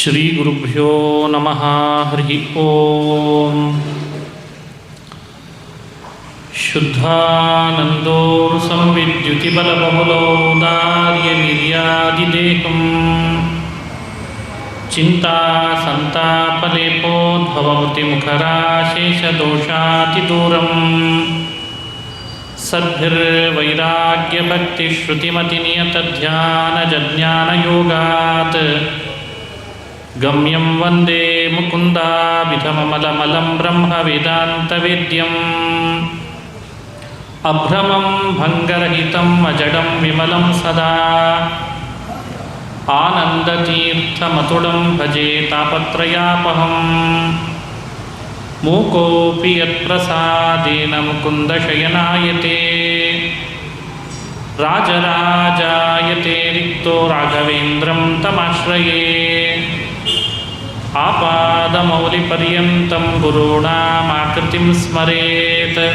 ಶ್ರೀ ಗುರುಭ್ಯೋ ನಮಃ. ಹರಿ ಓಂ. ಶುದ್ಧಾನಂದೋ ಸಂವಿದ್ಯುತಿಬಲಬಹುಲೌದಾರ್ಯವೀರ್ಯಾದಿದೇಹಂ ಚಿಂತಾ ಸಂತಾಪಲೇಪೋದ್ಭವಮೃತಿಮುಖರಾಶೇಷದೋಷಾತಿದೂರಂ ಸದ್ಭಿರ್ವೈರಾಗ್ಯಭಕ್ತಿಶ್ರುತಿಮತಿನಿಯತಧ್ಯಾನಜಜ್ಞಾನಯೋಗಾತ್ ಗಮ್ಯಂ ವಂದೇ ಮುಕುಂದಾಭಿಧಮಮಲಮಲಂ ಬ್ರಹ್ಮವೇದಾಂತವೇದ್ಯಂ ಅಭ್ರಮಂ ಭಂಗರಹಿತಂ ಅಜಡಂ ವಿಮಲಂ ಸದಾ ಆನಂದತೀರ್ಥಮತುಳಂ ಭಜೆ ತಾಪತ್ರಯಾಪಹಂ ಮೂಕೋಪಿ ಯತ್ಪ್ರಸಾದೇನ ಮುಕುಂದಶಯನಾಯತೆ ರಾಜರಾಜಾಯತೆ ರಿಕ್ತೋ ರಾಘವೇಂದ್ರಂ ತಮಾಶ್ರಯೇ ಆಪಾದಮೌಲಿಪರ್ಯಂತಂ ಗುರುಣಾಮಾಕೃತಿಂ ಸ್ಮರೇತ್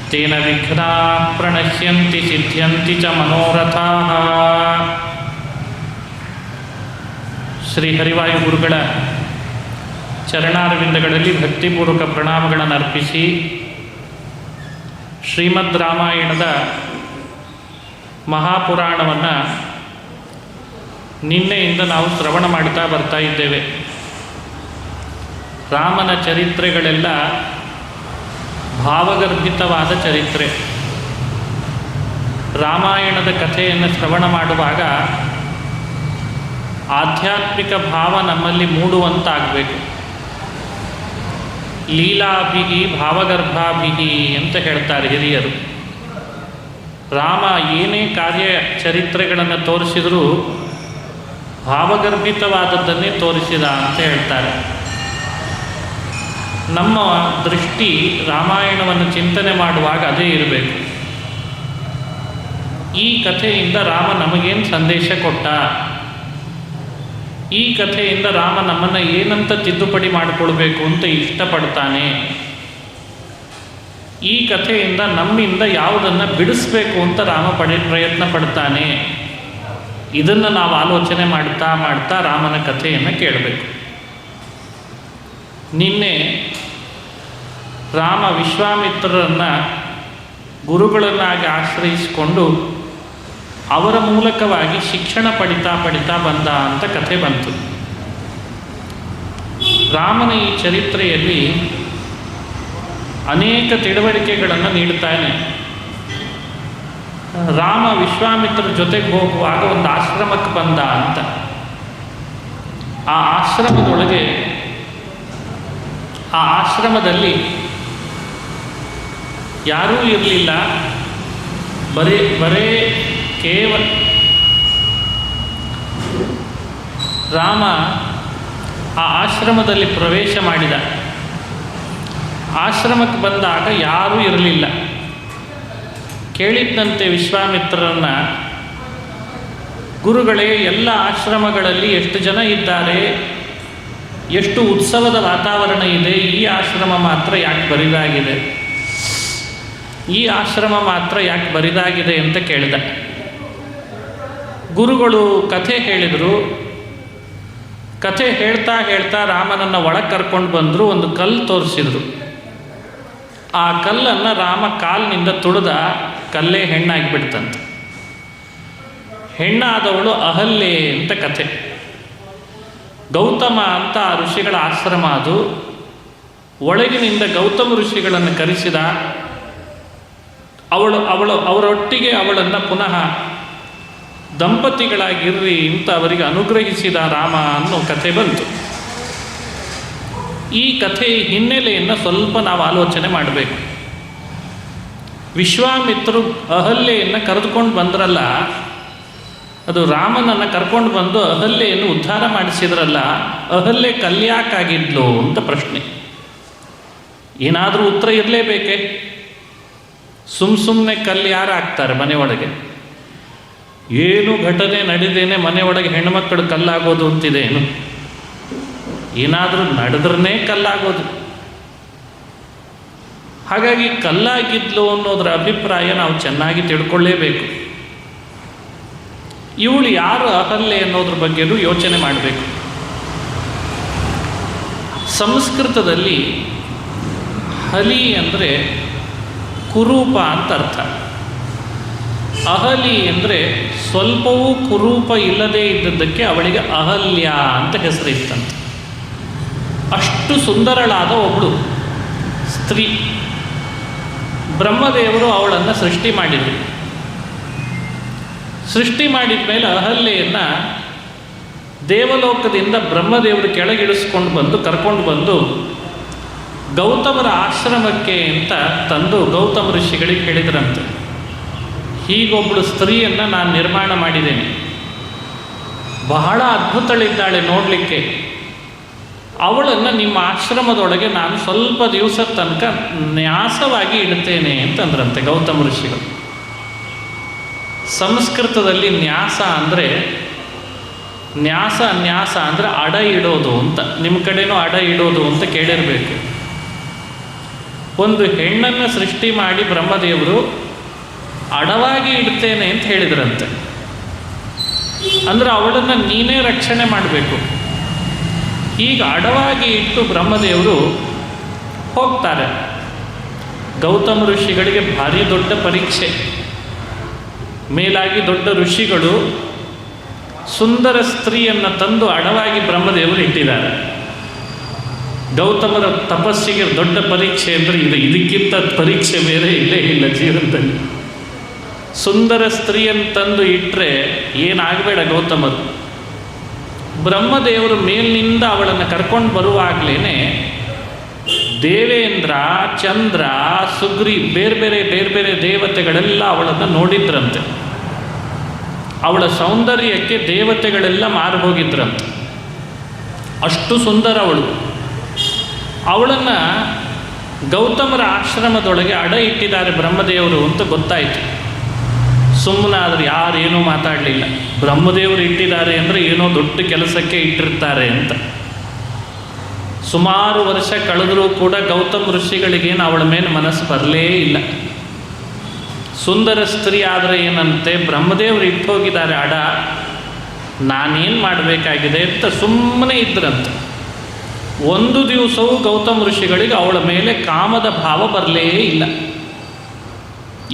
ತೇನ ವಿಘ್ನಾಃ ಪ್ರಣಶ್ಯಂತಿ ಸಿದ್ಧ್ಯಂತಿ ಚ ಮನೋರಥಾಃ. ಶ್ರೀ ಹರಿವಾಯು ಗುರುಗಳ ಚರಣಾರವಿಂದಗಳಲ್ಲಿ ಭಕ್ತಿಪೂರ್ವಕ ಪ್ರಣಾಮಗಳನ್ನು ಅರ್ಪಿಸಿ ಶ್ರೀಮದ್ ರಾಮಾಯಣದ ಮಹಾಪುರಾಣವನ್ನು ನಿನ್ನೆಯಿಂದ ನಾವು ಶ್ರವಣ ಮಾಡ್ತಾ ಬರ್ತಾ ಇದ್ದೇವೆ. ರಾಮನ ಚರಿತ್ರೆಗಳೆಲ್ಲ ಭಾವಗರ್ಭಿತವಾದ ಚರಿತ್ರೆ. ರಾಮಾಯಣದ ಕಥೆಯನ್ನು ಶ್ರವಣ ಮಾಡುವಾಗ ಆಧ್ಯಾತ್ಮಿಕ ಭಾವ ನಮ್ಮಲ್ಲಿ ಮೂಡುವಂತಾಗಬೇಕು. ಲೀಲಾಭಿಹಿ ಭಾವಗರ್ಭಾಭಿಹಿ ಅಂತ ಹೇಳ್ತಾರೆ ಹಿರಿಯರು. ರಾಮ ಏನೇ ಕಾರ್ಯ ಚರಿತ್ರೆಗಳನ್ನು ತೋರಿಸಿದರೂ ಭಾವಗರ್ಭಿತವಾದದ್ದನ್ನೇ ತೋರಿಸಿದ ಅಂತ ಹೇಳ್ತಾರೆ. ನಮ್ಮ ದೃಷ್ಟಿ ರಾಮಾಯಣವನ್ನು ಚಿಂತನೆ ಮಾಡುವಾಗ ಅದೇ ಇರಬೇಕು. ಈ ಕಥೆಯಿಂದ ರಾಮ ನಮಗೇನು ಸಂದೇಶ ಕೊಟ್ಟ, ಈ ಕಥೆಯಿಂದ ರಾಮ ನಮ್ಮನ್ನು ಏನಂತ ತಿದ್ದುಪಡಿ ಮಾಡಿಕೊಳ್ಬೇಕು ಅಂತ ಇಷ್ಟಪಡ್ತಾನೆ, ಈ ಕಥೆಯಿಂದ ನಮ್ಮಿಂದ ಯಾವುದನ್ನು ಬಿಡಿಸ್ಬೇಕು ಅಂತ ರಾಮ ಪ್ರಯತ್ನ ಪಡ್ತಾನೆ, ಇದನ್ನು ನಾವು ಆಲೋಚನೆ ಮಾಡ್ತಾ ಮಾಡ್ತಾ ರಾಮನ ಕಥೆಯನ್ನು ಕೇಳಬೇಕು. ನಿನ್ನೆ ರಾಮ ವಿಶ್ವಾಮಿತ್ರರನ್ನು ಗುರುಗಳನ್ನಾಗಿ ಆಶ್ರಯಿಸಿಕೊಂಡು ಅವರ ಮೂಲಕವಾಗಿ ಶಿಕ್ಷಣ ಪಡಿತಾ ಬಂದ ಅಂತ ಕಥೆ ಬಂತು. ರಾಮನ ಈ ಚರಿತ್ರೆಯಲ್ಲಿ ಅನೇಕ ತಿಳುವಳಿಕೆಗಳನ್ನು ನೀಡುತ್ತಾನೆ. ರಾಮ ವಿಶ್ವಾಮಿತ್ರರ ಜೊತೆಗೆ ಹೋಗುವಾಗ ಒಂದು ಆಶ್ರಮಕ್ಕೆ ಬಂದ ಅಂತ. ಆ ಆಶ್ರಮದಲ್ಲಿ ಯಾರೂ ಇರಲಿಲ್ಲ. ಬರೇ ಕೇವಲ ರಾಮ ಆ ಆಶ್ರಮದಲ್ಲಿ ಪ್ರವೇಶ ಮಾಡಿದ. ಆಶ್ರಮಕ್ಕೆ ಬಂದಾಗ ಯಾರೂ ಇರಲಿಲ್ಲ. ಕೇಳಿದ್ದಂತೆ ವಿಶ್ವಾಮಿತ್ರರನ್ನ, ಗುರುಗಳೇ, ಎಲ್ಲ ಆಶ್ರಮಗಳಲ್ಲಿ ಎಷ್ಟು ಜನ ಇದ್ದಾರೆ, ಎಷ್ಟು ಉತ್ಸವದ ವಾತಾವರಣ ಇದೆ, ಈ ಆಶ್ರಮ ಮಾತ್ರ ಯಾಕೆ ಬರಿದಾಗಿದೆ, ಈ ಆಶ್ರಮ ಮಾತ್ರ ಯಾಕೆ ಬರಿದಾಗಿದೆ ಅಂತ ಕೇಳಿದ. ಗುರುಗಳು ಕಥೆ ಹೇಳಿದರು. ಕಥೆ ಹೇಳ್ತಾ ಹೇಳ್ತಾ ರಾಮನನ್ನು ಒಳಗೆ ಕರ್ಕೊಂಡು ಬಂದರು. ಒಂದು ಕಲ್ಲು ತೋರಿಸಿದ್ರು. ಆ ಕಲ್ಲನ್ನು ರಾಮ ಕಾಲಿನಿಂದ ತುಳಿದ. ಕಲ್ಲೇ ಹೆಣ್ಣಾಗಿಬಿಡ್ತಂತೆ. ಹೆಣ್ಣಾದವಳು ಅಹಲ್ಯೆ ಅಂತ ಕಥೆ. ಗೌತಮ ಅಂತ ಆ ಋಷಿಗಳ ಆಶ್ರಮ ಅದು. ಒಳಗಿನಿಂದ ಗೌತಮ ಋಷಿಗಳನ್ನು ಕರೆಸಿದ. ಅವರೊಟ್ಟಿಗೆ ಅವಳನ್ನು ಪುನಃ ದಂಪತಿಗಳಾಗಿರ್ರಿ ಅಂತ ಅವರಿಗೆ ಅನುಗ್ರಹಿಸಿದ ರಾಮ ಅನ್ನೋ ಕಥೆ ಬಂತು. ಈ ಕಥೆಯ ಹಿನ್ನೆಲೆಯನ್ನು ಸ್ವಲ್ಪ ನಾವು ಆಲೋಚನೆ ಮಾಡಬೇಕು. ವಿಶ್ವಾಮಿತ್ರರು ಅಹಲ್ಯೆಯನ್ನು ಕರೆದುಕೊಂಡು ಬಂದ್ರಲ್ಲ, ಅದು ರಾಮನನ್ನು ಕರ್ಕೊಂಡು ಬಂದು ಅಹಲ್ಯೆಯನ್ನು ಉದ್ಧಾರ ಮಾಡಿಸಿದ್ರಲ್ಲ, ಅಹಲ್ಯೆ ಕಲ್ಯಾಕಾಗಿದ್ಲು ಅಂತ ಪ್ರಶ್ನೆ. ಏನಾದರೂ ಉತ್ತರ ಇರಲೇಬೇಕೇ? ಸುಮ್ಮನೆ ಕಲ್ಲು ಯಾರು ಆಗ್ತಾರೆ ಮನೆಯೊಳಗೆ? ಏನು ಘಟನೆ ನಡೆದೇನೆ ಮನೆಯೊಳಗೆ ಹೆಣ್ಮಕ್ಕಳು ಕಲ್ಲಾಗೋದು ಅಂತಿದೆ ಏನು? ಏನಾದರೂ ನಡೆದ್ರೇ ಕಲ್ಲಾಗೋದು. ಹಾಗಾಗಿ ಕಲ್ಲಾಗಿದ್ಲು ಅನ್ನೋದರ ಅಭಿಪ್ರಾಯ ನಾವು ಚೆನ್ನಾಗಿ ತಿಳ್ಕೊಳ್ಳೇಬೇಕು. ಇವಳು ಯಾರು ಅಹಲ್ಯೆ ಅನ್ನೋದ್ರ ಬಗ್ಗೆಯೂ ಯೋಚನೆ ಮಾಡಬೇಕು. ಸಂಸ್ಕೃತದಲ್ಲಿ ಹಲಿ ಅಂದರೆ ಕುರೂಪ ಅಂತ ಅರ್ಥ. ಅಹಲಿ ಅಂದರೆ ಸ್ವಲ್ಪವೂ ಕುರೂಪ ಇಲ್ಲದೇ ಇದ್ದದ್ದಕ್ಕೆ ಅವಳಿಗೆ ಅಹಲ್ಯ ಅಂತ ಹೆಸರಿತ್ತಂತೆ. ಅಷ್ಟು ಸುಂದರಳಾದ ಒಬ್ಬಳು ಸ್ತ್ರೀ. ಬ್ರಹ್ಮದೇವರು ಅವಳನ್ನು ಸೃಷ್ಟಿ ಮಾಡಿದರು. ಸೃಷ್ಟಿ ಮಾಡಿದ ಮೇಲೆ ಅಹಲ್ಯೆಯನ್ನು ದೇವಲೋಕದಿಂದ ಬ್ರಹ್ಮದೇವರು ಕೆಳಗಿಳಿಸ್ಕೊಂಡು ಬಂದು ಕರ್ಕೊಂಡು ಬಂದು ಗೌತಮರ ಆಶ್ರಮಕ್ಕೆ ಅಂತ ತಂದು ಗೌತಮ ಋಷಿಗಳಿಗೆ ಹೇಳಿದ್ರಂತೆ, ಹೀಗೊಬ್ಬಳು ಸ್ತ್ರೀಯನ್ನು ನಾನು ನಿರ್ಮಾಣ ಮಾಡಿದ್ದೇನೆ, ಬಹಳ ಅದ್ಭುತಳಿದ್ದಾಳೆ ನೋಡಲಿಕ್ಕೆ, ಅವಳನ್ನು ನಿಮ್ಮ ಆಶ್ರಮದೊಳಗೆ ನಾನು ಸ್ವಲ್ಪ ದಿವಸದ ತನಕ ನ್ಯಾಸವಾಗಿ ಇಡ್ತೇನೆ ಅಂತಂದ್ರಂತೆ ಗೌತಮ ಋಷಿಗಳು. ಸಂಸ್ಕೃತದಲ್ಲಿ ನ್ಯಾಸ ಅಂದರೆ ನ್ಯಾಸ ಅಂದರೆ ಅಡ ಇಡೋದು ಅಂತ. ನಿಮ್ಮ ಕಡೆನೂ ಅಡ ಇಡೋದು ಅಂತ ಕೇಳಿರಬೇಕು. ಒಂದು ಹೆಣ್ಣನ್ನು ಸೃಷ್ಟಿ ಮಾಡಿ ಬ್ರಹ್ಮದೇವರು ಅಡವಾಗಿ ಇಡ್ತೇನೆ ಅಂತ ಹೇಳಿದ್ರಂತೆ. ಅಂದರೆ ಅವಳನ್ನು ನೀನೇ ರಕ್ಷಣೆ ಮಾಡಬೇಕು. ಈಗ ಅಡವಾಗಿ ಇಟ್ಟು ಬ್ರಹ್ಮದೇವರು ಹೋಗ್ತಾರೆ. ಗೌತಮ ಋಷಿಗಳಿಗೆ ಭಾರಿ ದೊಡ್ಡ ಪರೀಕ್ಷೆ. ಮೇಲಾಗಿ ದೊಡ್ಡ ಋಷಿಗಳು ಸುಂದರ ಸ್ತ್ರೀಯನ್ನು ತಂದು ಅಡವಾಗಿ ಬ್ರಹ್ಮದೇವರು ಇಟ್ಟಿದ್ದಾರೆ. ಗೌತಮರ ತಪಸ್ಸಿಗೆ ದೊಡ್ಡ ಪರೀಕ್ಷೆ ಅಂದರೆ ಇದಕ್ಕಿಂತ ಪರೀಕ್ಷೆ ಬೇರೆ ಇಲ್ಲೇ ಇಲ್ಲ ಜೀವನದಲ್ಲಿ. ಸುಂದರ ಸ್ತ್ರೀಯನ್ನು ತಂದು ಇಟ್ಟರೆ ಏನಾಗಬೇಡ ಗೌತಮರು. ಬ್ರಹ್ಮದೇವರು ಮೇಲಿನಿಂದ ಅವಳನ್ನು ಕರ್ಕೊಂಡು ಬರುವಾಗಲೇ ದೇವೇಂದ್ರ, ಚಂದ್ರ, ಸುಗ್ರಿ ಬೇರೆ ಬೇರೆ ದೇವತೆಗಳೆಲ್ಲ ಅವಳನ್ನು ನೋಡಿದ್ರಂತೆ. ಅವಳ ಸೌಂದರ್ಯಕ್ಕೆ ದೇವತೆಗಳೆಲ್ಲ ಮಾರು ಹೋಗಿದ್ರಂತೆ. ಅಷ್ಟು ಸುಂದರ ಅವಳು. ಅವಳನ್ನು ಗೌತಮರ ಆಶ್ರಮದೊಳಗೆ ಅಡ ಇಟ್ಟಿದ್ದಾರೆ ಬ್ರಹ್ಮದೇವರು ಅಂತ ಗೊತ್ತಾಯಿತು. ಸುಮ್ಮನಾದರೂ ಯಾರೇನೂ ಮಾತಾಡಲಿಲ್ಲ. ಬ್ರಹ್ಮದೇವರು ಇಟ್ಟಿದ್ದಾರೆ ಅಂದರೆ ಏನೋ ದೊಡ್ಡ ಕೆಲಸಕ್ಕೆ ಇಟ್ಟಿರ್ತಾರೆ ಅಂತ. ಸುಮಾರು ವರ್ಷ ಕಳೆದರೂ ಕೂಡ ಗೌತಮ ಋಷಿಗಳಿಗೇನು ಅವಳ ಮೇಲೆ ಮನಸ್ಸು ಬರಲೇ ಇಲ್ಲ. ಸುಂದರ ಸ್ತ್ರೀ ಆದರೆ ಏನಂತೆ, ಬ್ರಹ್ಮದೇವರು ಇಟ್ಟು ಹೋಗಿದ್ದಾರೆ ಅಡ, ನಾನೇನು ಮಾಡಬೇಕಾಗಿದೆ ಅಂತ ಸುಮ್ಮನೆ ಇದ್ರಂತೆ. ಒಂದು ದಿವಸವೂ ಗೌತಮ ಋಷಿಗಳಿಗೆ ಅವಳ ಮೇಲೆ ಕಾಮದ ಭಾವ ಬರಲೇ ಇಲ್ಲ.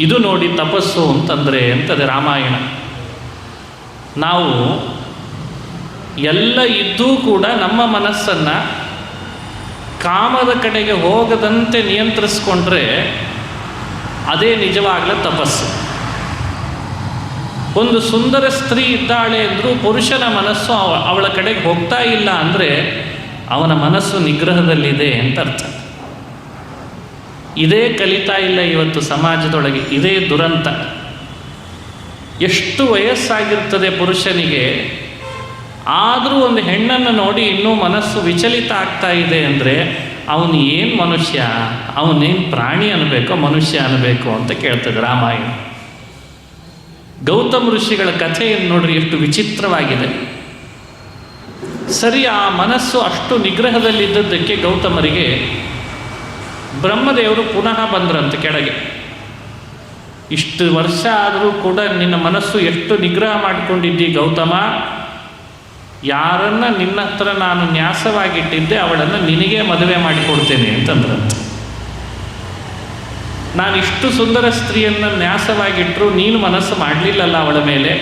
ಇದು ನೋಡಿ ತಪಸ್ಸು ಅಂತಂದರೆ ಅಂತದೆ ರಾಮಾಯಣ. ನಾವು ಎಲ್ಲ ಇದ್ದೂ ಕೂಡ ನಮ್ಮ ಮನಸ್ಸನ್ನು ಕಾಮದ ಕಡೆಗೆ ಹೋಗದಂತೆ ನಿಯಂತ್ರಿಸ್ಕೊಂಡ್ರೆ ಅದೇ ನಿಜವಾಗಲೇ ತಪಸ್ಸು. ಒಂದು ಸುಂದರ ಸ್ತ್ರೀ ಇದ್ದಾಳೆ ಅಂದರೂ ಪುರುಷನ ಮನಸ್ಸು ಅವಳ ಕಡೆಗೆ ಹೋಗ್ತಾ ಇಲ್ಲ ಅಂದರೆ ಅವನ ಮನಸ್ಸು ನಿಗ್ರಹದಲ್ಲಿದೆ ಅಂತ ಅರ್ಥ. ಇದೇ ಕಲಿತಾ ಇಲ್ಲ ಇವತ್ತು ಸಮಾಜದೊಳಗೆ. ಇದೇ ದುರಂತ. ಎಷ್ಟು ವಯಸ್ಸಾಗಿರ್ತದೆ ಪುರುಷನಿಗೆ, ಆದರೂ ಒಂದು ಹೆಣ್ಣನ್ನು ನೋಡಿ ಇನ್ನೂ ಮನಸ್ಸು ವಿಚಲಿತ ಆಗ್ತಾ ಇದೆ ಅಂದರೆ ಅವನು ಏನು ಮನುಷ್ಯ, ಅವನೇನು ಪ್ರಾಣಿ ಅನ್ನಬೇಕೋ ಮನುಷ್ಯ ಅನ್ನಬೇಕು ಅಂತ ಕೇಳ್ತದೆ ರಾಮಾಯಣ. ಗೌತಮ ಋಷಿಗಳ ಕಥೆಯನ್ನು ನೋಡ್ರಿ ಎಷ್ಟು ವಿಚಿತ್ರವಾಗಿದೆ. ಸರಿ, ಆ ಮನಸ್ಸು ಅಷ್ಟು ನಿಗ್ರಹದಲ್ಲಿದ್ದದ್ದಕ್ಕೆ ಗೌತಮರಿಗೆ ಬ್ರಹ್ಮದೇವರು ಪುನಃ ಬಂದ್ರಂತೆ ಕೆಳಗೆ. ಇಷ್ಟು ವರ್ಷ ಆದರೂ ಕೂಡ ನಿನ್ನ ಮನಸ್ಸು ಎಷ್ಟು ನಿಗ್ರಹ ಮಾಡಿಕೊಂಡಿದ್ದಿ ಗೌತಮ, ಯಾರನ್ನು ನಿನ್ನ ಹತ್ರ ನಾನು ನ್ಯಾಸವಾಗಿಟ್ಟಿದ್ದೆ ಅವಳನ್ನು ನಿನಗೇ ಮದುವೆ ಮಾಡಿಕೊಡ್ತೇನೆ ಅಂತಂದ್ರಂತೆ. ನಾನು ಇಷ್ಟು ಸುಂದರ ಸ್ತ್ರೀಯನ್ನು ನ್ಯಾಸವಾಗಿಟ್ಟರು ನೀನು ಮನಸ್ಸು ಮಾಡಲಿಲ್ಲಲ್ಲ ಅವಳ ಮೇಲೆ,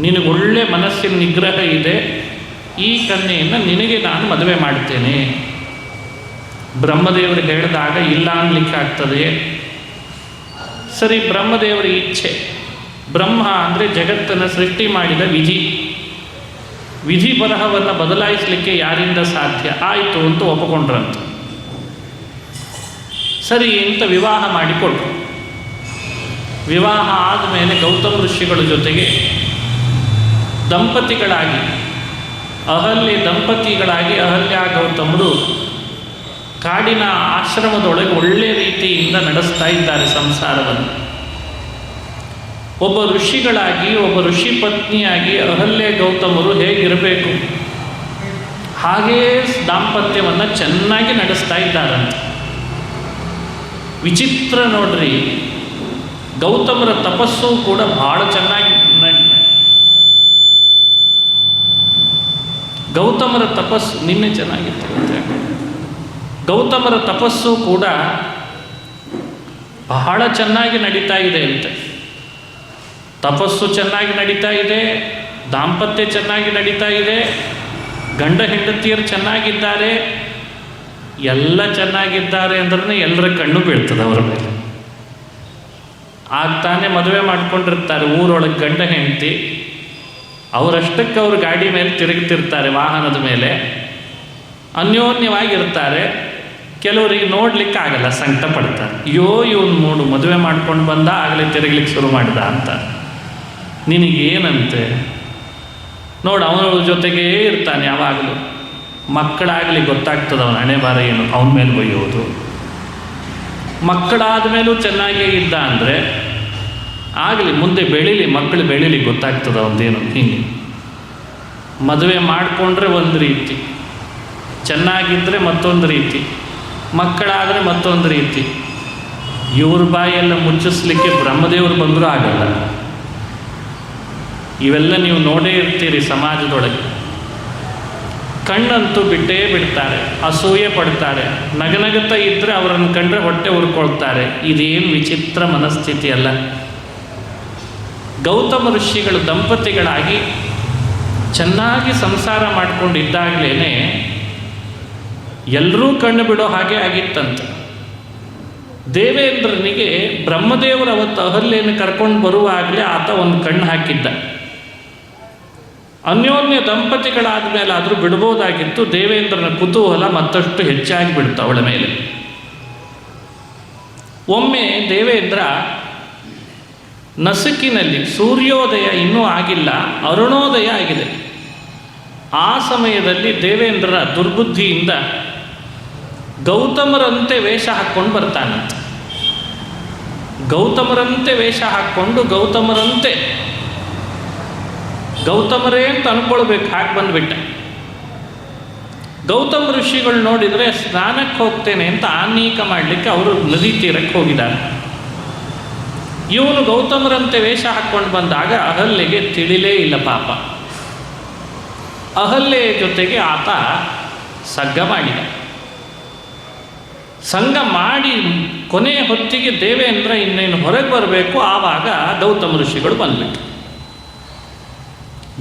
ನಿನಗೊಳ್ಳೆ ಮನಸ್ಸಿನ ನಿಗ್ರಹ ಇದೆ, ಈ ಕನ್ಯೆಯನ್ನು ನಿನಗೆ ನಾನು ಮದುವೆ ಮಾಡ್ತೇನೆ. ಬ್ರಹ್ಮದೇವರು ಹೇಳಿದಾಗ ಇಲ್ಲ ಅನ್ಲಿಕ್ಕಾಗ್ತದೆ. ಸರಿ, ಬ್ರಹ್ಮದೇವರ ಇಚ್ಛೆ. ಬ್ರಹ್ಮ ಅಂದರೆ ಜಗತ್ತನ್ನು ಸೃಷ್ಟಿ ಮಾಡಿದ ವಿಧಿ ಬರಹವನ್ನು ಬದಲಾಯಿಸಲಿಕ್ಕೆ ಯಾರಿಂದ ಸಾಧ್ಯ, ಆಯಿತು ಅಂತ ಒಪ್ಪಿಕೊಂಡ್ರಂತ. ಸರಿ ಅಂತ ವಿವಾಹ ಮಾಡಿಕೊಟ್ರು. ವಿವಾಹ ಆದಮೇಲೆ ಗೌತಮ ಋಷಿಗಳ ಜೊತೆಗೆ ದಂಪತಿಗಳಾಗಿ ಅಹಲ್ಯ ಗೌತಮರು ಕಾಡಿನ ಆಶ್ರಮದೊಳಗೆ ಒಳ್ಳೆ ರೀತಿಯಿಂದ ನಡೆಸ್ತಾ ಇದ್ದಾರೆ ಸಂಸಾರವನ್ನು. ಒಬ್ಬ ಋಷಿಗಳಾಗಿ, ಒಬ್ಬ ಋಷಿ ಪತ್ನಿಯಾಗಿ ಅಹಲ್ಯ ಗೌತಮರು ಹೇಗಿರಬೇಕು ಹಾಗೇ ದಾಂಪತ್ಯವನ್ನು ಚೆನ್ನಾಗಿ ನಡೆಸ್ತಾ ಇದ್ದಾರಂತೆ. ವಿಚಿತ್ರ ನೋಡ್ರಿ, ಗೌತಮರ ತಪಸ್ಸು ಕೂಡ ಭಾಳ ಚೆನ್ನಾಗಿ ಗೌತಮರ ತಪಸ್ಸು ನಿನ್ನೆ ಚೆನ್ನಾಗಿತ್ತು. ಗೌತಮರ ತಪಸ್ಸು ಕೂಡ ಬಹಳ ಚೆನ್ನಾಗಿ ನಡೀತಾ ಇದೆ ಅಂತೆ. ತಪಸ್ಸು ಚೆನ್ನಾಗಿ ನಡೀತಾ ಇದೆ, ದಾಂಪತ್ಯ ಚೆನ್ನಾಗಿ ನಡೀತಾ ಇದೆ, ಗಂಡ ಹೆಂಡತಿಯರು ಚೆನ್ನಾಗಿದ್ದಾರೆ, ಎಲ್ಲ ಚೆನ್ನಾಗಿದ್ದಾರೆ ಅಂದ್ರೆ ಎಲ್ಲರ ಕಣ್ಣು ಬೀಳ್ತದೆ ಅವರ ಮೇಲೆ. ಆಗ್ತಾನೆ ಮದುವೆ ಮಾಡ್ಕೊಂಡಿರ್ತಾರೆ ಊರೊಳಗೆ ಗಂಡ ಹೆಂಡತಿ, ಅವರಷ್ಟಕ್ಕೆ ಅವರು ಗಾಡಿ ಮೇಲೆ ತಿರುಗ್ತಿರ್ತಾರೆ, ವಾಹನದ ಮೇಲೆ ಅನ್ಯೋನ್ಯವಾಗಿರ್ತಾರೆ. ಕೆಲವರಿಗೆ ನೋಡ್ಲಿಕ್ಕೆ ಆಗಲ್ಲ, ಸಂಕಟ ಪಡ್ತಾರೆ. ಅಯ್ಯೋ ಇವನು ನೋಡು ಮದುವೆ ಮಾಡ್ಕೊಂಡು ಬಂದ, ಆಗಲೇ ತಿರುಗ್ಲಿಕ್ಕೆ ಶುರು ಮಾಡಿದ ಅಂತ. ನಿನಗೇನಂತೆ ನೋಡು, ಅವನ ಜೊತೆಗೇ ಇರ್ತಾನೆ ಯಾವಾಗಲೂ. ಮಕ್ಕಳಾಗಲಿ ಗೊತ್ತಾಗ್ತದೆ ಅವನ ಹಣೆ ಬಾರ ಏನು, ಅವನ ಮೇಲೆ ಬೈಯೋದು. ಮಕ್ಕಳಾದ ಮೇಲೂ ಚೆನ್ನಾಗೇ ಇದ್ದ ಅಂದರೆ ಆಗಲಿ, ಮುಂದೆ ಬೆಳೀಲಿ, ಮಕ್ಕಳು ಬೆಳೀಲಿ, ಗೊತ್ತಾಗ್ತದೆ ಅವನದೇನು. ಹಿಂಗೆ ಮದುವೆ ಮಾಡಿಕೊಂಡ್ರೆ ಒಂದು ರೀತಿ, ಚೆನ್ನಾಗಿದ್ದರೆ ಮತ್ತೊಂದು ರೀತಿ, ಮಕ್ಕಳಾದರೆ ಮತ್ತೊಂದು ರೀತಿ. ಇವ್ರ ಬಾಯೆಲ್ಲ ಮುಚ್ಚಿಸ್ಲಿಕ್ಕೆ ಬ್ರಹ್ಮದೇವರು ಬಂದರೂ ಆಗಲ್ಲ. ಇವೆಲ್ಲ ನೀವು ನೋಡೇ ಇರ್ತೀರಿ ಸಮಾಜದೊಳಗೆ. ಕಣ್ಣಂತೂ ಬಿಟ್ಟೇ ಬಿಡ್ತಾರೆ, ಅಸೂಯೆ ಪಡ್ತಾರೆ, ನಗನಗುತ್ತಾ ಇದ್ದರೆ ಅವರನ್ನು ಕಂಡ್ರೆ ಹೊಟ್ಟೆ ಉರ್ಕೊಳ್ತಾರೆ. ಇದೇನು ವಿಚಿತ್ರ ಮನಸ್ಥಿತಿ ಅಲ್ಲ. ಗೌತಮ ಋಷಿಗಳು ದಂಪತಿಗಳಾಗಿ ಚೆನ್ನಾಗಿ ಸಂಸಾರ ಮಾಡಿಕೊಂಡಿದ್ದಾಗಲೇ ಎಲ್ಲರೂ ಕಣ್ಣು ಬಿಡೋ ಹಾಗೆ ಆಗಿತ್ತಂತೆ. ದೇವೇಂದ್ರನಿಗೆ ಬ್ರಹ್ಮದೇವರು ಅವತ್ತು ಅಹಲ್ಯೆಯನ್ನು ಕರ್ಕೊಂಡು ಬರುವಾಗಲೇ ಆತ ಒಂದು ಕಣ್ಣು ಹಾಕಿದ್ದ. ಅನ್ಯೋನ್ಯ ದಂಪತಿಗಳಾದ ಮೇಲೆ ಆದರೂ ಬಿಡ್ಬೋದಾಗಿತ್ತು. ದೇವೇಂದ್ರನ ಕುತೂಹಲ ಮತ್ತಷ್ಟು ಹೆಚ್ಚಾಗಿ ಬಿಡ್ತು ಅವಳ ಮೇಲೆ. ಒಮ್ಮೆ ದೇವೇಂದ್ರ ನಸುಕಿನಲ್ಲಿ, ಸೂರ್ಯೋದಯ ಇನ್ನೂ ಆಗಿಲ್ಲ, ಅರುಣೋದಯ ಆಗಿದೆ. ಆ ಸಮಯದಲ್ಲಿ ದೇವೇಂದ್ರನ ದುರ್ಬುದ್ಧಿಯಿಂದ ಗೌತಮರಂತೆ ವೇಷ ಹಾಕ್ಕೊಂಡು ಬರ್ತಾನಂತೆ. ಗೌತಮರಂತೆ ವೇಷ ಹಾಕ್ಕೊಂಡು ಗೌತಮರೇ ಅಂತ ಅನ್ಕೊಳ್ಬೇಕು, ಹಾಗೆ ಬಂದುಬಿಟ್ಟ. ಗೌತಮ ಋಷಿಗಳು ನೋಡಿದರೆ ಸ್ನಾನಕ್ಕೆ ಹೋಗ್ತೇನೆ ಅಂತ ಆನೀಕ ಮಾಡಲಿಕ್ಕೆ ಅವರು ನದಿ ತೀರಕ್ಕೆ ಹೋಗಿದ್ದಾರೆ. ಇವನು ಗೌತಮರಂತೆ ವೇಷ ಹಾಕ್ಕೊಂಡು ಬಂದಾಗ ಅಹಲ್ಯೆಗೆ ತಿಳಿಲೇ ಇಲ್ಲ ಪಾಪ. ಅಹಲ್ಯೆಯ ಜೊತೆಗೆ ಆತ ಸಂಗ ಮಾಡಿದ. ಸಂಗ ಮಾಡಿ ಕೊನೆಯ ಹೊತ್ತಿಗೆ ದೇವೇಂದ್ರ ಇನ್ನೇನು ಹೊರಗೆ ಬರಬೇಕು, ಆವಾಗ ಗೌತಮ ಋಷಿಗಳು ಬಂದ್ಬಿಟ್ಟು.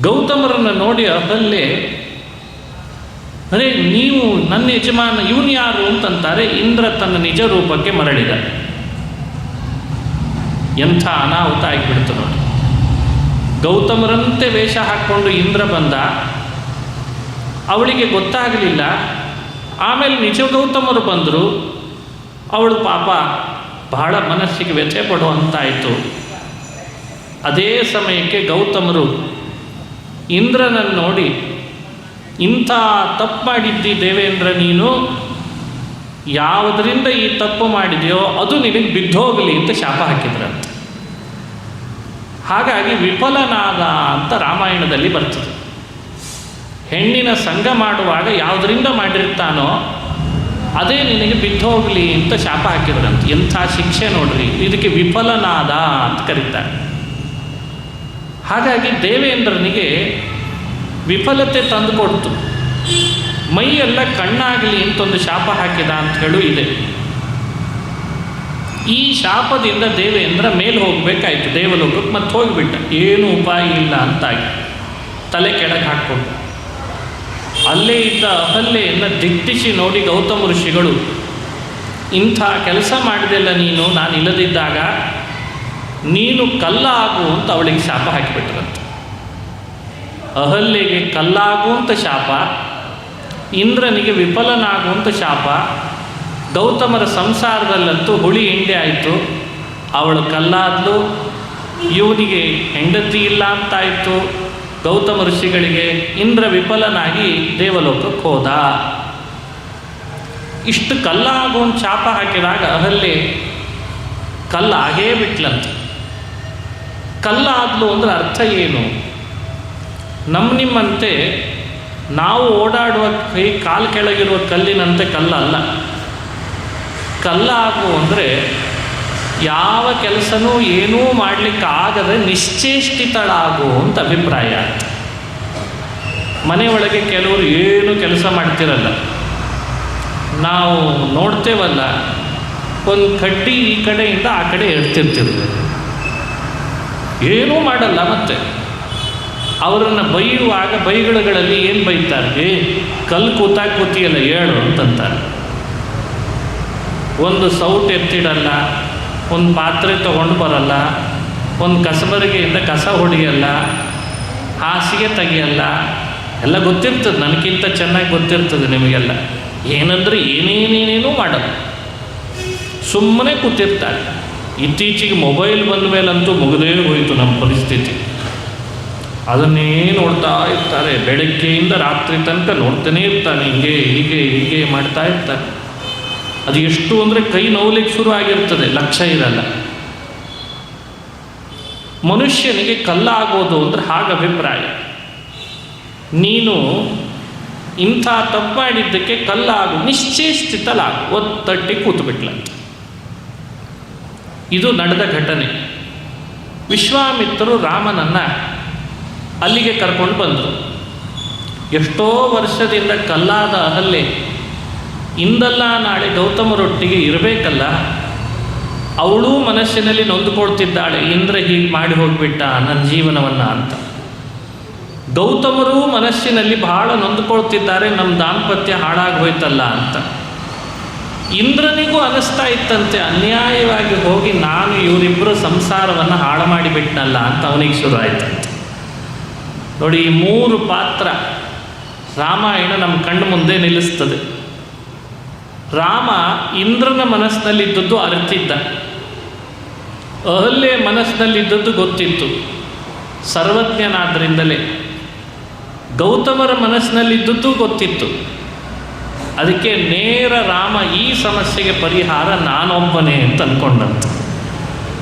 ಗೌತಮರನ್ನು ನೋಡಿ ಅಹಲ್ಯೆ, ಅರೆ ನೀವು ನನ್ನ ಯಜಮಾನ, ಇವನು ಯಾರು ಅಂತಂತಾರೆ. ಇಂದ್ರ ತನ್ನ ನಿಜ ರೂಪಕ್ಕೆ ಮರಳಿದ. ಎಂಥ ಅನಾಹುತ ಆಗಿಬಿಡ್ತು ನೋಡಿ. ಗೌತಮರಂತೆ ವೇಷ ಹಾಕ್ಕೊಂಡು ಇಂದ್ರ ಬಂದ, ಅವಳಿಗೆ ಗೊತ್ತಾಗಲಿಲ್ಲ. ಆಮೇಲೆ ನಿಜ ಗೌತಮರು ಬಂದರು. ಅವಳು ಪಾಪ ಬಹಳ ಮನಸ್ಸಿಗೆ ವ್ಯಥೆ ಪಡುವಂತಾಯಿತು. ಅದೇ ಸಮಯಕ್ಕೆ ಗೌತಮರು ಇಂದ್ರನನ್ನು ನೋಡಿ, ಇಂಥ ತಪ್ಪು ಮಾಡಿದ್ದಿ ದೇವೇಂದ್ರ, ನೀನು ಯಾವುದರಿಂದ ಈ ತಪ್ಪು ಮಾಡಿದೆಯೋ ಅದು ನಿನಗೆ ಬಿದ್ದೋಗಲಿ ಅಂತ ಶಾಪ ಹಾಕಿದ್ರಂತೆ. ಹಾಗಾಗಿ ವಿಫಲನಾದ ಅಂತ ರಾಮಾಯಣದಲ್ಲಿ ಬರ್ತದೆ. ಹೆಣ್ಣಿನ ಸಂಗ ಮಾಡುವಾಗ ಯಾವುದರಿಂದ ಮಾಡಿರ್ತಾನೋ ಅದೇ ನಿನಗೆ ಬಿದ್ದೋಗಲಿ ಅಂತ ಶಾಪ ಹಾಕಿದ್ರಂತೆ. ಎಂಥ ಶಿಕ್ಷೆ ನೋಡ್ರಿ, ಇದಕ್ಕೆ ವಿಫಲನಾದ ಅಂತ ಕರೀತಾರೆ. ಹಾಗಾಗಿ ದೇವೇಂದ್ರನಿಗೆ ವಿಫಲತೆ ತಂದುಕೊಡ್ತು. ಮೈಯೆಲ್ಲ ಕಣ್ಣಾಗಲಿ ಅಂತ ಒಂದು ಶಾಪ ಹಾಕಿದ ಅಂತ ಹೇಳು ಇದೆ. ಈ ಶಾಪದಿಂದ ದೇವೇಂದ್ರ ಮೇಲೆ ಹೋಗಬೇಕಾಯ್ತು ದೇವಲೋಕಕ್ಕೆ. ಮತ್ತೆ ಹೋಗಿಬಿಟ್ಟ, ಏನು ಉಪಾಯ ಇಲ್ಲ ಅಂತಾಗಿ ತಲೆ ಕೆಳಗೆ ಹಾಕ್ಕೊಂಡು. ಅಲ್ಲೇ ಇದ್ದ ಅಹಲ್ಯೆಯನ್ನು ದಿಟ್ಟಿಸಿ ನೋಡಿ ಗೌತಮ ಋಷಿಗಳು, ಇಂಥ ಕೆಲಸ ಮಾಡಿದೆಲ್ಲ ನೀನು, ನಾನು ಇಲ್ಲದಿದ್ದಾಗ ನೀನು ಕಲ್ಲಾಗು ಅಂತ ಅವಳಿಗೆ ಶಾಪ ಹಾಕಿಬಿಟ್ರಂತೆ. ಅಹಲ್ಯೆಗೆ ಕಲ್ಲಾಗುವಂಥ ಶಾಪ, ಇಂದ್ರನಿಗೆ ವಿಫಲನಾಗುವಂಥ ಶಾಪ. ಗೌತಮರ ಸಂಸಾರದಲ್ಲಂತೂ ಹುಳಿ ಹಿಂಡೆ ಆಯಿತು. ಅವಳು ಕಲ್ಲಾದ್ಲು, ಇವನಿಗೆ ಹೆಂಡತಿ ಇಲ್ಲ ಅಂತಾಯಿತು. ಗೌತಮ ಋಷಿಗಳಿಗೆ ಇಂದ್ರ ವಿಫಲನಾಗಿ ದೇವಲೋಕಕ್ಕೆ ಹೋದ. ಇಷ್ಟು ಕಲ್ಲಾಗುವಂಥ ಶಾಪ ಹಾಕಿದಾಗ ಅಹಲ್ಯೆ ಕಲ್ಲಾಗೇ ಬಿಟ್ಲಂತ. ಕಲ್ಲಾದ್ಲು ಅಂದ್ರೆ ಅರ್ಥ ಏನು? ನಿಮ್ಮಂತೆ ನಾವು ಓಡಾಡುವ ಕೈ ಕಾಲು ಕೆಳಗಿರುವ ಕಲ್ಲಿನಂತೆ ಕಲ್ಲಲ್ಲ. ಕಲ್ಲಾಗು ಅಂದರೆ ಯಾವ ಕೆಲಸನೂ ಏನೂ ಮಾಡಲಿಕ್ಕೆ ಆಗದೆ ನಿಶ್ಚೇಷ್ಟಿತಳಾಗು ಅಂತ ಅಭಿಪ್ರಾಯ. ಮನೆಯೊಳಗೆ ಕೆಲವರು ಏನು ಕೆಲಸ ಮಾಡ್ತಿರಲ್ಲ. ನಾವು ನೋಡ್ತೇವಲ್ಲ, ಒಂದು ಕಡ್ಡಿ ಈ ಕಡೆಯಿಂದ ಆ ಕಡೆ ಎಡ್ತಿರ್ತಿರ್ತಾರೆ, ಏನೂ ಮಾಡಲ್ಲ. ಮತ್ತೆ ಅವರನ್ನು ಬೈಯುವಾಗ ಬೈಗಳುಗಳಲ್ಲಿ ಏನು ಬೈತಾರೆ? ಕಲ್ಲು ಕೂತಿಯಲ್ಲ ಹೇಳು ಅಂತಂತಾರೆ. ಒಂದು ಸೌಟ್ ಎತ್ತಿಡಲ್ಲ, ಒಂದು ಪಾತ್ರೆ ತೊಗೊಂಡು ಬರಲ್ಲ, ಒಂದು ಕಸಬರಿಗೆಯಿಂದ ಕಸ ಹೊಡೆಯಲ್ಲ, ಹಾಸಿಗೆ ತೆಗಿಯಲ್ಲ. ಎಲ್ಲ ಗೊತ್ತಿರ್ತದೆ, ನನಗಿಂತ ಚೆನ್ನಾಗಿ ಗೊತ್ತಿರ್ತದೆ ನಿಮಗೆಲ್ಲ. ಏನಂದರೆ ಏನೇನೇನೇನೂ ಮಾಡಲ್ಲ, ಸುಮ್ಮನೆ ಕೂತಿರ್ತಾರೆ. ಇತ್ತೀಚೆಗೆ ಮೊಬೈಲ್ ಬಂದ ಮೇಲಂತೂ ಮುಗಿದೇ ಹೋಯಿತು ನಮ್ಮ ಪರಿಸ್ಥಿತಿ. ಅದನ್ನೇ ನೋಡ್ತಾ ಇರ್ತಾರೆ, ಬೆಳಗ್ಗೆಯಿಂದ ರಾತ್ರಿ ತನಕ ನೋಡ್ತಾನೇ ಇರ್ತಾನೆ, ಹೀಗೆ ಮಾಡ್ತಾ ಇರ್ತಾನೆ. ಅದು ಎಷ್ಟು ಅಂದರೆ ಕೈ ನೋವ್ಲಿಕ್ಕೆ ಶುರು ಆಗಿರ್ತದೆ, ಲಕ್ಷ್ಯ ಇರಲ್ಲ. ಮನುಷ್ಯನಿಗೆ ಕಲ್ಲಾಗೋದು ಅಂದರೆ ಹಾಗೆ ಅಭಿಪ್ರಾಯ. ನೀನು ಇಂಥ ತಪ್ಪು ಮಾಡಿದ್ದಕ್ಕೆ ಕಲ್ಲಾಗು, ನಿಶ್ಚೇಷ್ಟಿತಲಾಗು, ಒತ್ತಟ್ಟಿ ಕೂತ್ಬಿಟ್ಲಂತ. ಇದು ನಡೆದ ಘಟನೆ. ವಿಶ್ವಾಮಿತ್ರರು ರಾಮನನ್ನು ಅಲ್ಲಿಗೆ ಕರ್ಕೊಂಡು ಬಂದರು. ಎಷ್ಟೋ ವರ್ಷದಿಂದ ಕಲ್ಲಾದ ಅಹಲ್ಯೆ ಇಂದಲ್ಲ ನಾಳೆ ಗೌತಮರೊಟ್ಟಿಗೆ ಇರಬೇಕಲ್ಲ. ಅವಳೂ ಮನಸ್ಸಿನಲ್ಲಿ ನೊಂದುಕೊಳ್ತಿದ್ದಾಳೆ, ಇಂದ್ರ ಹೀಗೆ ಮಾಡಿ ಹೋಗಿಬಿಟ್ಟ ನನ್ನ ಜೀವನವನ್ನು ಅಂತ. ಗೌತಮರೂ ಮನಸ್ಸಿನಲ್ಲಿ ಬಹಳ ನೊಂದುಕೊಳ್ತಿದ್ದಾರೆ, ನಮ್ಮ ದಾಂಪತ್ಯ ಹಾಳಾಗಿ ಹೋಯ್ತಲ್ಲ ಅಂತ. ಇಂದ್ರನಿಗೂ ಅನಿಸ್ತಾ ಇತ್ತಂತೆ, ಅನ್ಯಾಯವಾಗಿ ಹೋಗಿ ನಾನು ಇವರಿಬ್ಬರ ಸಂಸಾರವನ್ನು ಹಾಳು ಮಾಡಿಬಿಟ್ನಲ್ಲ ಅಂತ ಅವನಿಗೆ ಶುರು ಆಯ್ತಂತೆ. ನೋಡಿ, ಈ 3 ಪಾತ್ರ ರಾಮಾಯಣ ನಮ್ಮ ಕಣ್ಣು ಮುಂದೆ ನಿಲ್ಲಿಸ್ತದೆ. ರಾಮ ಇಂದ್ರನ ಮನಸ್ಸಿನಲ್ಲಿದ್ದದ್ದು ಅರಿತಿದ್ದ, ಅಹಲ್ಯೆ ಮನಸ್ಸಿನಲ್ಲಿದ್ದದ್ದು ಗೊತ್ತಿತ್ತು, ಸರ್ವಜ್ಞನಾದ್ದರಿಂದಲೇ. ಗೌತಮರ ಮನಸ್ಸಿನಲ್ಲಿದ್ದದ್ದು ಗೊತ್ತಿತ್ತು. ಅದಕ್ಕೆ ನೇರ ರಾಮ ಈ ಸಮಸ್ಯೆಗೆ ಪರಿಹಾರ ನಾನೊಬ್ಬನೇ ಅಂತ ಅಂದ್ಕೊಂಡಂತ.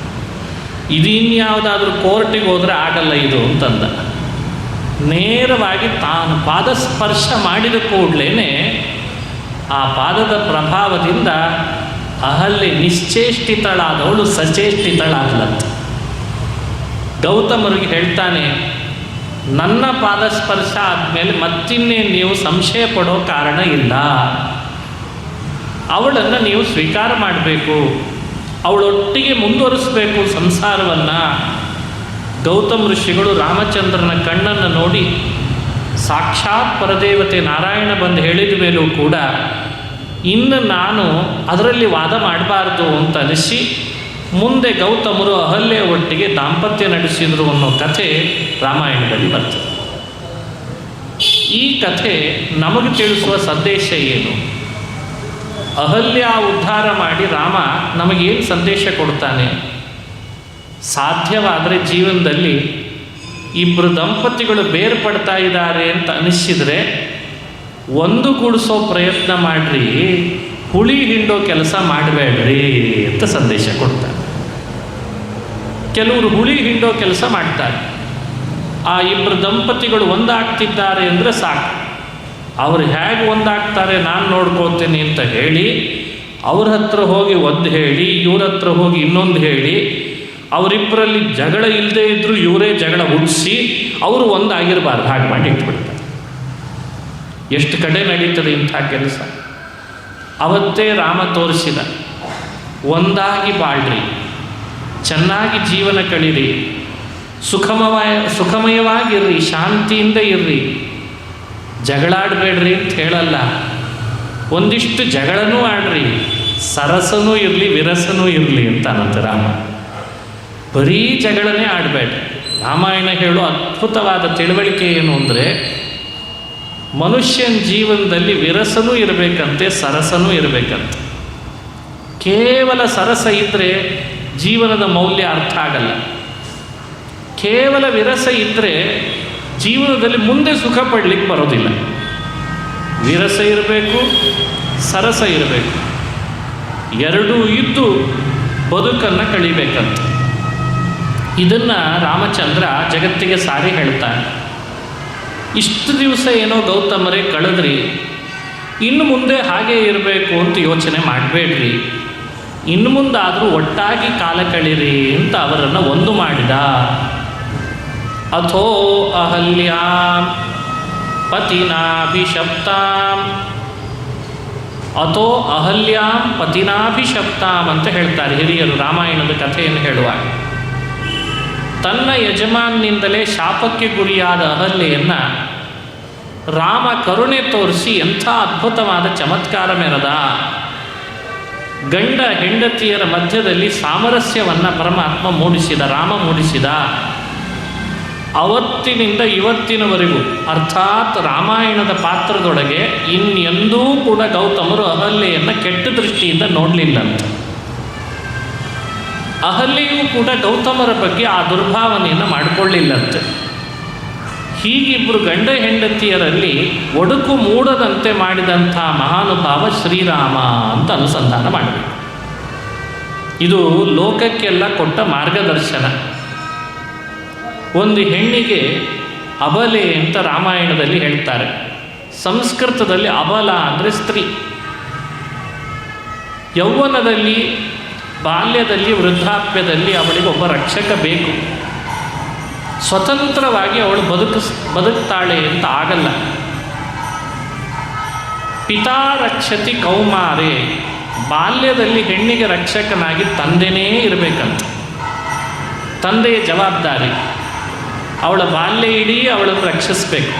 ಇದಿನ್ಯಾವುದಾದ್ರೂ ಕೋರ್ಟಿಗೆ ಹೋದರೆ ಆಗಲ್ಲ ಇದು ಅಂತಂದ. ನೇರವಾಗಿ ತಾನು ಪಾದಸ್ಪರ್ಶ ಮಾಡಿದ ಕೂಡಲೇ ಆ ಪಾದದ ಪ್ರಭಾವದಿಂದ ಅಹಲ್ಯೆ ನಿಶ್ಚೇಷ್ಟಿತಳಾದವಳು ಸಚೇಷ್ಟಿತಳಾಗ್ಲಂತ. ಗೌತಮರಿಗೆ ಹೇಳ್ತಾನೆ, ನನ್ನ ಪಾದಸ್ಪರ್ಶ ಆದಮೇಲೆ ಮತ್ತಿನ್ನೇನು ನೀವು ಸಂಶಯ ಪಡೋ ಕಾರಣ ಇಲ್ಲ. ಅವಳನ್ನು ನೀವು ಸ್ವೀಕಾರ ಮಾಡಬೇಕು, ಅವಳೊಟ್ಟಿಗೆ ಮುಂದುವರಿಸಬೇಕು ಸಂಸಾರವನ್ನು. ಗೌತಮ ಋಷಿಗಳು ರಾಮಚಂದ್ರನ ಕಣ್ಣನ್ನು ನೋಡಿ ಸಾಕ್ಷಾತ್ ಪರದೇವತೆ ನಾರಾಯಣ ಬಂದು ಹೇಳಿದ ಮೇಲೂ ಕೂಡ ಇನ್ನು ನಾನು ಅದರಲ್ಲಿ ವಾದ ಮಾಡಬಾರ್ದು ಅಂತ ಅನಿಸಿ ಮುಂದೆ ಗೌತಮರು ಅಹಲ್ಯೆ ಒಟ್ಟಿಗೆ ದಾಂಪತ್ಯ ನಡೆಸಿದರು ಅನ್ನೋ ಕಥೆ ರಾಮಾಯಣದಲ್ಲಿ ಬರ್ತದೆ. ಈ ಕಥೆ ನಮಗೆ ತಿಳಿಸುವ ಸಂದೇಶ ಏನು? ಅಹಲ್ಯ ಉದ್ಧಾರ ಮಾಡಿ ರಾಮ ನಮಗೇನು ಸಂದೇಶ ಕೊಡ್ತಾನೆ? ಸಾಧ್ಯವಾದರೆ ಜೀವನದಲ್ಲಿ ಇಬ್ಬರು ದಂಪತಿಗಳು ಬೇರ್ಪಡ್ತಾ ಇದ್ದಾರೆ ಅಂತ ಅನಿಸಿದರೆ ಒಂದುಗೂಡಿಸೋ ಪ್ರಯತ್ನ ಮಾಡಿರಿ, ಹುಳಿ ಹಿಂಡೋ ಕೆಲಸ ಮಾಡಬೇಡ್ರಿ ಅಂತ ಸಂದೇಶ ಕೊಡ್ತಾರೆ. ಕೆಲವರು ಹುಳಿ ಹಿಂಡೋ ಕೆಲಸ ಮಾಡ್ತಾರೆ. ಆ ಇಬ್ಬರು ದಂಪತಿಗಳು ಒಂದಾಗ್ತಿದ್ದಾರೆ ಅಂದರೆ ಸಾಕು, ಅವ್ರು ಹೇಗೆ ಒಂದಾಗ್ತಾರೆ ನಾನು ನೋಡ್ಕೋತೀನಿ ಅಂತ ಹೇಳಿ ಅವ್ರ ಹತ್ರ ಹೋಗಿ ಒಂದು ಹೇಳಿ, ಇವ್ರ ಹತ್ರ ಹೋಗಿ ಇನ್ನೊಂದು ಹೇಳಿ, ಅವರಿಬ್ಬರಲ್ಲಿ ಜಗಳ ಇಲ್ಲದೆ ಇದ್ದರೂ ಇವರೇ ಜಗಳ ಹುಟ್ಟಿಸಿ ಅವರು ಒಂದಾಗಿರಬಾರ್ದು, ಹಾಗೆ ಮಾಡಿ ಇಟ್ಬಿಡ್ತಾರೆ. ಎಷ್ಟು ಕಡೆ ನಡೀತದೆ ಇಂಥ ಕೆಲಸ. ಅವತ್ತೇ ರಾಮ ತೋರಿಸಿದ, ಒಂದಾಗಿ ಬಾಳ್ರಿ, ಚೆನ್ನಾಗಿ ಜೀವನ ಕಳೀರಿ, ಸುಖಮಯವಾಗಿರ್ರಿ, ಶಾಂತಿಯಿಂದ ಇರ್ರಿ, ಜಗಳಾಡಬೇಡ್ರಿ ಅಂತ ಹೇಳಲ್ಲ. ಒಂದಿಷ್ಟು ಜಗಳನೂ ಆಡ್ರಿ, ಸರಸನೂ ಇರಲಿ ವಿರಸನೂ ಇರಲಿ ಅಂತ ಅನ್ನತ್ತೆ ರಾಮ. ಬರೀ ಜಗಳನೇ ಆಡಬೇಡ್ರಿ. ರಾಮಾಯಣ ಹೇಳೋ ಅದ್ಭುತವಾದ ತಿಳುವಳಿಕೆ ಏನು ಅಂದರೆ, ಮನುಷ್ಯನ ಜೀವನದಲ್ಲಿ ವಿರಸನೂ ಇರಬೇಕಂತೆ, ಸರಸನೂ ಇರಬೇಕಂತೆ. ಕೇವಲ ಸರಸ ಇದ್ದರೆ ಜೀವನದ ಮೌಲ್ಯ ಅರ್ಥ ಆಗಲ್ಲ. ಕೇವಲ ವಿರಸ ಇದ್ದರೆ ಜೀವನದಲ್ಲಿ ಮುಂದೆ ಸುಖ ಪಡಲಿಕ್ಕೆ ಬರೋದಿಲ್ಲ. ವಿರಸ ಇರಬೇಕು, ಸರಸ ಇರಬೇಕು, ಎರಡೂ ಇದ್ದು ಬದುಕನ್ನು ಕಳಿಬೇಕಂತ. ಇದನ್ನು ರಾಮಚಂದ್ರ ಜಗತ್ತಿಗೆ ಸಾರಿ ಹೇಳ್ತಾನೆ. ಇಷ್ಟು ದಿವಸ ಏನೋ ಗೌತಮರೇ ಕಳೆದ್ರಿ, ಇನ್ನು ಮುಂದೆ ಹಾಗೇ ಇರಬೇಕು ಅಂತ ಯೋಚನೆ ಮಾಡಬೇಡ್ರಿ, ಇನ್ನು ಮುಂದಾದರೂ ಒಟ್ಟಾಗಿ ಕಾಲ ಕಳೀರಿ ಅಂತ ಅವರನ್ನು ಒಂದು ಮಾಡಿದ. ಅಥೋ ಅಹಲ್ಯಾ ಪತಿನಾಭಿಶಪ್ತಾಂ ಅಥೋ ಅಹಲ್ಯಾಂ ಪತಿನಾಭಿಶಪ್ತಾಂ ಅಂತ ಹೇಳ್ತಾರೆ ಹಿರಿಯರು ರಾಮಾಯಣದ ಕಥೆಯನ್ನು ಹೇಳುವಾಗ. ತನ್ನ ಯಜಮಾನಿನಿಂದಲೇ ಶಾಪಕ್ಕೆ ಗುರಿಯಾದ ಅಹಲ್ಯೆಯನ್ನು ರಾಮ ಕರುಣೆ ತೋರಿಸಿ ಎಂಥ ಅದ್ಭುತವಾದ ಚಮತ್ಕಾರ ಮೆರೆದ. ಗಂಡ ಹೆಂಡತಿಯರ ಮಧ್ಯದಲ್ಲಿ ಸಾಮರಸ್ಯವನ್ನು ಪರಮಾತ್ಮ ಮೂಡಿಸಿದ, ರಾಮ ಮೂಡಿಸಿದ. ಅವತ್ತಿನಿಂದ ಇವತ್ತಿನವರೆಗೂ ಅರ್ಥಾತ್ ರಾಮಾಯಣದ ಪಾತ್ರದೊಳಗೆ ಇನ್ನೆಂದೂ ಕೂಡ ಗೌತಮರು ಅಹಲ್ಯೆಯನ್ನು ಕೆಟ್ಟ ದೃಷ್ಟಿಯಿಂದ ನೋಡಲಿಲ್ಲಂತೆ. ಅಹಲ್ಯೆಯೂ ಕೂಡ ಗೌತಮರ ಬಗ್ಗೆ ಆ ದುರ್ಭಾವನೆಯನ್ನು ಮಾಡಿಕೊಳ್ಳಿಲ್ಲಂತೆ. ಹೀಗಿಬ್ಬರು ಗಂಡ ಹೆಂಡತಿಯರಲ್ಲಿ ಒಡುಕು ಮೂಡದಂತೆ ಮಾಡಿದಂಥ ಮಹಾನುಭಾವ ಶ್ರೀರಾಮ ಅಂತ ಅನುಸಂಧಾನ ಮಾಡಬೇಕು. ಇದು ಲೋಕಕ್ಕೆಲ್ಲ ಕೊಟ್ಟ ಮಾರ್ಗದರ್ಶನ. ಒಂದು ಹೆಣ್ಣಿಗೆ ಅಬಲೆ ಅಂತ ರಾಮಾಯಣದಲ್ಲಿ ಹೇಳ್ತಾರೆ. ಸಂಸ್ಕೃತದಲ್ಲಿ ಅಬಲ ಅಂದರೆ ಸ್ತ್ರೀ. ಯೌವನದಲ್ಲಿ, ಬಾಲ್ಯದಲ್ಲಿ, ವೃದ್ಧಾಪ್ಯದಲ್ಲಿ ಅವಳಿಗೆ ಒಬ್ಬ ರಕ್ಷಕ ಬೇಕು. ಸ್ವತಂತ್ರವಾಗಿ ಅವಳು ಬದುಕ್ತಾಳೆ ಅಂತ ಆಗಲ್ಲ. ಪಿತಾ ರಕ್ಷತಿ ಕೌಮಾರೆ, ಬಾಲ್ಯದಲ್ಲಿ ಹೆಣ್ಣಿಗೆ ರಕ್ಷಕನಾಗಿ ತಂದೆನೇ ಇರಬೇಕಂತ. ತಂದೆಯ ಜವಾಬ್ದಾರಿ. ಅವಳ ಬಾಲ್ಯ ಇಡೀ ಅವಳನ್ನು ರಕ್ಷಿಸಬೇಕು.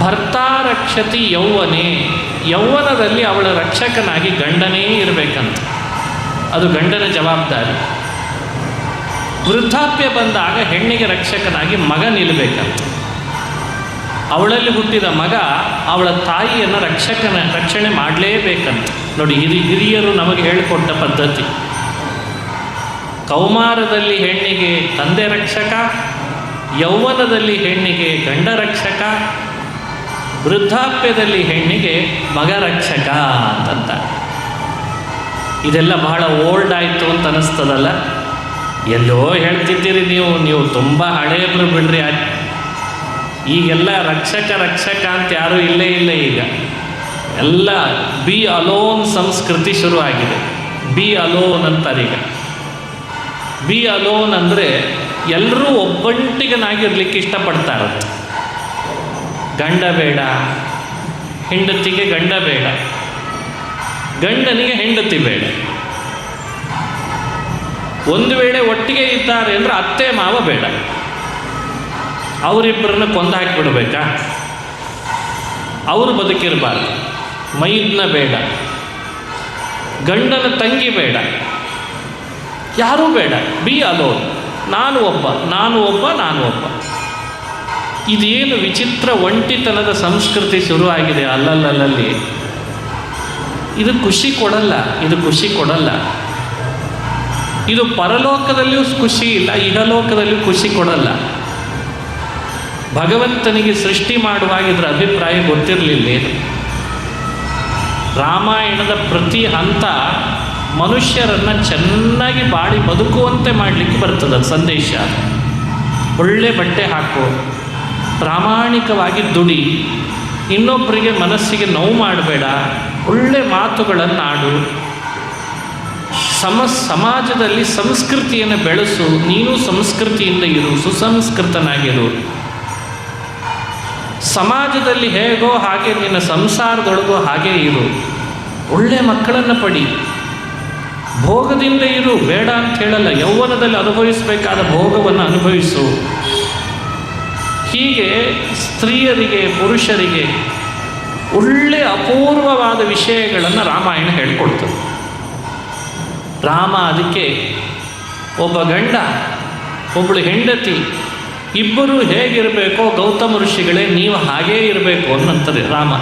ಭರ್ತಾ ರಕ್ಷತಿ ಯೌವನೆ, ಯೌವನದಲ್ಲಿ ಅವಳ ರಕ್ಷಕನಾಗಿ ಗಂಡನೇ ಇರಬೇಕಂತ. ಅದು ಗಂಡನ ಜವಾಬ್ದಾರಿ. ವೃದ್ಧಾಪ್ಯ ಬಂದಾಗ ಹೆಣ್ಣಿಗೆ ರಕ್ಷಕನಾಗಿ ಮಗ ನಿಲ್ಲಬೇಕಂತ. ಅವಳಲ್ಲಿ ಹುಟ್ಟಿದ ಮಗ ಅವಳ ತಾಯಿಯನ್ನು ರಕ್ಷಣೆ ಮಾಡಲೇಬೇಕಂತ. ನೋಡಿ, ಹಿರಿಯರು ನಮಗೆ ಹೇಳಿಕೊಟ್ಟ ಪದ್ಧತಿ. ಕೌಮಾರದಲ್ಲಿ ಹೆಣ್ಣಿಗೆ ತಂದೆ ರಕ್ಷಕ, ಯೌವನದಲ್ಲಿ ಹೆಣ್ಣಿಗೆ ಗಂಡ ರಕ್ಷಕ, ವೃದ್ಧಾಪ್ಯದಲ್ಲಿ ಹೆಣ್ಣಿಗೆ ಮಗ ರಕ್ಷಕ ಅಂತಂತ. ಇದೆಲ್ಲ ಬಹಳ ಓಲ್ಡ್ ಆಯಿತು ಅಂತ ಅನ್ನಿಸ್ತದಲ್ಲ. ಎಲ್ಲೋ ಹೇಳ್ತಿದ್ದೀರಿ ನೀವು ತುಂಬ ಹಳೆಯಬ್ರು ಬಿಡ್ರಿ. ಈಗೆಲ್ಲ ರಕ್ಷಕ ಅಂತ ಯಾರೂ ಇಲ್ಲೇ ಇಲ್ಲ. ಈಗ ಎಲ್ಲ ಬಿ ಅಲೋನ್ ಸಂಸ್ಕೃತಿ ಶುರುವಾಗಿದೆ. ಬಿ ಅಲೋನ್ ಅಂತಾರೆ ಈಗ. ಬಿ ಅಲೋನ್ ಅಂದರೆ ಎಲ್ಲರೂ ಒಬ್ಬಂಟಿಗನಾಗಿರ್ಲಿಕ್ಕೆ ಇಷ್ಟಪಡ್ತಾರಂತೆ. ಗಂಡ ಬೇಡ, ಹೆಂಡತಿಗೆ ಗಂಡ ಬೇಡ, ಗಂಡನಿಗೆ ಹೆಂಡತಿ ಬೇಡ. ಒಂದು ವೇಳೆ ಒಟ್ಟಿಗೆ ಇದ್ದಾರೆ ಅಂದರೆ ಅತ್ತೆ ಮಾವ ಬೇಡ. ಅವರಿಬ್ಬರನ್ನ ಕೊಂದು ಹಾಕಿಬಿಡ್ಬೇಕಾ? ಅವರು ಬದುಕಿರಬಾರ್ದು. ಮೈದ್ನ ಬೇಡ, ಗಂಡನ ತಂಗಿ ಬೇಡ, ಯಾರೂ ಬೇಡ. B alone. ನಾನು ಒಬ್ಬ. ಇದೇನು ವಿಚಿತ್ರ ಒಂಟಿತನದ ಸಂಸ್ಕೃತಿ ಶುರುವಾಗಿದೆ ಅಲ್ಲಲ್ಲಿ. ಇದು ಖುಷಿ ಕೊಡಲ್ಲ. ಇದು ಪರಲೋಕದಲ್ಲಿಯೂ ಖುಷಿ ಇಲ್ಲ, ಇಹಲೋಕದಲ್ಲಿಯೂ ಖುಷಿ ಕೊಡಲ್ಲ. ಭಗವಂತನಿಗೆ ಸೃಷ್ಟಿ ಮಾಡುವಾಗ ಇದರ ಅಭಿಪ್ರಾಯ ಗೊತ್ತಿರಲಿಲ್ಲ. ರಾಮಾಯಣದ ಪ್ರತಿ ಹಂತ ಮನುಷ್ಯರನ್ನು ಚೆನ್ನಾಗಿ ಬಾಳಿ ಬದುಕುವಂತೆ ಮಾಡಲಿಕ್ಕೆ ಬರ್ತದೆ ಸಂದೇಶ. ಒಳ್ಳೆ ಬಟ್ಟೆ ಹಾಕು, ಪ್ರಾಮಾಣಿಕವಾಗಿ ದುಡಿ, ಇನ್ನೊಬ್ಬರಿಗೆ ಮನಸ್ಸಿಗೆ ನೋವು ಮಾಡಬೇಡ, ಒಳ್ಳೆ ಮಾತುಗಳನ್ನಾಡು, ಸಮಾಜದಲ್ಲಿ ಸಂಸ್ಕೃತಿಯನ್ನು ಬೆಳೆಸು, ನೀನು ಸಂಸ್ಕೃತಿಯಿಂದ ಇರು, ಸುಸಂಸ್ಕೃತನಾಗಿರು. ಸಮಾಜದಲ್ಲಿ ಹೇಗೋ ಹಾಗೆ ನಿನ್ನ ಸಂಸಾರದೊಳಗೋ ಹಾಗೇ ಇರು. ಒಳ್ಳೆ ಮಕ್ಕಳನ್ನು ಪಡಿ, ಭೋಗದಿಂದ ಇರು, ಬೇಡ ಅಂತ ಹೇಳಲ್ಲ. ಯೌವನದಲ್ಲಿ ಅನುಭವಿಸಬೇಕಾದ ಭೋಗವನ್ನು ಅನುಭವಿಸು. ಹೀಗೆ ಸ್ತ್ರೀಯರಿಗೆ, ಪುರುಷರಿಗೆ ಒಳ್ಳೆ ಅಪೂರ್ವವಾದ ವಿಷಯಗಳನ್ನು ರಾಮಾಯಣ ಹೇಳಿಕೊಡ್ತದೆ. ರಾಮ ಅದಕ್ಕೆ ಒಬ್ಬ ಗಂಡ, ಒಬ್ಬಳು ಹೆಂಡತಿ, ಇಬ್ಬರು ಹೇಗಿರಬೇಕೋ ಗೌತಮ ಋಷಿಗಳೇ ನೀವು ಹಾಗೇ ಇರಬೇಕು ಅನ್ನಂತಾರೆ ರಾಮ.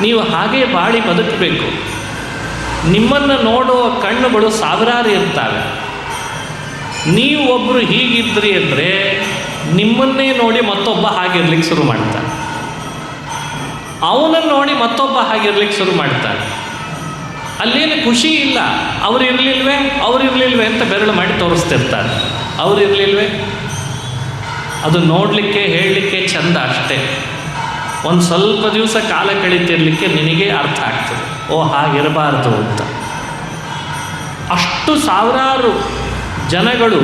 ನೀವು ಹಾಗೇ ಬಾಳಿ ಬದುಕಬೇಕು. ನಿಮ್ಮನ್ನು ನೋಡುವ ಕಣ್ಣುಗಳು ಸಾವಿರಾರು ಇರ್ತವೆ. ನೀವು ಒಬ್ಬರು ಹೀಗಿದ್ರಿ ಅಂದರೆ ನಿಮ್ಮನ್ನೇ ನೋಡಿ ಮತ್ತೊಬ್ಬ ಹಾಗಿರ್ಲಿಕ್ಕೆ ಶುರು ಮಾಡ್ತಾನೆ, ಅವನನ್ನು ನೋಡಿ ಮತ್ತೊಬ್ಬ ಹಾಗಿರ್ಲಿಕ್ಕೆ ಶುರು ಮಾಡ್ತಾನೆ. ಅಲ್ಲೇನು ಖುಷಿ ಇಲ್ಲ. ಅವರಿರಲಿಲ್ವೇ ಅಂತ ಬೆರಳು ಮಾಡಿ ತೋರಿಸ್ತಿರ್ತಾರೆ. ಅವರಿರಲಿಲ್ವೇ, ಅದು ನೋಡಲಿಕ್ಕೆ ಹೇಳಲಿಕ್ಕೆ ಚಂದ ಅಷ್ಟೇ. ಒಂದು ಸ್ವಲ್ಪ ದಿವಸ ಕಾಲ ಕಳೀತಿರ್ಲಿಕ್ಕೆ ನಿನಗೆ ಅರ್ಥ ಆಗ್ತದೆ, ಓ ಹಾಗಿರಬಾರ್ದು ಅಂತ. ಅಷ್ಟು ಸಾವಿರಾರು ಜನಗಳು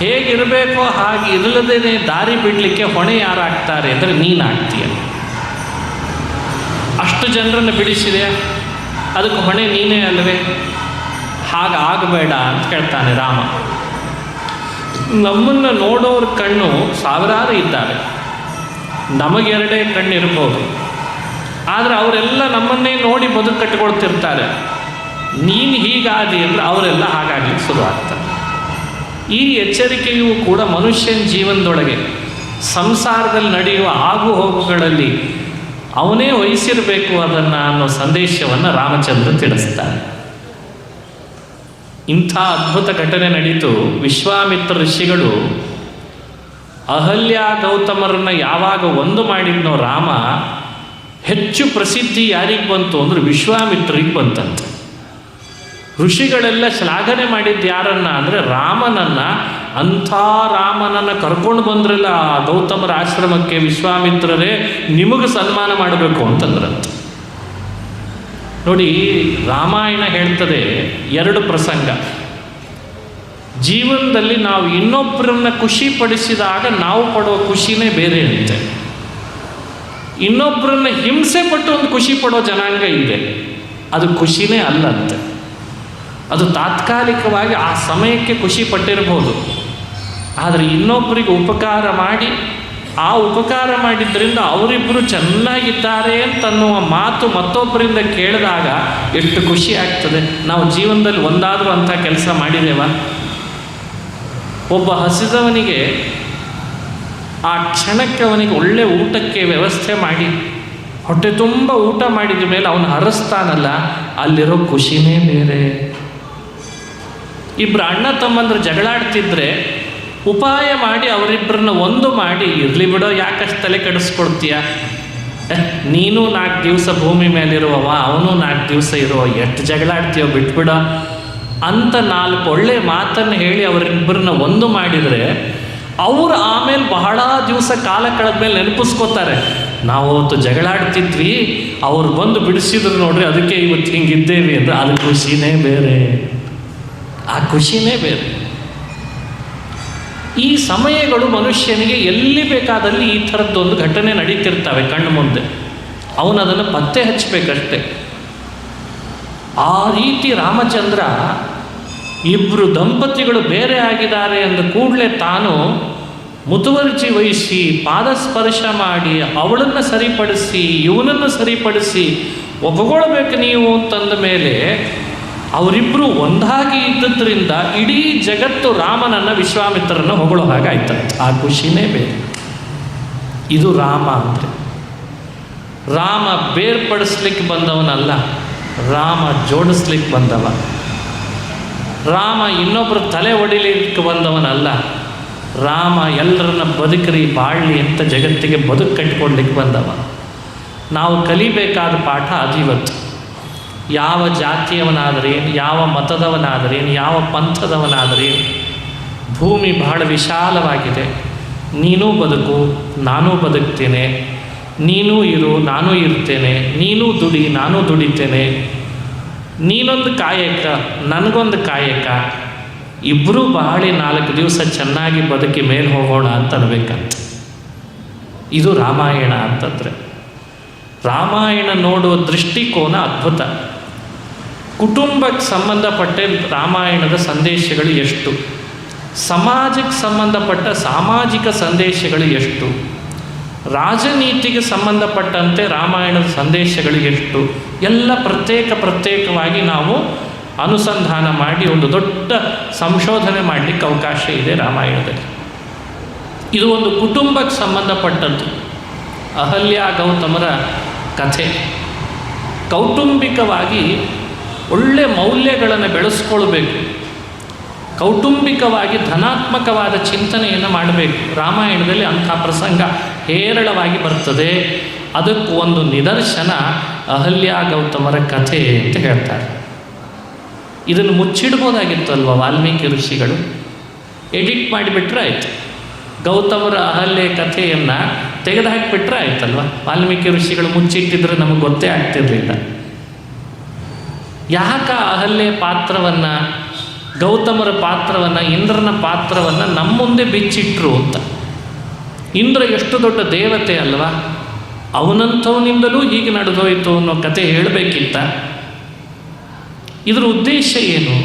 ಹೇಗಿರಬೇಕೋ ಹಾಗೆ ಇರಲದೇ ದಾರಿ ಬಿಡಲಿಕ್ಕೆ ಹೊಣೆ ಯಾರಾಗ್ತಾರೆ ಅಂದರೆ ನೀನಾಗ್ತೀಯ. ಅಷ್ಟು ಜನರನ್ನು ಬಿಡಿಸಿದೆ, ಅದಕ್ಕೆ ಹೊಣೆ ನೀನೇ ಅಲ್ಲವೇ? ಹಾಗಾಗಬೇಡ ಅಂತ ಹೇಳ್ತಾನೆ ರಾಮ. ನಮ್ಮನ್ನು ನೋಡೋರ ಕಣ್ಣು ಸಾವಿರಾರು ಇದ್ದಾರೆ, ನಮಗೆರಡೇ ಕಣ್ಣಿರ್ಬೋದು, ಆದರೆ ಅವರೆಲ್ಲ ನಮ್ಮನ್ನೇ ನೋಡಿ ಬದುಕು ಕಟ್ಟಿಕೊಳ್ತಿರ್ತಾರೆ. ನೀನು ಹೀಗಾದಿ ಅಂದರೆ ಅವರೆಲ್ಲ ಹಾಗಾಗಲಿಕ್ಕೆ ಶುರುವಾಗ್ತಾರೆ. ಈ ಎಚ್ಚರಿಕೆಯೂ ಕೂಡ ಮನುಷ್ಯನ ಜೀವನದೊಳಗೆ ಸಂಸಾರದಲ್ಲಿ ನಡೆಯುವ ಆಗು ಹೋಗುಗಳಲ್ಲಿ ಅವನೇ ವಹಿಸಿರಬೇಕು ಅದನ್ನು ಅನ್ನೋ ಸಂದೇಶವನ್ನು ರಾಮಚಂದ್ರ ತಿಳಿಸ್ತಾನೆ. ಇಂಥ ಅದ್ಭುತ ಘಟನೆ ನಡೀತು. ವಿಶ್ವಾಮಿತ್ರ ಋಷಿಗಳು ಅಹಲ್ಯ ಗೌತಮರನ್ನು ಯಾವಾಗ ಒಂದು ಮಾಡಿದ್ನೋ ರಾಮ, ಹೆಚ್ಚು ಪ್ರಸಿದ್ಧಿ ಯಾರಿಗೆ ಬಂತು ಅಂದರೆ ವಿಶ್ವಾಮಿತ್ರರಿಗೆ ಬಂತಂತೆ. ಋಷಿಗಳೆಲ್ಲ ಶ್ಲಾಘನೆ ಮಾಡಿದ್ದು ಯಾರನ್ನ ಅಂದರೆ ರಾಮನನ್ನು. ಅಂಥ ರಾಮನನ್ನು ಕರ್ಕೊಂಡು ಬಂದ್ರಲ್ಲ ಆ ಗೌತಮರ ಆಶ್ರಮಕ್ಕೆ ವಿಶ್ವಾಮಿತ್ರರೇ, ನಿಮಗೆ ಸನ್ಮಾನ ಮಾಡಬೇಕು ಅಂತಂದ್ರಂತೆ. ನೋಡಿ, ರಾಮಾಯಣ ಹೇಳ್ತದೆ ಎರಡು ಪ್ರಸಂಗ. ಜೀವನದಲ್ಲಿ ನಾವು ಇನ್ನೊಬ್ಬರನ್ನ ಖುಷಿ ಪಡಿಸಿದಾಗ ನಾವು ಪಡೋ ಖುಷಿನೇ ಬೇರೆ ಅಂತೆ. ಇನ್ನೊಬ್ಬರನ್ನ ಹಿಂಸೆ ಪಟ್ಟು ಒಂದು ಖುಷಿ ಪಡೋ ಜನಾಂಗ ಇದೆ, ಅದು ಖುಷಿನೇ ಅಲ್ಲಂತೆ. ಅದು ತಾತ್ಕಾಲಿಕವಾಗಿ ಆ ಸಮಯಕ್ಕೆ ಖುಷಿ ಪಟ್ಟಿರ್ಬೋದು, ಆದರೆ ಇನ್ನೊಬ್ಬರಿಗೆ ಉಪಕಾರ ಮಾಡಿ ಆ ಉಪಕಾರ ಮಾಡಿದ್ದರಿಂದ ಅವರಿಬ್ಬರು ಚೆನ್ನಾಗಿದ್ದಾರೆ ಅಂತನ್ನುವ ಮಾತು ಮತ್ತೊಬ್ಬರಿಂದ ಕೇಳಿದಾಗ ಎಷ್ಟು ಖುಷಿ ಆಗ್ತದೆ. ನಾವು ಜೀವನದಲ್ಲಿ ಒಂದಾದರೂ ಅಂಥ ಕೆಲಸ ಮಾಡಿದ್ದೇವ? ಒಬ್ಬ ಹಸಿದವನಿಗೆ ಆ ಕ್ಷಣಕ್ಕೆ ಅವನಿಗೆ ಒಳ್ಳೆ ಊಟಕ್ಕೆ ವ್ಯವಸ್ಥೆ ಮಾಡಿ ಹೊಟ್ಟೆ ತುಂಬ ಊಟ ಮಾಡಿದ ಮೇಲೆ ಅವನು ಹರಿಸ್ತಾನಲ್ಲ, ಅಲ್ಲಿರೋ ಖುಷಿನೇ ಬೇರೆ. ಇಬ್ಬರು ಅಣ್ಣ ತಮ್ಮಂದ್ರೆ ಜಗಳಾಡ್ತಿದ್ರೆ ಉಪಾಯ ಮಾಡಿ ಅವರಿಬ್ಬರನ್ನ ಒಂದು ಮಾಡಿ, ಇರಲಿ ಬಿಡೋ ಯಾಕಷ್ಟು ತಲೆ ಕೆಡಿಸ್ಕೊಡ್ತೀಯ, ನೀನು 4 ದಿವಸ ಭೂಮಿ ಮೇಲಿರುವವ, ಅವನು 4 ದಿವಸ ಇರುವ, ಎಷ್ಟು ಜಗಳಾಡ್ತೀಯೋ ಬಿಟ್ಬಿಡೋ ಅಂತ 4 ಒಳ್ಳೆ ಮಾತನ್ನು ಹೇಳಿ ಅವರಿಬ್ಬರನ್ನ ಒಂದು ಮಾಡಿದರೆ ಅವರು ಆಮೇಲೆ ಬಹಳ ದಿವಸ ಕಾಲ ಕಳೆದ ಮೇಲೆ ನೆನಪಿಸ್ಕೋತಾರೆ, ನಾವು ಅವತ್ತು ಜಗಳಾಡ್ತಿದ್ವಿ, ಅವ್ರು ಬಂದು ಬಿಡಿಸಿದ್ರು ನೋಡ್ರಿ, ಅದಕ್ಕೆ ಇವತ್ತು ಹಿಂಗಿದ್ದೇವೆ ಅಂದರೆ ಅದು ಖುಷಿನೇ ಬೇರೆ, ಆ ಖುಷಿನೇ ಬೇರೆ. ಈ ಸಮಯಗಳು ಮನುಷ್ಯನಿಗೆ ಎಲ್ಲಿ ಬೇಕಾದಲ್ಲಿ ಈ ಥರದ್ದೊಂದು ಘಟನೆ ನಡೀತಿರ್ತವೆ ಕಣ್ಣು ಮುಂದೆ, ಅವನು ಅದನ್ನು ಪತ್ತೆ ಹಚ್ಚಬೇಕಷ್ಟೆ. ಆ ರೀತಿ ರಾಮಚಂದ್ರ ಇಬ್ಬರು ದಂಪತಿಗಳು ಬೇರೆ ಆಗಿದ್ದಾರೆ ಅಂದ ಕೂಡಲೇ ತಾನು ಮುತುವರ್ಜಿ ವಹಿಸಿ ಪಾದಸ್ಪರ್ಶ ಮಾಡಿ ಅವಳನ್ನು ಸರಿಪಡಿಸಿ ಇವನನ್ನು ಸರಿಪಡಿಸಿ ಒಪ್ಪಿಕೊಳ್ಬೇಕು ನೀವು ಅಂತಂದ ಮೇಲೆ ಅವರಿಬ್ಬರು ಒಂದಾಗಿ ಇದ್ದದ್ರಿಂದ ಇಡೀ ಜಗತ್ತು ರಾಮನನ್ನು ವಿಶ್ವಾಮಿತ್ರರನ್ನು ಹೊಗಳೋ ಹಾಗಾಯ್ತಂತೆ. ಆ ಖುಷಿನೇ ಬೇರೆ. ಇದು ರಾಮ ಅಂದರೆ. ರಾಮ ಬೇರ್ಪಡಿಸ್ಲಿಕ್ಕೆ ಬಂದವನಲ್ಲ, ರಾಮ ಜೋಡಿಸ್ಲಿಕ್ಕೆ ಬಂದವ. ರಾಮ ಇನ್ನೊಬ್ಬರು ತಲೆ ಹೊಡಿಲಿಕ್ಕೆ ಬಂದವನಲ್ಲ, ರಾಮ ಎಲ್ಲರನ್ನ ಬದುಕರಿ ಬಾಳಲಿ ಅಂತ ಜಗತ್ತಿಗೆ ಬದುಕು ಕಟ್ಟಿಕೊಡ್ಲಿಕ್ಕೆ ಬಂದವ. ನಾವು ಕಲಿಬೇಕಾದ ಪಾಠ ಅದಿವತ್ತು. ಯಾವ ಜಾತಿಯವನಾದರೇನು, ಯಾವ ಮತದವನಾದರೇನು, ಯಾವ ಪಂಥದವನಾದರೇನು, ಭೂಮಿ ಬಹಳ ವಿಶಾಲವಾಗಿದೆ. ನೀನೂ ಬದುಕು, ನಾನೂ ಬದುಕ್ತೇನೆ, ನೀನೂ ಇರು, ನಾನೂ ಇರ್ತೇನೆ, ನೀನೂ ದುಡಿ, ನಾನೂ ದುಡಿತೇನೆ, ನೀನೊಂದು ಕಾಯಕ, ನನಗೊಂದು ಕಾಯಕ, ಇಬ್ಬರೂ ಬಾಳಿ 4 ದಿವಸ ಚೆನ್ನಾಗಿ ಬದುಕಿ ಮೇಲೆ ಹೋಗೋಣ ಅಂತ ಅನ್ಬೇಕಂತ. ಇದು ರಾಮಾಯಣ ಅಂತಂದರೆ. ರಾಮಾಯಣ ನೋಡುವ ದೃಷ್ಟಿಕೋನ ಅದ್ಭುತ. ಕುಟುಂಬಕ್ಕೆ ಸಂಬಂಧಪಟ್ಟ ರಾಮಾಯಣದ ಸಂದೇಶಗಳು ಎಷ್ಟು, ಸಮಾಜಕ್ಕೆ ಸಂಬಂಧಪಟ್ಟ ಸಾಮಾಜಿಕ ಸಂದೇಶಗಳು ಎಷ್ಟು, ರಾಜನೀತಿಗೆ ಸಂಬಂಧಪಟ್ಟಂತೆ ರಾಮಾಯಣದ ಸಂದೇಶಗಳು ಎಷ್ಟು, ಎಲ್ಲ ಪ್ರತ್ಯೇಕವಾಗಿ ನಾವು ಅನುಸಂಧಾನ ಮಾಡಿ ಒಂದು ದೊಡ್ಡ ಸಂಶೋಧನೆ ಮಾಡಲಿಕ್ಕೆ ಅವಕಾಶ ಇದೆ ರಾಮಾಯಣದಲ್ಲಿ. ಇದು ಒಂದು ಕುಟುಂಬಕ್ಕೆ ಸಂಬಂಧಪಟ್ಟದ್ದು. ಅಹಲ್ಯ ಗೌತಮರ ಕಥೆ ಕೌಟುಂಬಿಕವಾಗಿ ಒಳ್ಳೆ ಮೌಲ್ಯಗಳನ್ನು ಬೆಳೆಸ್ಕೊಳ್ಬೇಕು, ಕೌಟುಂಬಿಕವಾಗಿ ಧನಾತ್ಮಕವಾದ ಚಿಂತನೆಯನ್ನು ಮಾಡಬೇಕು. ರಾಮಾಯಣದಲ್ಲಿ ಅಂಥ ಪ್ರಸಂಗ ಹೇರಳವಾಗಿ ಬರ್ತದೆ. ಅದಕ್ಕೆ ಒಂದು ನಿದರ್ಶನ ಅಹಲ್ಯ ಗೌತಮರ ಕಥೆ ಅಂತ ಹೇಳ್ತಾರೆ. ಇದನ್ನು ಮುಚ್ಚಿಡ್ಬೋದಾಗಿತ್ತಲ್ವ ವಾಲ್ಮೀಕಿ ಋಷಿಗಳು, ಎಡಿಟ್ ಮಾಡಿಬಿಟ್ರೆ ಆಯಿತು. ಗೌತಮರ ಅಹಲ್ಯ ಕಥೆಯನ್ನು ತೆಗೆದುಹಾಕಿಬಿಟ್ರೆ ಆಯ್ತಲ್ವ. ವಾಲ್ಮೀಕಿ ಋಷಿಗಳು ಮುಚ್ಚಿಟ್ಟಿದ್ರೆ ನಮಗೆ ಗೊತ್ತೇ ಆಗ್ತಿರಲಿಲ್ಲ. ಯಾಕ ಅಹಲ್ಯ ಪಾತ್ರವನ್ನು ಗೌತಮರ ಪಾತ್ರವನ್ನು, ಇಂದ್ರನ ಪಾತ್ರವನ್ನು ನಮ್ಮ ಮುಂದೆ ಬಿಚ್ಚಿಟ್ರು ಅಂತ. ಇಂದ್ರ ಎಷ್ಟು ದೊಡ್ಡ ದೇವತೆ ಅಲ್ವಾ, ಅವನಂಥವನಿಂದಲೂ ಹೀಗೆ ನಡೆದೋಯ್ತು ಅನ್ನೋ ಕತೆ ಹೇಳಬೇಕಿತ್ತ. ಇದರ ಉದ್ದೇಶ ಏನು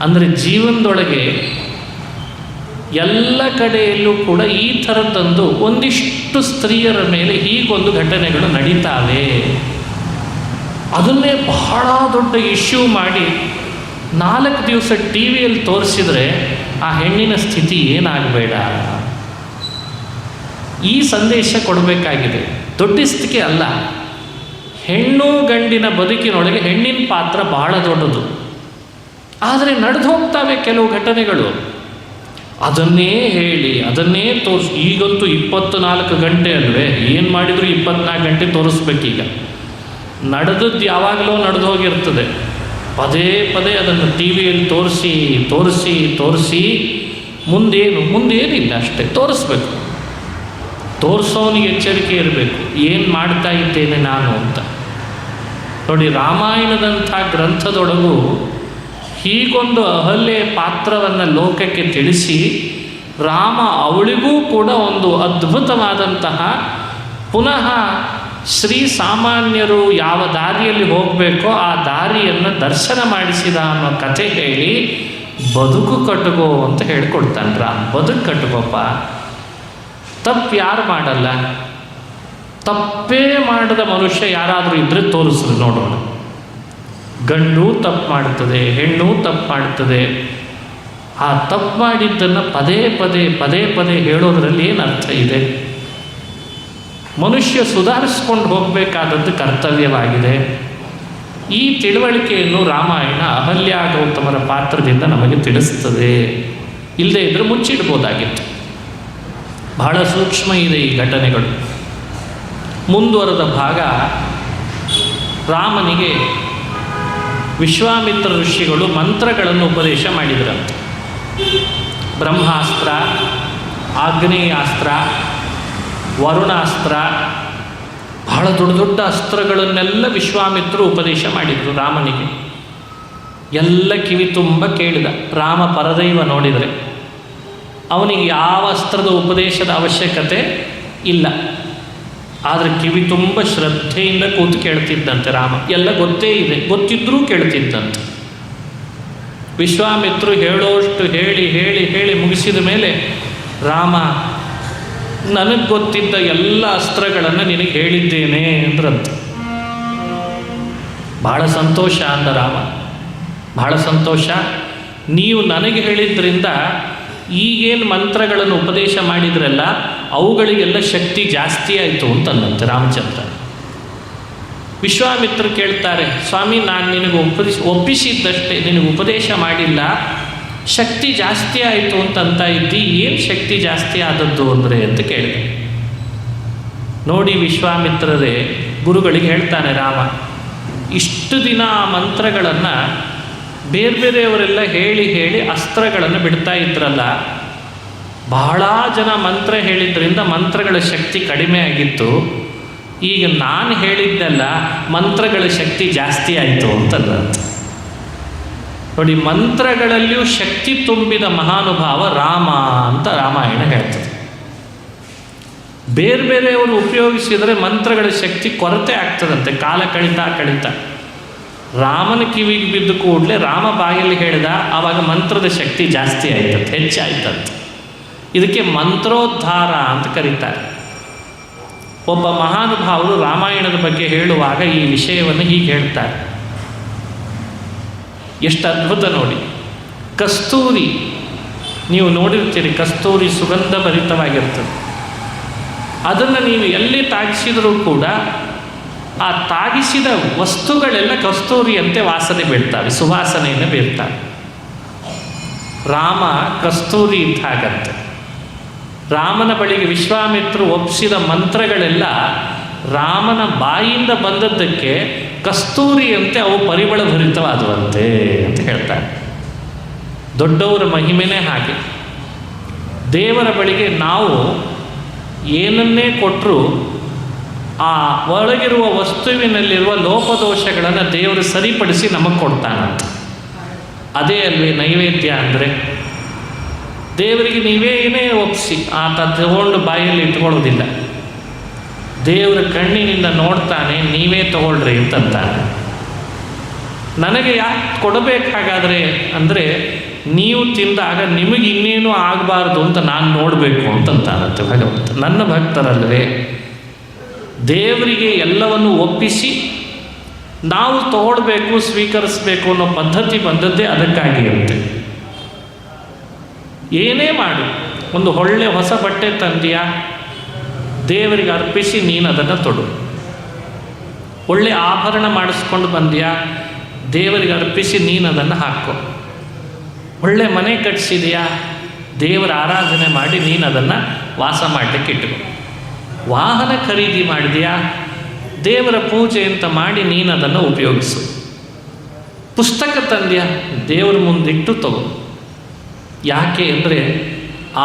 ಅಂದರೆ, ಜೀವನದೊಳಗೆ ಎಲ್ಲ ಕಡೆಯಲ್ಲೂ ಕೂಡ ಈ ಥರದ್ದೊಂದು ಒಂದಿಷ್ಟು ಸ್ತ್ರೀಯರ ಮೇಲೆ ಹೀಗೊಂದು ಘಟನೆಗಳು ನಡೀತಾವೆ. ಅದನ್ನೇ ಬಹಳ ದೊಡ್ಡ ಇಶ್ಯೂ ಮಾಡಿ 4 ದಿವಸ ಟಿ ವಿಯಲ್ಲಿ ತೋರಿಸಿದರೆ ಆ ಹೆಣ್ಣಿನ ಸ್ಥಿತಿ ಏನಾಗಬೇಡ. ಈ ಸಂದೇಶ ಕೊಡಬೇಕಾಗಿದೆ. ದೊಡ್ಡಿಸ್ತಿಕೆ ಅಲ್ಲ, ಹೆಣ್ಣು ಗಂಡಿನ ಬದುಕಿನೊಳಗೆ ಹೆಣ್ಣಿನ ಪಾತ್ರ ಬಹಳ ದೊಡ್ಡದು. ಆದರೆ ನಡೆದು ಹೋಗ್ತವೆ ಕೆಲವು ಘಟನೆಗಳು. ಅದನ್ನೇ ಹೇಳಿ, ಅದನ್ನೇ ತೋರಿಸಿ. ಈಗಂತೂ 24 ಗಂಟೆ ಅಲ್ವೇ, ಏನು ಮಾಡಿದರೂ 24 ಗಂಟೆ ತೋರಿಸ್ಬೇಕೀಗ. ನಡೆದದ್ದು ಯಾವಾಗಲೂ ನಡೆದು ಹೋಗಿರ್ತದೆ. ಪದೇ ಪದೇ ಅದನ್ನು ಟಿ ವಿಯಲ್ಲಿ ತೋರಿಸಿ ತೋರಿಸಿ ತೋರಿಸಿ ಮುಂದೇನಿಲ್ಲ, ಅಷ್ಟೇ ತೋರಿಸ್ಬೇಕು. ತೋರಿಸೋನಿಗೆ ಎಚ್ಚರಿಕೆ ಇರಬೇಕು, ಏನು ಮಾಡ್ತಾ ಇದ್ದೇನೆ ನಾನು ಅಂತ. ನೋಡಿ, ರಾಮಾಯಣದಂಥ ಗ್ರಂಥದೊಳಗೂ ಹೀಗೊಂದು ಅಹಲ್ಯೆ ಪಾತ್ರವನ್ನು ಲೋಕಕ್ಕೆ ತಿಳಿಸಿ, ರಾಮ ಅವಳಿಗೂ ಕೂಡ ಒಂದು ಅದ್ಭುತವಾದಂತಹ ಪುನಃ ಶ್ರೀ ಸಾಮಾನ್ಯರು ಯಾವ ದಾರಿಯಲ್ಲಿ ಹೋಗಬೇಕೋ ಆ ದಾರಿಯನ್ನು ದರ್ಶನ ಮಾಡಿಸಿದ ಅನ್ನೋ ಕಥೆ ಹೇಳಿ ಬದುಕು ಕಟ್ಟುಗೋ ಅಂತ ಹೇಳ್ಕೊಡ್ತಾನೆ ರಾಮ. ಬದುಕು ಕಟ್ಟುಗೋಪ್ಪ. ತಪ್ಪು ಯಾರು ಮಾಡಲ್ಲ. ತಪ್ಪೇ ಮಾಡದ ಮನುಷ್ಯ ಯಾರಾದರೂ ಇದ್ದರೆ ತೋರಿಸ್ರಿ ನೋಡೋಣ. ಗಂಡು ತಪ್ಪು ಮಾಡ್ತದೆ, ಹೆಣ್ಣು ತಪ್ಪು ಮಾಡ್ತದೆ. ಆ ತಪ್ಪು ಮಾಡಿದ್ದನ್ನು ಪದೇ ಪದೇ ಪದೇ ಪದೇ ಹೇಳೋದ್ರಲ್ಲಿ ಏನು ಅರ್ಥ ಇದೆ? ಮನುಷ್ಯ ಸುಧಾರಿಸ್ಕೊಂಡು ಹೋಗಬೇಕಾದದ್ದು ಕರ್ತವ್ಯವಾಗಿದೆ. ಈ ತಿಳುವಳಿಕೆಯನ್ನು ರಾಮಾಯಣ ಅಹಲ್ಯ ಗೌತಮರ ಪಾತ್ರದಿಂದ ನಮಗೆ ತಿಳಿಸ್ತದೆ. ಇಲ್ಲದೇ ಇದ್ದರೆ ಮುಚ್ಚಿಡ್ಬೋದಾಗಿತ್ತು. ಬಹಳ ಸೂಕ್ಷ್ಮ ಇದೆ ಈ ಘಟನೆಗಳು. ಮುಂದುವರೆದ ಭಾಗ, ರಾಮನಿಗೆ ವಿಶ್ವಾಮಿತ್ರ ಋಷಿಗಳು ಮಂತ್ರಗಳನ್ನು ಉಪದೇಶ ಮಾಡಿದ್ರಂತೆ. ಬ್ರಹ್ಮಾಸ್ತ್ರ, ಆಗ್ನೇಯಾಸ್ತ್ರ, ವರುಣಾಸ್ತ್ರ, ಬಹಳ ದೊಡ್ಡ ದೊಡ್ಡ ಅಸ್ತ್ರಗಳನ್ನೆಲ್ಲ ವಿಶ್ವಾಮಿತ್ರರು ಉಪದೇಶ ಮಾಡಿದರು ರಾಮನಿಗೆ. ಎಲ್ಲ ಕಿವಿ ತುಂಬ ಕೇಳಿದ. ರಾಮ ಪರದೈವ ನೋಡಿದರೆ ಅವನಿಗೆ ಯಾವ ಅಸ್ತ್ರದ ಉಪದೇಶದ ಅವಶ್ಯಕತೆ ಇಲ್ಲ. ಆದರೆ ಕಿವಿ ತುಂಬ ಶ್ರದ್ಧೆಯಿಂದ ಕೂತು ಕೇಳ್ತಿದ್ದಂತೆ ರಾಮ. ಎಲ್ಲ ಗೊತ್ತೇ ಇದೆ, ಗೊತ್ತಿದ್ದರೂ ಕೇಳ್ತಿದ್ದಂತೆ. ವಿಶ್ವಾಮಿತ್ರರು ಹೇಳೋಷ್ಟು ಹೇಳಿ ಹೇಳಿ ಹೇಳಿ ಮುಗಿಸಿದ ಮೇಲೆ ರಾಮ, ನನಗೆ ಗೊತ್ತಿದ್ದ ಎಲ್ಲ ಅಸ್ತ್ರಗಳನ್ನು ನಿನಗೆ ಹೇಳಿದ್ದೇನೆ ಅಂದ್ರಂತೆ. ಬಹಳ ಸಂತೋಷ ಅಂದ ರಾಮ. ಬಹಳ ಸಂತೋಷ, ನೀವು ನನಗೆ ಹೇಳಿದ್ರಿಂದ ಈಗೇನು ಮಂತ್ರಗಳನ್ನು ಉಪದೇಶ ಮಾಡಿದ್ರಲ್ಲ ಅವುಗಳಿಗೆಲ್ಲ ಶಕ್ತಿ ಜಾಸ್ತಿ ಆಯಿತು ಅಂತಂದಂತೆ ರಾಮಚಂದ್ರ. ವಿಶ್ವಾಮಿತ್ರರು ಕೇಳ್ತಾರೆ, ಸ್ವಾಮಿ, ನಾನು ನಿನಗೆ ಒಪ್ಪಿಸಿದ್ದಷ್ಟೇ, ನಿನಗೆ ಉಪದೇಶ ಮಾಡಿಲ್ಲ, ಶಕ್ತಿ ಜಾಸ್ತಿ ಆಯಿತು ಅಂತ ಇದ್ದಿ, ಏನು ಶಕ್ತಿ ಜಾಸ್ತಿ ಆದದ್ದು ಅಂದರೆ ಅಂತ ಕೇಳಿದೆ. ನೋಡಿ ವಿಶ್ವಾಮಿತ್ರರೇ, ಗುರುಗಳಿಗೆ ಹೇಳ್ತಾನೆ ರಾಮ, ಇಷ್ಟು ದಿನ ಆ ಮಂತ್ರಗಳನ್ನು ಬೇರೆ ಬೇರೆಯವರೆಲ್ಲ ಹೇಳಿ ಹೇಳಿ ಅಸ್ತ್ರಗಳನ್ನು ಬಿಡ್ತಾ ಇದ್ರಲ್ಲ, ಬಹಳ ಜನ ಮಂತ್ರ ಹೇಳಿದ್ರಿಂದ ಮಂತ್ರಗಳ ಶಕ್ತಿ ಕಡಿಮೆ ಆಗಿತ್ತು. ಈಗ ನಾನು ಹೇಳಿದ್ದೆಲ್ಲ ಮಂತ್ರಗಳ ಶಕ್ತಿ ಜಾಸ್ತಿ ಆಯಿತು ಅಂತಲ್ಲ. ನೋಡಿ, ಮಂತ್ರಗಳಲ್ಲಿಯೂ ಶಕ್ತಿ ತುಂಬಿದ ಮಹಾನುಭಾವ ರಾಮ ಅಂತ ರಾಮಾಯಣ ಹೇಳ್ತದೆ. ಬೇರೆ ಬೇರೆಯವರು ಉಪಯೋಗಿಸಿದರೆ ಮಂತ್ರಗಳ ಶಕ್ತಿ ಕೊರತೆ ಆಗ್ತದಂತೆ ಕಾಲ ಕಳೀತಾ. ರಾಮನ ಕಿವಿಗೆ ಬಿದ್ದ ಕೂಡಲೇ ರಾಮ ಬಾಯಲ್ಲಿ ಹೇಳಿದ, ಆವಾಗ ಮಂತ್ರದ ಶಕ್ತಿ ಜಾಸ್ತಿ ಆಯ್ತಂತೆ, ಹೆಚ್ಚಾಯ್ತಂತೆ. ಇದಕ್ಕೆ ಮಂತ್ರೋದ್ಧಾರ ಅಂತ ಕರೀತಾರೆ. ಒಬ್ಬ ಮಹಾನುಭಾವರು ರಾಮಾಯಣದ ಬಗ್ಗೆ ಹೇಳುವಾಗ ಈ ವಿಷಯವನ್ನು ಹೀಗೆ ಹೇಳ್ತಾರೆ. ಎಷ್ಟು ಅದ್ಭುತ ನೋಡಿ. ಕಸ್ತೂರಿ, ನೀವು ನೋಡಿರ್ತೀರಿ, ಕಸ್ತೂರಿ ಸುಗಂಧ ಭರಿತವಾಗಿರ್ತದೆ. ಅದನ್ನು ನೀವು ಎಲ್ಲಿ ತಾಗಿಸಿದರೂ ಕೂಡ ಆ ತಾಗಿಸಿದ ವಸ್ತುಗಳೆಲ್ಲ ಕಸ್ತೂರಿಯಂತೆ ವಾಸನೆ ಬೀಳ್ತವೆ, ಸುವಾಸನೆಯನ್ನು ಬೀಳ್ತವೆ. ರಾಮ ಕಸ್ತೂರಿ ಇದ್ದಾಗಂತೆ. ರಾಮನ ಬಳಿಗೆ ವಿಶ್ವಾಮಿತ್ರರು ಒಪ್ಪಿಸಿದ ಮಂತ್ರಗಳೆಲ್ಲ ರಾಮನ ಬಾಯಿಯಿಂದ ಬಂದದ್ದಕ್ಕೆ ಕಸ್ತೂರಿಯಂತೆ ಅವು ಪರಿಮಳ ಭರಿತವಾದವಂತೆ ಅಂತ ಹೇಳ್ತಾರೆ. ದೊಡ್ಡವರ ಮಹಿಮೆನೇ ಹಾಗೆ. ದೇವರ ಬಳಿಗೆ ನಾವು ಏನನ್ನೇ ಕೊಟ್ಟರೂ ಆ ಒಳಗಿರುವ ವಸ್ತುವಿನಲ್ಲಿರುವ ಲೋಪದೋಷಗಳನ್ನು ದೇವರು ಸರಿಪಡಿಸಿ ನಮಗೆ ಕೊಡ್ತಾನಂತ. ಅದೇ ಅಲ್ವೇ ನೈವೇದ್ಯ ಅಂದರೆ. ದೇವರಿಗೆ ನೀವೇನೇ ಒಪ್ಪಿಸಿ ಆತ ತಗೊಂಡು ಬಾಯಲ್ಲಿ ಇಟ್ಕೊಳ್ಳೋದಿಲ್ಲ. ದೇವರ ಕಣ್ಣಿನಿಂದ ನೋಡ್ತಾನೆ, ನೀವೇ ತಗೊಳ್ರಿ ಅಂತಂತಾನೆ. ನನಗೆ ಯಾಕೆ ಕೊಡಬೇಕಾಗಾದರೆ ಅಂದರೆ, ನೀವು ತಿಂದಾಗ ನಿಮಗೆ ಇನ್ನೇನು ಆಗಬಾರ್ದು ಅಂತ ನಾನು ನೋಡಬೇಕು ಅಂತಂತಾನಂತೆ ಭಗವಂತ. ನನ್ನ ಭಕ್ತರಲ್ವೇ, ದೇವರಿಗೆ ಎಲ್ಲವನ್ನು ಒಪ್ಪಿಸಿ ನಾವು ತಗೊಳ್ಬೇಕು, ಸ್ವೀಕರಿಸಬೇಕು ಅನ್ನೋ ಪದ್ಧತಿ ಬಂದದ್ದೇ ಅದಕ್ಕಾಗಿ ಇರುತ್ತೆ. ಏನೇ ಮಾಡು, ಒಂದು ಒಳ್ಳೆ ಹೊಸ ಬಟ್ಟೆ ತಂದೀಯಾ, ದೇವರಿಗೆ ಅರ್ಪಿಸಿ ನೀನು ಅದನ್ನು ತೊಡು. ಒಳ್ಳೆ ಆಭರಣ ಮಾಡಿಸ್ಕೊಂಡು ಬಂದೀಯಾ, ದೇವರಿಗೆ ಅರ್ಪಿಸಿ ನೀನು ಅದನ್ನು ಹಾಕೋ. ಒಳ್ಳೆ ಮನೆ ಕಟ್ಟಿಸಿದೆಯಾ, ದೇವರ ಆರಾಧನೆ ಮಾಡಿ ನೀನು ಅದನ್ನು ವಾಸ ಮಾಡಲಿಕ್ಕೆ ಇಟ್ಕೋ. ವಾಹನ ಖರೀದಿ ಮಾಡಿದೆಯಾ, ದೇವರ ಪೂಜೆ ಅಂತ ಮಾಡಿ ನೀನು ಅದನ್ನು ಉಪಯೋಗಿಸು. ಪುಸ್ತಕ ತಂದೆಯಾ, ದೇವರ ಮುಂದಿಟ್ಟು ತಗೋ. ಯಾಕೆ ಅಂದರೆ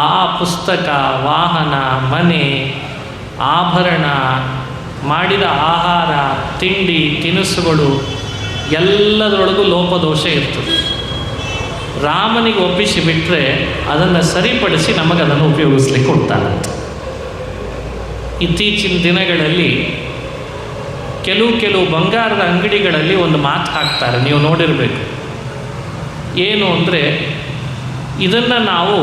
ಆ ಪುಸ್ತಕ, ವಾಹನ, ಮನೆ, ಆಭರಣ, ಮಾಡಿದ ಆಹಾರ, ತಿಂಡಿ ತಿನಿಸುಗಳು ಎಲ್ಲದರೊಳಗೂ ಲೋಪದೋಷ ಇರ್ತದೆ. ರಾಮನಿಗೆ ಒಪ್ಪಿಸಿ ಬಿಟ್ಟರೆ ಅದನ್ನು ಸರಿಪಡಿಸಿ ನಮಗದನ್ನು ಉಪಯೋಗಿಸ್ಲಿಕ್ಕೆ ಕೊಡ್ತಾನಂತೆ. ಇತ್ತೀಚಿನ ದಿನಗಳಲ್ಲಿ ಕೆಲವು ಬಂಗಾರದ ಅಂಗಡಿಗಳಲ್ಲಿ ಒಂದು ಮಾತು ಹಾಕ್ತಾರೆ, ನೀವು ನೋಡಿರಬೇಕು. ಏನು ಅಂದರೆ, ಇದನ್ನು ನಾವು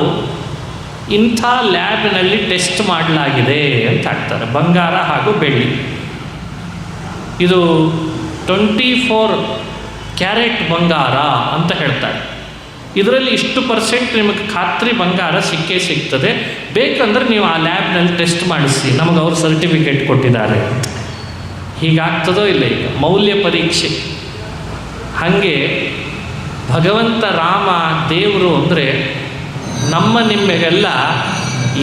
ಇಂಥ ಲ್ಯಾಬ್ನಲ್ಲಿ ಟೆಸ್ಟ್ ಮಾಡಲಾಗಿದೆ ಅಂತ ಹಾಕ್ತಾರೆ. ಬಂಗಾರ ಹಾಗೂ ಬೆಳ್ಳಿ, ಇದು 24 ಕ್ಯಾರೆಟ್ ಬಂಗಾರ ಅಂತ ಹೇಳ್ತಾರೆ. ಇದರಲ್ಲಿ ಇಷ್ಟು % ನಿಮಗೆ ಖಾತ್ರಿ ಬಂಗಾರ ಸಿಕ್ಕೇ ಸಿಗ್ತದೆ, ಬೇಕಂದ್ರೆ ನೀವು ಆ ಲ್ಯಾಬ್ನಲ್ಲಿ ಟೆಸ್ಟ್ ಮಾಡಿಸಿ, ನಮಗೆ ಅವರು ಸರ್ಟಿಫಿಕೇಟ್ ಕೊಟ್ಟಿದ್ದಾರೆ. ಹೀಗಾಗ್ತದೋ ಇಲ್ಲ ಈಗ ಮೌಲ್ಯ ಪರೀಕ್ಷೆ. ಹಾಗೆ ಭಗವಂತ ರಾಮ ದೇವರು ಅಂದರೆ ನಿಮ್ಮೆಲ್ಲ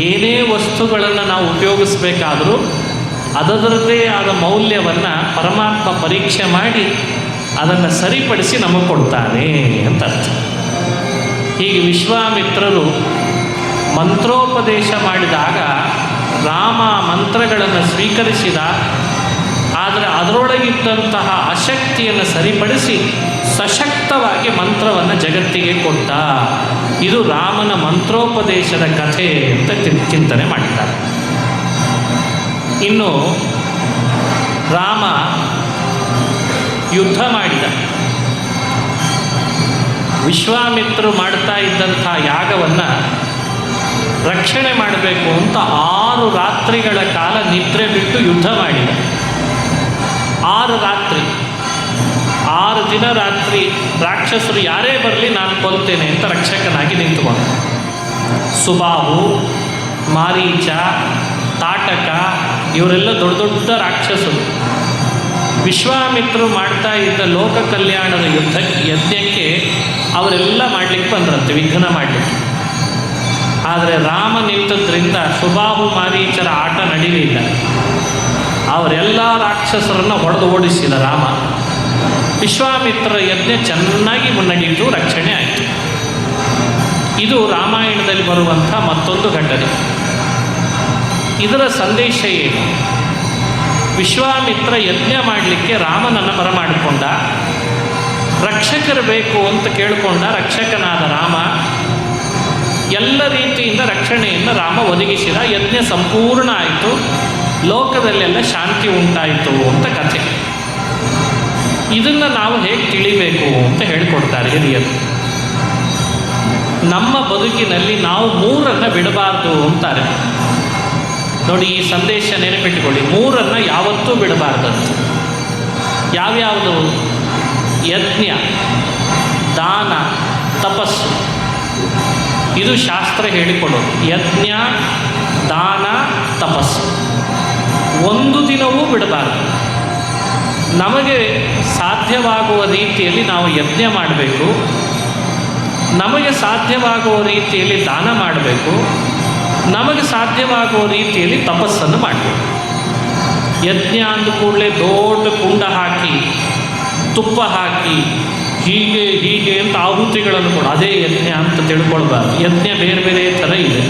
ಏನೇ ವಸ್ತುಗಳನ್ನು ನಾವು ಉಪಯೋಗಿಸ್ಬೇಕಾದರೂ ಅದರದ್ದೇ ಆದ ಮೌಲ್ಯವನ್ನು ಪರಮಾತ್ಮ ಪರೀಕ್ಷೆ ಮಾಡಿ ಅದನ್ನು ಸರಿಪಡಿಸಿ ನಮಗೆ ಕೊಡ್ತಾನೆ ಅಂತ ಅರ್ಥ. ಹೀಗೆ ವಿಶ್ವಾಮಿತ್ರರು ಮಂತ್ರೋಪದೇಶ ಮಾಡಿದಾಗ ರಾಮ ಮಂತ್ರಗಳನ್ನು ಸ್ವೀಕರಿಸಿದ. ಆದರೆ ಅದರೊಳಗಿದ್ದಂತಹ ಅಶಕ್ತಿಯನ್ನು ಸರಿಪಡಿಸಿ ಸಶಕ್ತವಾಗಿ ಮಂತ್ರವನ್ನು ಜಗತ್ತಿಗೆ ಕೊಟ್ಟ. ಇದು ರಾಮನ ಮಂತ್ರೋಪದೇಶದ ಕಥೆ ಅಂತ ಚಿಂತನೆ ಮಾಡಿದ್ದಾರೆ. ಇನ್ನು ರಾಮ ಯುದ್ಧ ಮಾಡಿದ. ವಿಶ್ವಾಮಿತ್ರರು ಮಾಡ್ತಾ ಇದ್ದಂಥ ಯಾಗವನ್ನು ರಕ್ಷಣೆ ಮಾಡಬೇಕು ಅಂತ 6 ರಾತ್ರಿಗಳ ಕಾಲ ನಿದ್ರೆ ಬಿಟ್ಟು ಯುದ್ಧ ಮಾಡಿದ. 6 ರಾತ್ರಿ, 6 ದಿನ ರಾತ್ರಿ ರಾಕ್ಷಸರು ಯಾರೇ ಬರಲಿ ನಾನು ಕೊಲ್ತೇನೆ ಅಂತ ರಕ್ಷಕನಾಗಿ ನಿಂತುಕೊಂಡ. ಸುಬಾಹು, ಮಾರೀಚ, ತಾಟಕ ಇವರೆಲ್ಲ ದೊಡ್ಡ ದೊಡ್ಡ ರಾಕ್ಷಸರು. ವಿಶ್ವಾಮಿತ್ರರು ಮಾಡ್ತಾ ಇದ್ದ ಲೋಕ ಕಲ್ಯಾಣದ ಯಜ್ಞಕ್ಕೆ ಅವರೆಲ್ಲ ಮಾಡಲಿಕ್ಕೆ ಬಂದ್ರಂತೆ, ವಿಘ್ನ ಮಾಡಲಿಕ್ಕೆ. ಆದರೆ ರಾಮ ನಿಂತದ್ರಿಂದ ಸುಬಾಹು ಮಾರೀಚರ ಆಟ ನಡೀಲಿಲ್ಲ. ಅವರೆಲ್ಲ ರಾಕ್ಷಸರನ್ನು ಹೊಡೆದು ಓಡಿಸಿದ ರಾಮ. ವಿಶ್ವಾಮಿತ್ರರ ಯಜ್ಞ ಚೆನ್ನಾಗಿ ಮುನ್ನಡೆಯಿತು, ರಕ್ಷಣೆ ಆಯಿತು. ಇದು ರಾಮಾಯಣದಲ್ಲಿ ಬರುವಂಥ ಮತ್ತೊಂದು ಘಟನೆ. ಇದರ ಸಂದೇಶ ಏನು? ವಿಶ್ವಾಮಿತ್ರ ಯಜ್ಞ ಮಾಡಲಿಕ್ಕೆ ರಾಮನನ್ನು ಬರಮಾಡಿಕೊಂಡ. ರಕ್ಷಕರು ಬೇಕು ಅಂತ ಕೇಳಿಕೊಂಡ. ರಕ್ಷಕನಾದ ರಾಮ ಎಲ್ಲ ರೀತಿಯಿಂದ ರಕ್ಷಣೆಯನ್ನು ರಾಮ ಒದಗಿಸಿದ. ಯಜ್ಞ ಸಂಪೂರ್ಣ ಆಯಿತು, ಲೋಕದಲ್ಲೆಲ್ಲ ಶಾಂತಿ ಉಂಟಾಯಿತು ಅಂತ ಕಥೆ. ಇದನ್ನು ನಾವು ಹೇಗೆ ತಿಳಿಬೇಕು ಅಂತ ಹೇಳಿಕೊಡ್ತಾರೆ ಹಿರಿಯರು. ನಮ್ಮ ಬದುಕಿನಲ್ಲಿ ನಾವು 3 ಬಿಡಬಾರ್ದು ಅಂತಾರೆ ನೋಡಿ. ಈ ಸಂದೇಶ ನೆನಪಿಟ್ಟುಕೊಳ್ಳಿ, 3 ಯಾವತ್ತೂ ಬಿಡಬಾರ್ದಂತ. ಯಾವ್ಯಾವುದು? ಯಜ್ಞ, ದಾನ, ತಪಸ್ಸು. ಇದು ಶಾಸ್ತ್ರ ಹೇಳಿಕೊಡೋದು. ಯಜ್ಞ, ದಾನ, ತಪಸ್ಸು 1 ದಿನವೂ ಬಿಡಬಾರ್ದು. ನಮಗೆ ಸಾಧ್ಯವಾಗುವ ರೀತಿಯಲ್ಲಿ ನಾವು ಯಜ್ಞ ಮಾಡಬೇಕು, ನಮಗೆ ಸಾಧ್ಯವಾಗುವ ರೀತಿಯಲ್ಲಿ ದಾನ ಮಾಡಬೇಕು, ನಮಗೆ ಸಾಧ್ಯವಾಗುವ ರೀತಿಯಲ್ಲಿ ತಪಸ್ಸನ್ನು ಮಾಡಬೇಕು. ಯಜ್ಞ ಅಂದ ಕೂಡಲೇ ದೊಡ್ಡ ಕುಂಡ ಹಾಕಿ ತುಪ್ಪ ಹಾಕಿ ಹೀಗೆ ಅಂತ ಆಹುತಿಗಳನ್ನು ಕೊಡು, ಅದೇ ಯಜ್ಞ ಅಂತ ತಿಳ್ಕೊಳ್ಬಾರ್ದು. ಯಜ್ಞ ಬೇರೆ ಬೇರೆ ಥರ ಇದೆ,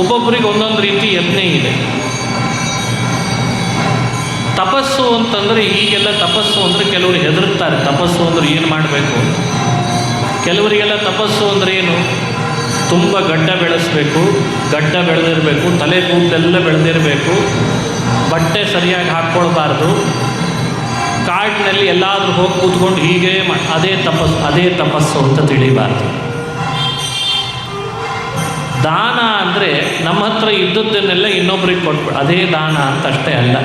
ಒಬ್ಬೊಬ್ಬರಿಗೆ ಒಂದೊಂದು ರೀತಿ ಯಜ್ಞ ಇದೆ. ತಪಸ್ಸು ಅಂತಂದರೆ, ಈಗೆಲ್ಲ ತಪಸ್ಸು ಅಂದರೆ ಕೆಲವರು ಹೆದರುತ್ತಾರೆ. ತಪಸ್ಸು ಅಂದರೆ ಏನು ಮಾಡಬೇಕು ಅಂತ. ಕೆಲವರಿಗೆಲ್ಲ ತಪಸ್ಸು ಅಂದರೆ ಏನು, ತುಂಬ ಗಡ್ಡ ಬೆಳೆಸಬೇಕು, ಗಡ್ಡ ಬೆಳೆದಿರಬೇಕು, ತಲೆ ಕೂದಲೆಲ್ಲ ಬೆಳೆದಿರಬೇಕು, ಬಟ್ಟೆ ಸರಿಯಾಗಿ ಹಾಕ್ಕೊಳ್ಬಾರ್ದು, ಕಾಡಿನಲ್ಲಿ ಎಲ್ಲಾದರೂ ಹೋಗಿ ಕೂತ್ಕೊಂಡು ಹೀಗೆ ಅದೇ ತಪಸ್ಸು ಅಂತ ತಿಳಿಬಾರ್ದು. ದಾನ ಅಂದರೆ ನಮ್ಮ ಹತ್ರ ಇದ್ದದ್ದನ್ನೆಲ್ಲ ಇನ್ನೊಬ್ರಿಗೆ ಕೊಟ್ಬಿಡು, ಅದೇ ದಾನ ಅಂತ ಅಷ್ಟೇ ಅಲ್ಲ.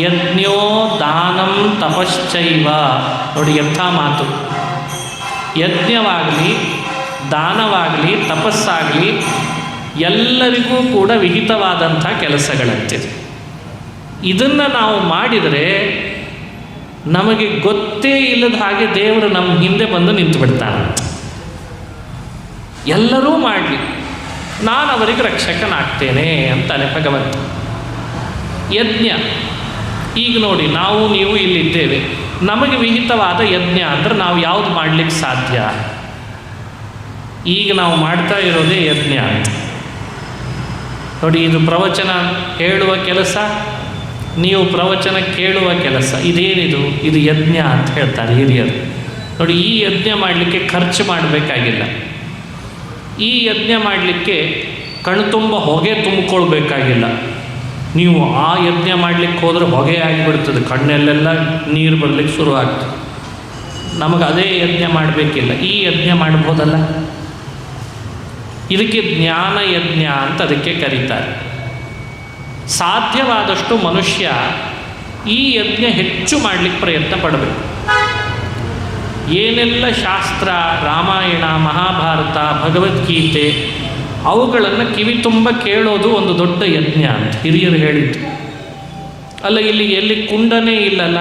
ಯಜ್ಞೋ ದಾನಂ ತಪಶ್ಚೈವ. ನೋಡಿ ಎಂಥ ಮಾತು. ಯಜ್ಞವಾಗಲಿ, ದಾನವಾಗಲಿ, ತಪಸ್ಸಾಗಲಿ ಎಲ್ಲರಿಗೂ ಕೂಡ ವಿಹಿತವಾದಂಥ ಕೆಲಸಗಳಂತಿದೆ. ಇದನ್ನು ನಾವು ಮಾಡಿದರೆ ನಮಗೆ ಗೊತ್ತೇ ಇಲ್ಲದ ಹಾಗೆ ದೇವರು ನಮ್ಮ ಹಿಂದೆ ಬಂದು ನಿಂತು ಬಿಡ್ತಾನೆ. ಎಲ್ಲರೂ ಮಾಡಲಿ, ನಾನು ಅವರಿಗೆ ರಕ್ಷಕನಾಗ್ತೇನೆ ಅಂತಾನೆ ಭಗವಂತ. ಯಜ್ಞ, ಈಗ ನೋಡಿ ನಾವು ನೀವು ಇಲ್ಲಿದ್ದೇವೆ, ನಮಗೆ ವಿಹಿತವಾದ ಯಜ್ಞ ಅಂದರೆ ನಾವು ಯಾವುದು ಮಾಡಲಿಕ್ಕೆ ಸಾಧ್ಯ? ಈಗ ನಾವು ಮಾಡ್ತಾ ಇರೋದೇ ಯಜ್ಞ ಅಂತ ನೋಡಿ. ಇದು ಪ್ರವಚನ ಹೇಳುವ ಕೆಲಸ, ನೀವು ಪ್ರವಚನ ಕೇಳುವ ಕೆಲಸ, ಇದೇನಿದು? ಇದು ಯಜ್ಞ ಅಂತ ಹೇಳ್ತಾರೆ ಹಿರಿಯರು. ನೋಡಿ, ಈ ಯಜ್ಞ ಮಾಡಲಿಕ್ಕೆ ಖರ್ಚು ಮಾಡಬೇಕಾಗಿಲ್ಲ. ಈ ಯಜ್ಞ ಮಾಡಲಿಕ್ಕೆ ಕಣ್ತುಂಬ ಹೊಗೆ ತುಂಬಿಕೊಳ್ಬೇಕಾಗಿಲ್ಲ. ನೀವು ಆ ಯಜ್ಞ ಮಾಡಲಿಕ್ಕೆ ಹೋದರೆ ಹೊಗೆ ಆಗಿಬಿಡ್ತದೆ, ಕಣ್ಣಲ್ಲೆಲ್ಲ ನೀರು ಬರಲಿಕ್ಕೆ ಶುರುವಾಗ್ತದೆ. ನಮಗೆ ಅದೇ ಯಜ್ಞ ಮಾಡಬೇಕಿಲ್ಲ, ಈ ಯಜ್ಞ ಮಾಡ್ಬೋದಲ್ಲ. ಇದಕ್ಕೆ ಜ್ಞಾನ ಯಜ್ಞ ಅಂತ ಅದಕ್ಕೆ ಕರೀತಾರೆ. ಸಾಧ್ಯವಾದಷ್ಟು ಮನುಷ್ಯ ಈ ಯಜ್ಞ ಹೆಚ್ಚು ಮಾಡಲಿಕ್ಕೆ ಪ್ರಯತ್ನ ಪಡಬೇಕು. ಏನೆಲ್ಲ ಶಾಸ್ತ್ರ, ರಾಮಾಯಣ, ಮಹಾಭಾರತ, ಭಗವದ್ಗೀತೆ ಅವುಗಳನ್ನು ಕಿವಿ ತುಂಬ ಕೇಳೋದು ಒಂದು ದೊಡ್ಡ ಯಜ್ಞ ಅಂತ ಹಿರಿಯರು ಹೇಳಿದ್ದು. ಅಲ್ಲ, ಇಲ್ಲಿ ಎಲ್ಲಿ ಕುಂಡನೇ ಇಲ್ಲಲ್ಲ,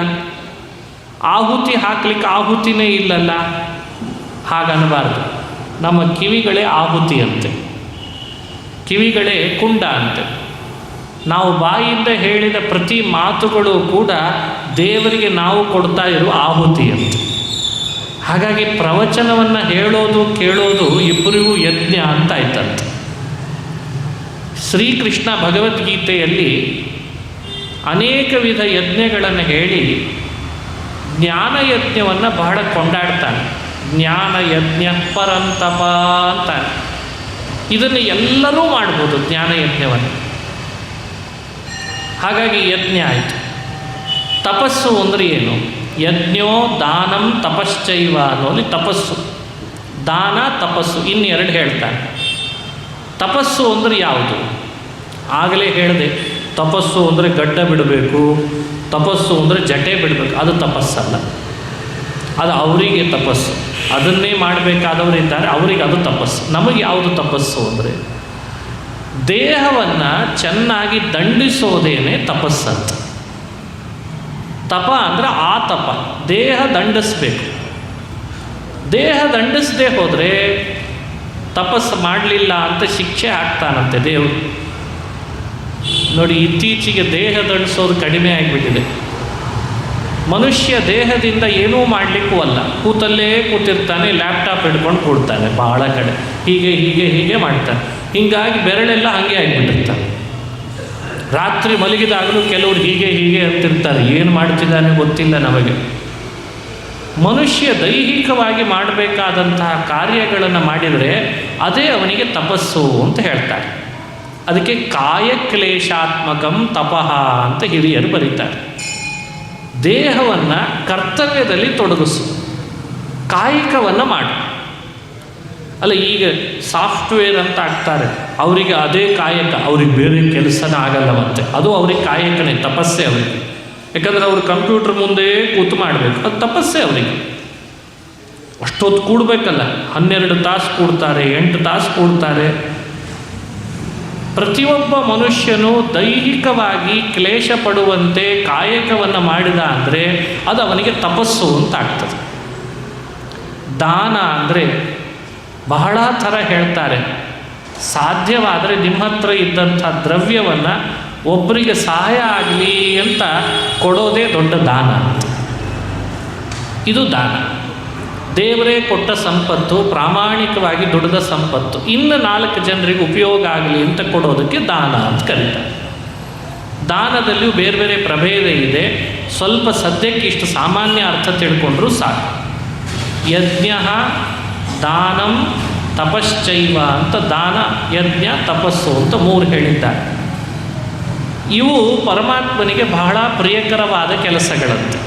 ಆಹುತಿ ಹಾಕ್ಲಿಕ್ಕೆ ಆಹುತಿನೇ ಇಲ್ಲಲ್ಲ, ಹಾಗನ್ನಬಾರ್ದು. ನಮ್ಮ ಕಿವಿಗಳೇ ಆಹುತಿ ಅಂತೆ, ಕಿವಿಗಳೇ ಕುಂಡ ಅಂತೆ. ನಾವು ಬಾಯಿಂದ ಹೇಳಿದ ಪ್ರತಿ ಮಾತುಗಳು ಕೂಡ ದೇವರಿಗೆ ನಾವು ಕೊಡ್ತಾ ಇರುವ ಆಹುತಿ ಅಂತ. ಹಾಗಾಗಿ ಪ್ರವಚನವನ್ನು ಹೇಳೋದು ಕೇಳೋದು ಇಬ್ಬರಿಗೂ ಯಜ್ಞ ಅಂತ ಆಯ್ತಂತೆ. ಶ್ರೀಕೃಷ್ಣ ಭಗವದ್ಗೀತೆಯಲ್ಲಿ ಅನೇಕ ವಿಧ ಯಜ್ಞಗಳನ್ನು ಹೇಳಿ ಜ್ಞಾನಯಜ್ಞವನ್ನು ಬಹಳ ಕೊಂಡಾಡ್ತಾನೆ. ಜ್ಞಾನ ಯಜ್ಞ ಪರಂತಪ ಅಂತಾನೆ. ಇದನ್ನು ಎಲ್ಲರೂ ಮಾಡ್ಬೋದು ಜ್ಞಾನಯಜ್ಞವನ್ನು. ಹಾಗಾಗಿ ಯಜ್ಞ ಆಯಿತು. ತಪಸ್ಸು ಅಂದರೆ ಏನು? ಯಜ್ಞೋ ದಾನಂ ತಪಶ್ಚೈವ ಅನ್ನೋಲ್ಲಿ ತಪಸ್ಸು, ದಾನ ತಪಸ್ಸು ಇನ್ನೆರಡು ಹೇಳ್ತಾನೆ. ತಪಸ್ಸು ಅಂದರೆ ಯಾವುದು? ಆಗಲೇ ಹೇಳಿದೆ, ತಪಸ್ಸು ಅಂದರೆ ಗಡ್ಡ ಬಿಡಬೇಕು, ತಪಸ್ಸು ಅಂದರೆ ಜಟೆ ಬಿಡಬೇಕು, ಅದು ತಪಸ್ಸಲ್ಲ. ಅದು ಅವರಿಗೆ ತಪಸ್ಸು, ಅದನ್ನೇ ಮಾಡಬೇಕಾದವರು ಇದ್ದಾರೆ, ಅವರಿಗೆ ಅದು ತಪಸ್ಸು. ನಮಗೆ ಯಾವುದು ತಪಸ್ಸು ಅಂದರೆ ದೇಹವನ್ನು ಚೆನ್ನಾಗಿ ದಂಡಿಸೋದೇನೆ ತಪಸ್ಸಂತ. ತಪ ಅಂದರೆ ಆ ತಪ, ದೇಹ ದಂಡಿಸ್ಬೇಕು. ದೇಹ ದಂಡಿಸದೆ ಹೋದರೆ ತಪಸ್ಸು ಮಾಡಲಿಲ್ಲ ಅಂತ ಶಿಕ್ಷೆ ಆಗ್ತಾನಂತೆ ದೇವರು. ನೋಡಿ, ಇತ್ತೀಚೆಗೆ ದೇಹ ದಂಡಿಸೋದು ಕಡಿಮೆ ಆಗಿಬಿಟ್ಟಿದೆ. ಮನುಷ್ಯ ದೇಹದಿಂದ ಏನೂ ಮಾಡಲಿಕ್ಕೂ ಅಲ್ಲ, ಕೂತಲ್ಲೇ ಕೂತಿರ್ತಾನೆ, ಲ್ಯಾಪ್ಟಾಪ್ ಹಿಡ್ಕೊಂಡು ಕೊಡ್ತಾನೆ ಭಾಳ ಕಡೆ, ಹೀಗೆ ಹೀಗೆ ಹೀಗೆ ಮಾಡ್ತಾನೆ. ಹೀಗಾಗಿ ಬೆರಳೆಲ್ಲ ಹಾಗೆ ಆಗಿಬಿಟ್ಟಿರ್ತಾನೆ. ರಾತ್ರಿ ಮಲಗಿದಾಗಲೂ ಕೆಲವರು ಹೀಗೆ ಹೀಗೆ ಅಂತಿರ್ತಾರೆ, ಏನು ಮಾಡ್ತಿದ್ದಾನೆ ಗೊತ್ತಿಲ್ಲ ನಮಗೆ. ಮನುಷ್ಯ ದೈಹಿಕವಾಗಿ ಮಾಡಬೇಕಾದಂತಹ ಕಾರ್ಯಗಳನ್ನು ಮಾಡಿದರೆ ಅದೇ ಅವನಿಗೆ ತಪಸ್ಸು ಅಂತ ಹೇಳ್ತಾರೆ. ಅದಕ್ಕೆ ಕಾಯಕ್ಲೇಶಾತ್ಮಕಂ ತಪಃ ಅಂತ ಹಿರಿಯರು ಬರೀತಾರೆ. ದೇಹವನ್ನು ಕರ್ತವ್ಯದಲ್ಲಿ ತೊಡಗಿಸು, ಕಾಯಿಕವನ್ನು ಮಾಡು. ಅಲ್ಲ, ಈಗ ಸಾಫ್ಟ್ವೇರ್ ಅಂತ ಆಗ್ತಾರೆ, ಅವರಿಗೆ ಅದೇ ಕಾಯಕ, ಅವ್ರಿಗೆ ಬೇರೆ ಕೆಲಸನ ಆಗಲ್ಲವಂತೆ, ಅದು ಅವ್ರಿಗೆ ಕಾಯಕನೇ, ತಪಸ್ಸೆ ಅವರಿಗೆ. ಯಾಕಂದರೆ ಅವರು ಕಂಪ್ಯೂಟರ್ ಮುಂದೆ ಕೂತು ಮಾಡಬೇಕು, ಅದು ತಪಸ್ಸೆ ಅವರಿಗೆ. ಅಷ್ಟೊತ್ತು ಕೂಡಬೇಕಲ್ಲ, 12 ತಾಸು ಕೂಡ್ತಾರೆ, 8 ತಾಸು ಕೂಡ್ತಾರೆ. ಪ್ರತಿಯೊಬ್ಬ ಮನುಷ್ಯನು ದೈಹಿಕವಾಗಿ ಕ್ಲೇಶ ಪಡುವಂತೆ ಕಾಯಕವನ್ನು ಮಾಡಿದ ಅಂದರೆ ಅದು ಅವನಿಗೆ ತಪಸ್ಸು ಅಂತ ಆಗ್ತದೆ. ದಾನ ಅಂದರೆ ಬಹಳ ಥರ ಹೇಳ್ತಾರೆ. ಸಾಧ್ಯವಾದರೆ ನಿಮ್ಮ ಹತ್ರ ಇದ್ದಂಥ ದ್ರವ್ಯವನ್ನು ಒಬ್ಬರಿಗೆ ಸಹಾಯ ಆಗಲಿ ಅಂತ ಕೊಡೋದೇ ದೊಡ್ಡ ದಾನ ಅಂತ. ಇದು ದಾನ. ದೇವರೇ ಕೊಟ್ಟ ಸಂಪತ್ತು, ಪ್ರಾಮಾಣಿಕವಾಗಿ ದುಡಿದ ಸಂಪತ್ತು, ಇನ್ನು 4 ಜನರಿಗೆ ಉಪಯೋಗ ಆಗಲಿ ಅಂತ ಕೊಡೋದಕ್ಕೆ ದಾನ ಅಂತ ಕರೀತಾರೆ. ದಾನದಲ್ಲಿಯೂ ಬೇರೆ ಬೇರೆ ಪ್ರಭೇದ ಇದೆ. ಸ್ವಲ್ಪ ಸದ್ಯಕ್ಕೆ ಇಷ್ಟು ಸಾಮಾನ್ಯ ಅರ್ಥ ತಿಳ್ಕೊಂಡ್ರೂ ಸಾಕು. ಯಜ್ಞ ದಾನಂ ತಪಶ್ಚೈವ ಅಂತ ದಾನ ಯಜ್ಞ ತಪಸ್ಸು ಅಂತ 3 ಹೇಳಿದ್ದಾರೆ. ಇವು ಪರಮಾತ್ಮನಿಗೆ ಬಹಳ ಪ್ರಿಯಕರವಾದ ಕೆಲಸಗಳಂತೆ.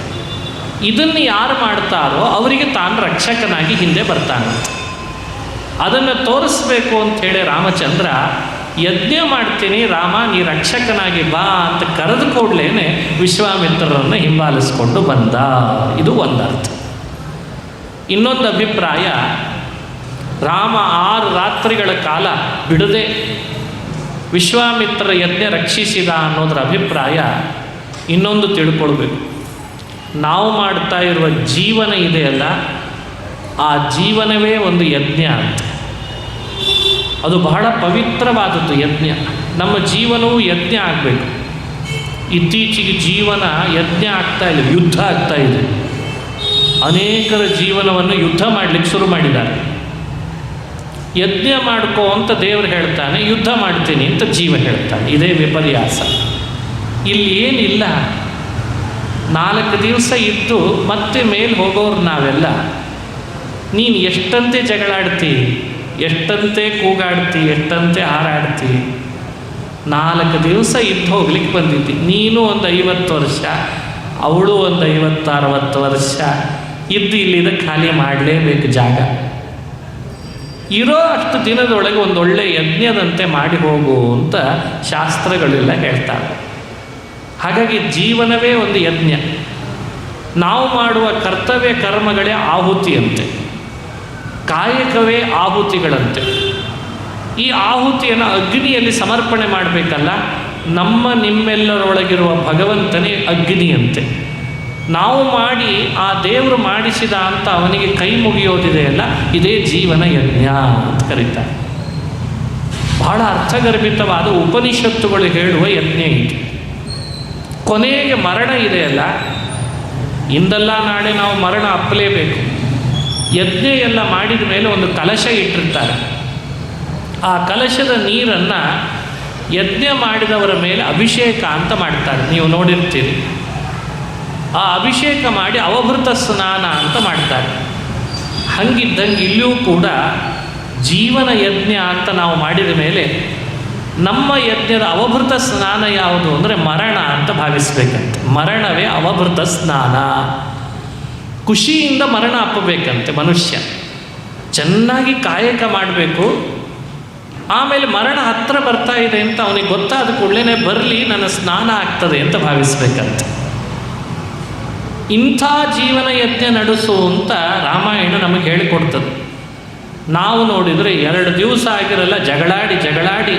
ಇದನ್ನು ಯಾರು ಮಾಡ್ತಾರೋ ಅವರಿಗೆ ತಾನು ರಕ್ಷಕನಾಗಿ ಹಿಂದೆ ಬರ್ತಾನಂತೆ. ಅದನ್ನು ತೋರಿಸ್ಬೇಕು ಅಂಥೇಳಿ ರಾಮಚಂದ್ರ ಯಜ್ಞ ಮಾಡ್ತೀನಿ ರಾಮ ನೀ ರಕ್ಷಕನಾಗಿ ಬಾ ಅಂತ ಕರೆದು ಕೂಡಲೇ ವಿಶ್ವಾಮಿತ್ರರನ್ನು ಹಿಂಬಾಲಿಸ್ಕೊಂಡು ಬಂದ. ಇದು ಒಂದರ್ಥ. ಇನ್ನೊಂದು ಅಭಿಪ್ರಾಯ, ರಾಮ 6 ರಾತ್ರಿಗಳ ಕಾಲ ಬಿಡದೆ ವಿಶ್ವಾಮಿತ್ರ ಯಜ್ಞ ರಕ್ಷಿಸಿದ ಅನ್ನೋದರ ಅಭಿಪ್ರಾಯ ಇನ್ನೊಂದು ತಿಳ್ಕೊಳ್ಬೇಕು. ನಾವು ಮಾಡ್ತಾ ಇರುವ ಜೀವನ ಇದೆಯಲ್ಲ, ಆ ಜೀವನವೇ ಒಂದು ಯಜ್ಞ ಅಂತ. ಅದು ಬಹಳ ಪವಿತ್ರವಾದದ್ದು ಯಜ್ಞ. ನಮ್ಮ ಜೀವನವೂ ಯಜ್ಞ ಆಗಬೇಕು. ಇತ್ತೀಚೆಗೆ ಜೀವನ ಯಜ್ಞ ಆಗ್ತಾ ಇಲ್ಲ, ಯುದ್ಧ ಆಗ್ತಾ ಇದೆ. ಅನೇಕರ ಜೀವನವನ್ನು ಯುದ್ಧ ಮಾಡಲಿಕ್ಕೆ ಶುರು ಮಾಡಿದ್ದಾರೆ. ಯಜ್ಞ ಮಾಡ್ಕೋ ಅಂತ ದೇವರು ಹೇಳ್ತಾನೆ, ಯುದ್ಧ ಮಾಡ್ತೀನಿ ಅಂತ ಜೀವ ಹೇಳ್ತಾನೆ. ಇದೇ ವಿಪರ್ಯಾಸ. ಇಲ್ಲಿ ಏನಿಲ್ಲ, 4 ದಿವಸ ಇದ್ದು ಮತ್ತೆ ಮೇಲೆ ಹೋಗೋರು ನಾವೆಲ್ಲ. ನೀನು ಎಷ್ಟಂತೆ ಜಗಳಾಡ್ತಿ, ಎಷ್ಟಂತೆ ಕೂಗಾಡ್ತಿ, ಎಷ್ಟಂತೆ ಹಾರಾಡ್ತಿ. 4 ದಿವಸ ಇದ್ದು ಹೋಗ್ಲಿಕ್ಕೆ ಬಂದಿದ್ದಿ. ನೀನು ಒಂದು 50 ವರ್ಷ, ಅವಳು ಒಂದು 50-60 ವರ್ಷ ಇದ್ದು ಇಲ್ಲಿದ ಖಾಲಿ ಮಾಡಲೇಬೇಕು ಜಾಗ. ಇರೋ ಅಷ್ಟು ದಿನದೊಳಗೆ ಒಂದೊಳ್ಳೆ ಯಜ್ಞದಂತೆ ಮಾಡಿ ಹೋಗು ಅಂತ ಶಾಸ್ತ್ರಗಳೆಲ್ಲ ಹೇಳ್ತಾರೆ. ಹಾಗಾಗಿ ಜೀವನವೇ ಒಂದು ಯಜ್ಞ. ನಾವು ಮಾಡುವ ಕರ್ತವ್ಯ ಕರ್ಮಗಳೇ ಆಹುತಿಯಂತೆ, ಕಾಯಕವೇ ಆಹುತಿಗಳಂತೆ. ಈ ಆಹುತಿಯನ್ನು ಅಗ್ನಿಯಲ್ಲಿ ಸಮರ್ಪಣೆ ಮಾಡಬೇಕಲ್ಲ. ನಮ್ಮ ನಿಮ್ಮೆಲ್ಲರೊಳಗಿರುವ ಭಗವಂತನೇ ಅಗ್ನಿಯಂತೆ. ನಾವು ಮಾಡಿ ಆ ದೇವರು ಮಾಡಿಸಿದ ಅಂತ ಅವನಿಗೆ ಕೈ ಮುಗಿಯೋದಿದೆಯಲ್ಲ, ಇದೇ ಜೀವನ ಯಜ್ಞ ಅಂತ ಕರೀತಾರೆ. ಬಹಳ ಅರ್ಥಗರ್ಭಿತವಾದ ಉಪನಿಷತ್ತುಗಳು ಹೇಳುವ ಯಜ್ಞ ಇದು. ಕೊನೆಗೆ ಮರಣ ಇದೆಯಲ್ಲ, ಇಂದಲ್ಲ ನಾಳೆ ನಾವು ಮರಣ ಅಪ್ಪಲೇಬೇಕು. ಯಜ್ಞ ಎಲ್ಲ ಮಾಡಿದ ಮೇಲೆ ಒಂದು ಕಲಶ ಇಟ್ಟಿರ್ತಾರೆ. ಆ ಕಲಶದ ನೀರನ್ನು ಯಜ್ಞ ಮಾಡಿದವರ ಮೇಲೆ ಅಭಿಷೇಕ ಅಂತ ಮಾಡ್ತಾರೆ, ನೀವು ನೋಡಿರ್ತೀರಿ. ಆ ಅಭಿಷೇಕ ಮಾಡಿ ಅವಭೃತ ಸ್ನಾನ ಅಂತ ಮಾಡ್ತಾರೆ. ಹಂಗಿದ್ದಂಗೆ ಇಲ್ಲಿಯೂ ಕೂಡ ಜೀವನ ಯಜ್ಞ ಅಂತ ನಾವು ಮಾಡಿದ ಮೇಲೆ ನಮ್ಮ ಯಜ್ಞದ ಅವಭೃತ ಸ್ನಾನ ಯಾವುದು ಅಂದರೆ ಮರಣ ಅಂತ ಭಾವಿಸ್ಬೇಕಂತೆ. ಮರಣವೇ ಅವಭೃತ ಸ್ನಾನ. ಖುಷಿಯಿಂದ ಮರಣ ಅಪ್ಪಬೇಕಂತೆ ಮನುಷ್ಯ. ಚೆನ್ನಾಗಿ ಕಾಯಕ ಮಾಡಬೇಕು. ಆಮೇಲೆ ಮರಣ ಹತ್ತಿರ ಬರ್ತಾ ಇದೆ ಅಂತ ಅವನಿಗೆ ಗೊತ್ತಾದ ಕೂಡಲೇ ಬರಲಿ, ನನ್ನ ಸ್ನಾನ ಆಗ್ತದೆ ಅಂತ ಭಾವಿಸ್ಬೇಕಂತೆ. ಇಂಥ ಜೀವನ ಯಜ್ಞ ನಡೆಸು ಅಂತ ರಾಮಾಯಣ ನಮಗೆ ಹೇಳಿಕೊಡ್ತದೆ. ನಾವು ನೋಡಿದರೆ 2 ದಿವಸ ಆಗಿರಲ್ಲ, ಜಗಳಾಡಿ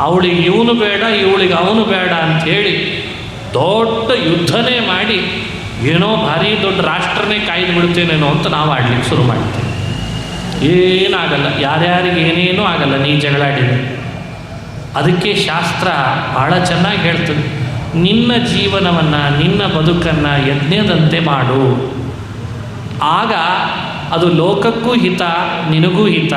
ಅವಳಿಗೆ ಇವನು ಬೇಡ, ಇವಳಿಗೆ ಅವನು ಬೇಡ ಅಂಥೇಳಿ ದೊಡ್ಡ ಯುದ್ಧನೇ ಮಾಡಿ ಏನೋ ಭಾರಿ ದೊಡ್ಡ ರಾಷ್ಟ್ರನೇ ಕಾಯ್ದು ಬಿಡ್ತೇನೇನೋ ಅಂತ ನಾವು ಆಡ್ಲಿಕ್ಕೆ ಶುರು ಮಾಡ್ತೇವೆ. ಏನಾಗಲ್ಲ, ಯಾರ್ಯಾರಿಗೆ ಏನೇನೂ ಆಗಲ್ಲ ನೀ ಜಗಳಾಡಿದೆ. ಅದಕ್ಕೆ ಶಾಸ್ತ್ರ ಭಾಳ ಚೆನ್ನಾಗಿ ಹೇಳ್ತದೆ, ನಿನ್ನ ಜೀವನವನ್ನು, ನಿನ್ನ ಬದುಕನ್ನು ಯಜ್ಞದಂತೆ ಮಾಡು. ಆಗ ಅದು ಲೋಕಕ್ಕೂ ಹಿತ, ನಿನಗೂ ಹಿತ.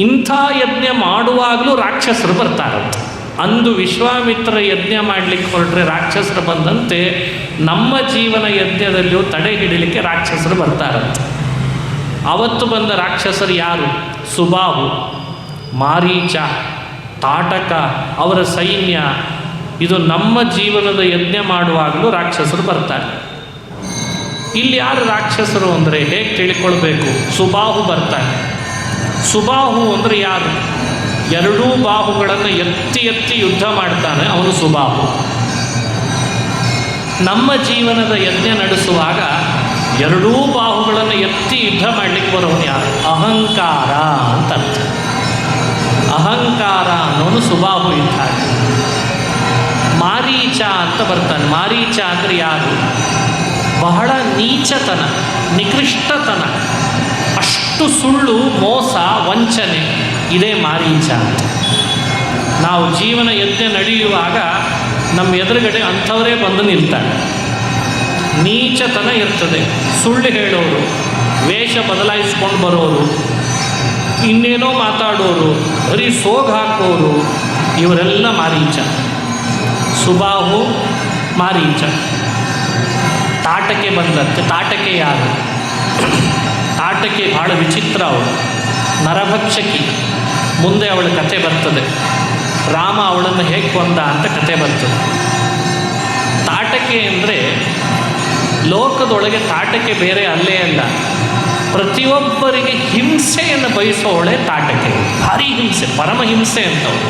ಇಂಥ ಯಜ್ಞ ಮಾಡುವಾಗಲೂ ರಾಕ್ಷಸರು ಬರ್ತಾರಂತೆ. ಅಂದು ವಿಶ್ವಾಮಿತ್ರ ಯಜ್ಞ ಮಾಡಲಿಕ್ಕೆ ಹೊರಟ್ರೆ ರಾಕ್ಷಸರು ಬಂದಂತೆ ನಮ್ಮ ಜೀವನ ಯಜ್ಞದಲ್ಲಿಯೂ ತಡೆ ಹಿಡಿಲಿಕ್ಕೆ ರಾಕ್ಷಸರು ಬರ್ತಾರಂತೆ. ಅವತ್ತು ಬಂದ ರಾಕ್ಷಸರು ಯಾರು? ಸುಬಾಹು, ಮಾರೀಚ, ತಾಟಕ, ಅವರ ಸೈನ್ಯ. ಇದು ನಮ್ಮ ಜೀವನದ ಯಜ್ಞ ಮಾಡುವಾಗಲೂ ರಾಕ್ಷಸರು ಬರ್ತಾರೆ. ಇಲ್ಲಿ ಯಾರು ರಾಕ್ಷಸರು ಅಂದರೆ ಹೇಗೆ ತಿಳ್ಕೊಳ್ಬೇಕು? ಸುಬಾಹು ಬರ್ತಾನೆ. ಸುಬಾಹು ಅಂದರೆ ಯಾರು? 2 ಬಾಹುಗಳನ್ನು ಎತ್ತಿ ಎತ್ತಿ ಯುದ್ಧ ಮಾಡ್ತಾನೆ, ಅವನು ಸುಬಾಹು. ನಮ್ಮ ಜೀವನದ ಯಜ್ಞ ನಡೆಸುವಾಗ 2 ಬಾಹುಗಳನ್ನು ಎತ್ತಿ ಯುದ್ಧ ಮಾಡಲಿಕ್ಕೆ ಬರೋನು ಯಾರು? ಅಹಂಕಾರ ಅಂತ ಅರ್ಥ. ಅಹಂಕಾರ ಅನ್ನೋನು ಸುಬಾಹು ಇದ್ದಾಗ. ಮಾರೀಚ ಅಂತ ಬರ್ತಾನೆ. ಮಾರೀಚ ಅಂದರೆ ಯಾರು? ಬಹಳ ನೀಚತನ, ನಿಕೃಷ್ಟತನ, ಅಷ್ಟು ಸುಳ್ಳು, ಮೋಸ, ವಂಚನೆ, ಇದೇ ಮಾರೀಚ ಅಂತ. ನಾವು ಜೀವನ ಯಜ್ಞ ನಡೆಯುವಾಗ ನಮ್ಮ ಎದುರುಗಡೆ ಅಂಥವರೇ ಬಂದು ನಿಲ್ತಾರೆ. ನೀಚತನ ಇರ್ತದೆ, ಸುಳ್ಳು ಹೇಳೋರು, ವೇಷ ಬದಲಾಯಿಸ್ಕೊಂಡು ಬರೋರು, ಇನ್ನೇನೋ ಮಾತಾಡೋರು, ಬರೀ ಸೋಗು ಹಾಕೋರು, ಇವರೆಲ್ಲ ಮಾರೀಚ. ಸುಬಾಹು, ಮಾರೀಚ. ತಾಟಕೆ ಬಂದಂತೆ. ತಾಟಕೆ ಯಾರು? ತಾಟಕಿ ಭಾಳ ವಿಚಿತ್ರ ಅವಳು, ನರಭಕ್ಷಕಿ. ಮುಂದೆ ಅವಳ ಕತೆ ಬರ್ತದೆ, ರಾಮ ಅವಳನ್ನು ಹೇಗೆ ಕೊಂದ ಅಂತ ಕತೆ ಬರ್ತದೆ. ತಾಟಕೆ ಅಂದರೆ ಲೋಕದೊಳಗೆ ತಾಟಕೆ ಬೇರೆ ಅಲ್ಲೇ ಅಲ್ಲ, ಪ್ರತಿಯೊಬ್ಬರಿಗೆ ಹಿಂಸೆಯನ್ನು ಬಯಸೋವಳೆ ತಾಟಕೆ. ಭಾರಿ ಹಿಂಸೆ, ಪರಮಹಿಂಸೆ ಅಂತವಳು.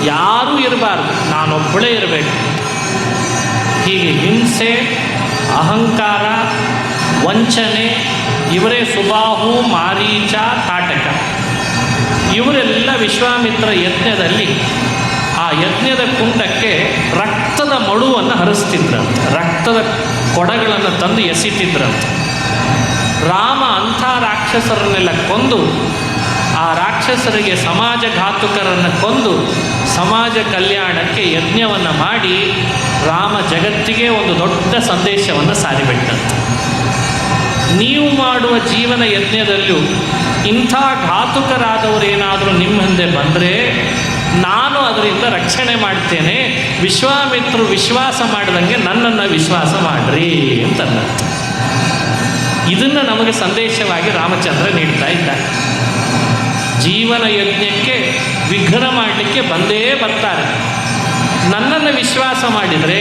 ಯಾರೂ ಇರಬಾರ್ದು, ನಾನೊಬ್ಬಳೇ ಇರಬೇಕು. ಹೀಗೆ ಹಿಂಸೆ, ಅಹಂಕಾರ, ವಂಚನೆ, ಇವರೇ ಸುಬಾಹು, ಮಾರೀಚ, ತಾಟಕ. ಇವರೆಲ್ಲ ವಿಶ್ವಾಮಿತ್ರ ಯಜ್ಞದಲ್ಲಿ ಆ ಯಜ್ಞದ ಕುಂಡಕ್ಕೆ ರಕ್ತದ ಮಡುವನ್ನು ಹರಿಸ್ತಿದ್ರಂತೆ, ರಕ್ತದ ಕೊಡಗಳನ್ನು ತಂದು ಎಸಿತಿದ್ರಂತೆ. ರಾಮ ಅಂಥ ರಾಕ್ಷಸರನ್ನೆಲ್ಲ ಕೊಂದು, ಆ ರಾಕ್ಷಸರಿಗೆ ಸಮಾಜಘಾತುಕರನ್ನು ಕೊಂದು ಸಮಾಜ ಕಲ್ಯಾಣಕ್ಕೆ ಯಜ್ಞವನ್ನು ಮಾಡಿ ರಾಮ ಜಗತ್ತಿಗೆ ಒಂದು ದೊಡ್ಡ ಸಂದೇಶವನ್ನು ಸಾರಿಬಿಟ್ಟಂತೆ. ನೀವು ಮಾಡುವ ಜೀವನ ಯಜ್ಞದಲ್ಲೂ ಇಂಥ ಘಾತುಕರಾದವರೇನಾದರೂ ನಿಮ್ಮ ಹಿಂದೆ ಬಂದರೆ ನಾನು ಅದರಿಂದ ರಕ್ಷಣೆ ಮಾಡ್ತೇನೆ, ವಿಶ್ವಾಮಿತ್ರರು ವಿಶ್ವಾಸ ಮಾಡಿದಂಗೆ ನನ್ನನ್ನು ವಿಶ್ವಾಸ ಮಾಡ್ರಿ ಅಂತಂದ. ಇದನ್ನು ನಮಗೆ ಸಂದೇಶವಾಗಿ ರಾಮಚಂದ್ರ ನೀಡ್ತಾ ಇದ್ದಾರೆ. ಜೀವನ ಯಜ್ಞಕ್ಕೆ ವಿಘ್ನ ಮಾಡಲಿಕ್ಕೆ ಬಂದೇ ಬರ್ತಾರೆ. ನನ್ನನ್ನು ವಿಶ್ವಾಸ ಮಾಡಿದರೆ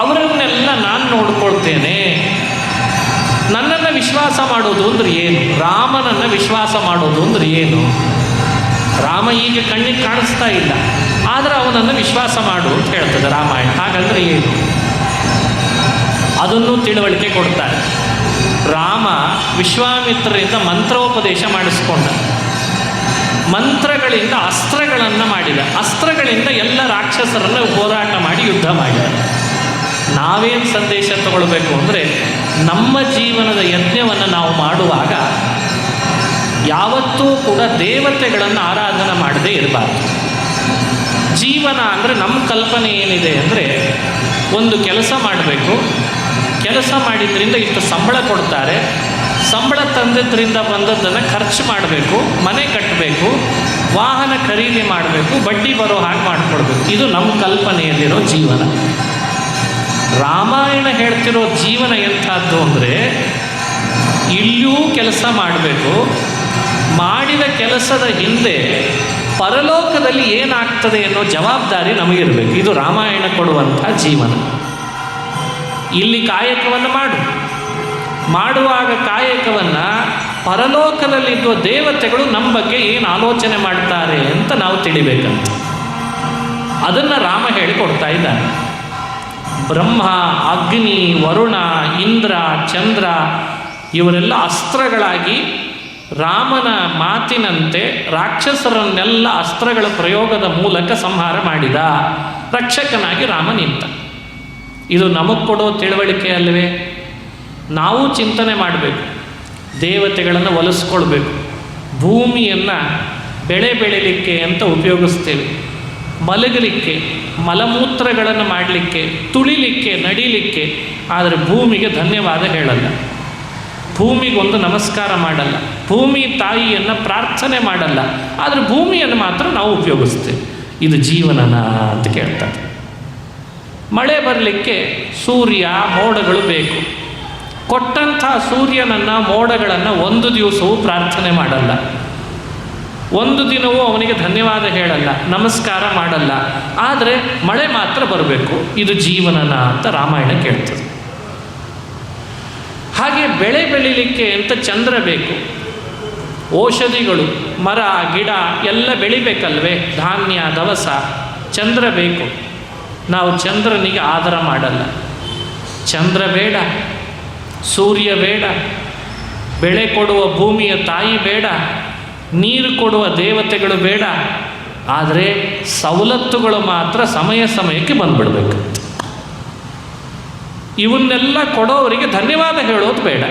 ಅವರನ್ನೆಲ್ಲ ನಾನು ನೋಡ್ಕೊಳ್ತೇನೆ. ನನ್ನನ್ನು ವಿಶ್ವಾಸ ಮಾಡೋದು ಅಂದ್ರೆ ಏನು? ರಾಮನನ್ನು ವಿಶ್ವಾಸ ಮಾಡೋದು ಅಂದ್ರೆ ಏನು? ರಾಮ ಈಗ ಕಣ್ಣಿಗೆ ಕಾಣಿಸ್ತಾ ಇಲ್ಲ, ಆದರೆ ಅವನನ್ನು ವಿಶ್ವಾಸ ಮಾಡು ಅಂತ ಹೇಳ್ತದೆ ರಾಮಾಯಣ. ಹಾಗಂದ್ರೆ ಏನು? ಅದನ್ನು ತಿಳುವಳಿಕೆ ಕೊಡ್ತಾರೆ. ರಾಮ ವಿಶ್ವಾಮಿತ್ರರಿಂದ ಮಂತ್ರೋಪದೇಶ ಮಾಡಿಸ್ಕೊಂಡ, ಮಂತ್ರಗಳಿಂದ ಅಸ್ತ್ರಗಳನ್ನು ಮಾಡಿದ, ಅಸ್ತ್ರಗಳಿಂದ ಎಲ್ಲ ರಾಕ್ಷಸರನ್ನು ಹೋರಾಟ ಮಾಡಿ ಯುದ್ಧ ಮಾಡಿದ. ನಾವೇನು ಸಂದೇಶ ತಗೊಳ್ಬೇಕು ಅಂದರೆ, ನಮ್ಮ ಜೀವನದ ಯಜ್ಞವನ್ನು ನಾವು ಮಾಡುವಾಗ ಯಾವತ್ತೂ ಕೂಡ ದೇವತೆಗಳನ್ನು ಆರಾಧನೆ ಮಾಡದೇ ಇರಬಾರ್ದು. ಜೀವನ ಅಂದರೆ ನಮ್ಮ ಕಲ್ಪನೆ ಏನಿದೆ ಅಂದರೆ, ಒಂದು ಕೆಲಸ ಮಾಡಬೇಕು, ಕೆಲಸ ಮಾಡಿದ್ರಿಂದ ಇಷ್ಟು ಸಂಬಳ ಕೊಡ್ತಾರೆ, ಸಂಬಳ ತಂದಿದ್ದರಿಂದ ಬಂದದ್ದನ್ನು ಖರ್ಚು ಮಾಡಬೇಕು, ಮನೆ ಕಟ್ಟಬೇಕು, ವಾಹನ ಖರೀದಿ ಮಾಡಬೇಕು, ಬಡ್ಡಿ ಬರೋ ಹಾಗೆ ಮಾಡಿಕೊಡ್ಬೇಕು. ಇದು ನಮ್ಮ ಕಲ್ಪನೆಯಲ್ಲಿರೋ ಜೀವನ. ರಾಮಾಯಣ ಹೇಳ್ತಿರೋ ಜೀವನ ಎಂಥದ್ದು ಅಂದರೆ, ಇಲ್ಲಿಯೂ ಕೆಲಸ ಮಾಡಬೇಕು, ಮಾಡಿದ ಕೆಲಸದ ಹಿಂದೆ ಪರಲೋಕದಲ್ಲಿ ಏನಾಗ್ತದೆ ಅನ್ನೋ ಜವಾಬ್ದಾರಿ ನಮಗಿರಬೇಕು. ಇದು ರಾಮಾಯಣ ಕೊಡುವಂಥ ಜೀವನ. ಇಲ್ಲಿ ಕಾಯಕವನ್ನು ಮಾಡುವಾಗ ಕಾಯಕವನ್ನು ಪರಲೋಕದಲ್ಲಿರುವ ದೇವತೆಗಳು ನಮ್ಮ ಬಗ್ಗೆ ಏನು ಆಲೋಚನೆ ಮಾಡ್ತಾರೆ ಅಂತ ನಾವು ತಿಳಿಬೇಕಂತ. ಅದನ್ನು ರಾಮ ಹೇಳಿಕೊಡ್ತಾ ಇದ್ದಾನೆ. ಬ್ರಹ್ಮ, ಅಗ್ನಿ, ವರುಣ, ಇಂದ್ರ, ಚಂದ್ರ ಇವರೆಲ್ಲ ಅಸ್ತ್ರಗಳಾಗಿ ರಾಮನ ಮಾತಿನಂತೆ ರಾಕ್ಷಸರನ್ನೆಲ್ಲ ಅಸ್ತ್ರಗಳ ಪ್ರಯೋಗದ ಮೂಲಕ ಸಂಹಾರ ಮಾಡಿದ. ರಕ್ಷಕನಾಗಿ ರಾಮ ನಿಂತ. ಇದು ನಮಗೆ ಕೊಡೋ ತಿಳುವಳಿಕೆ ಅಲ್ಲವೇ? ನಾವು ಚಿಂತನೆ ಮಾಡಬೇಕು, ದೇವತೆಗಳನ್ನು ಒಲಿಸ್ಕೊಳ್ಬೇಕು. ಭೂಮಿಯನ್ನು ಬೆಳೆ ಬೆಳಿಲಿಕ್ಕೆ ಅಂತ ಉಪಯೋಗಿಸ್ತೇವೆ, ಮಲಗಲಿಕ್ಕೆ, ಮಲಮೂತ್ರಗಳನ್ನು ಮಾಡಲಿಕ್ಕೆ, ತುಳಿಲಿಕ್ಕೆ, ನಡಿಲಿಕ್ಕೆ. ಆದರೆ ಭೂಮಿಗೆ ಧನ್ಯವಾದ ಹೇಳಲ್ಲ, ಭೂಮಿಗೊಂದು ನಮಸ್ಕಾರ ಮಾಡಲ್ಲ, ಭೂಮಿ ತಾಯಿಯನ್ನು ಪ್ರಾರ್ಥನೆ ಮಾಡಲ್ಲ. ಆದರೆ ಭೂಮಿಯನ್ನು ಮಾತ್ರ ನಾವು ಉಪಯೋಗಿಸ್ತೇವೆ. ಇದು ಜೀವನನ ಅಂತ ಕೇಳ್ತಾರೆ. ಮಳೆ ಬರಲಿಕ್ಕೆ ಸೂರ್ಯ, ಮೋಡಗಳು ಬೇಕು. ಕೊಟ್ಟಂಥ ಸೂರ್ಯನನ್ನು, ಮೋಡಗಳನ್ನು ಒಂದು ದಿವಸವೂ ಪ್ರಾರ್ಥನೆ ಮಾಡಲ್ಲ, ಒಂದು ದಿನವೂ ಅವನಿಗೆ ಧನ್ಯವಾದ ಹೇಳಲ್ಲ, ನಮಸ್ಕಾರ ಮಾಡಲ್ಲ. ಆದರೆ ಮಳೆ ಮಾತ್ರ ಬರಬೇಕು. ಇದು ಜೀವನನ ಅಂತ ರಾಮಾಯಣ ಕೇಳ್ತದೆ. ಹಾಗೆ ಬೆಳೆ ಬೆಳಿಲಿಕ್ಕೆ ಅಂತ ಚಂದ್ರ ಬೇಕು. ಔಷಧಿಗಳು, ಮರ, ಗಿಡ ಎಲ್ಲ ಬೆಳಿಬೇಕಲ್ವೇ? ಧಾನ್ಯ, ದವಸ, ಚಂದ್ರ ಬೇಕು. ನಾವು ಚಂದ್ರನಿಗೆ ಆದರ ಮಾಡಲ್ಲ. ಚಂದ್ರ ಬೇಡ, ಸೂರ್ಯ ಬೇಡ, ಬೆಳೆ ಕೊಡುವ ಭೂಮಿಯ ತಾಯಿ ಬೇಡ, ನೀರು ಕೊಡುವ ದೇವತೆಗಳು ಬೇಡ. ಆದರೆ ಸವಲತ್ತುಗಳು ಮಾತ್ರ ಸಮಯಕ್ಕೆ ಬಂದುಬಿಡ್ಬೇಕು. ಇವನ್ನೆಲ್ಲ ಕೊಡೋವರಿಗೆ ಧನ್ಯವಾದ ಹೇಳೋದು ಬೇಡ,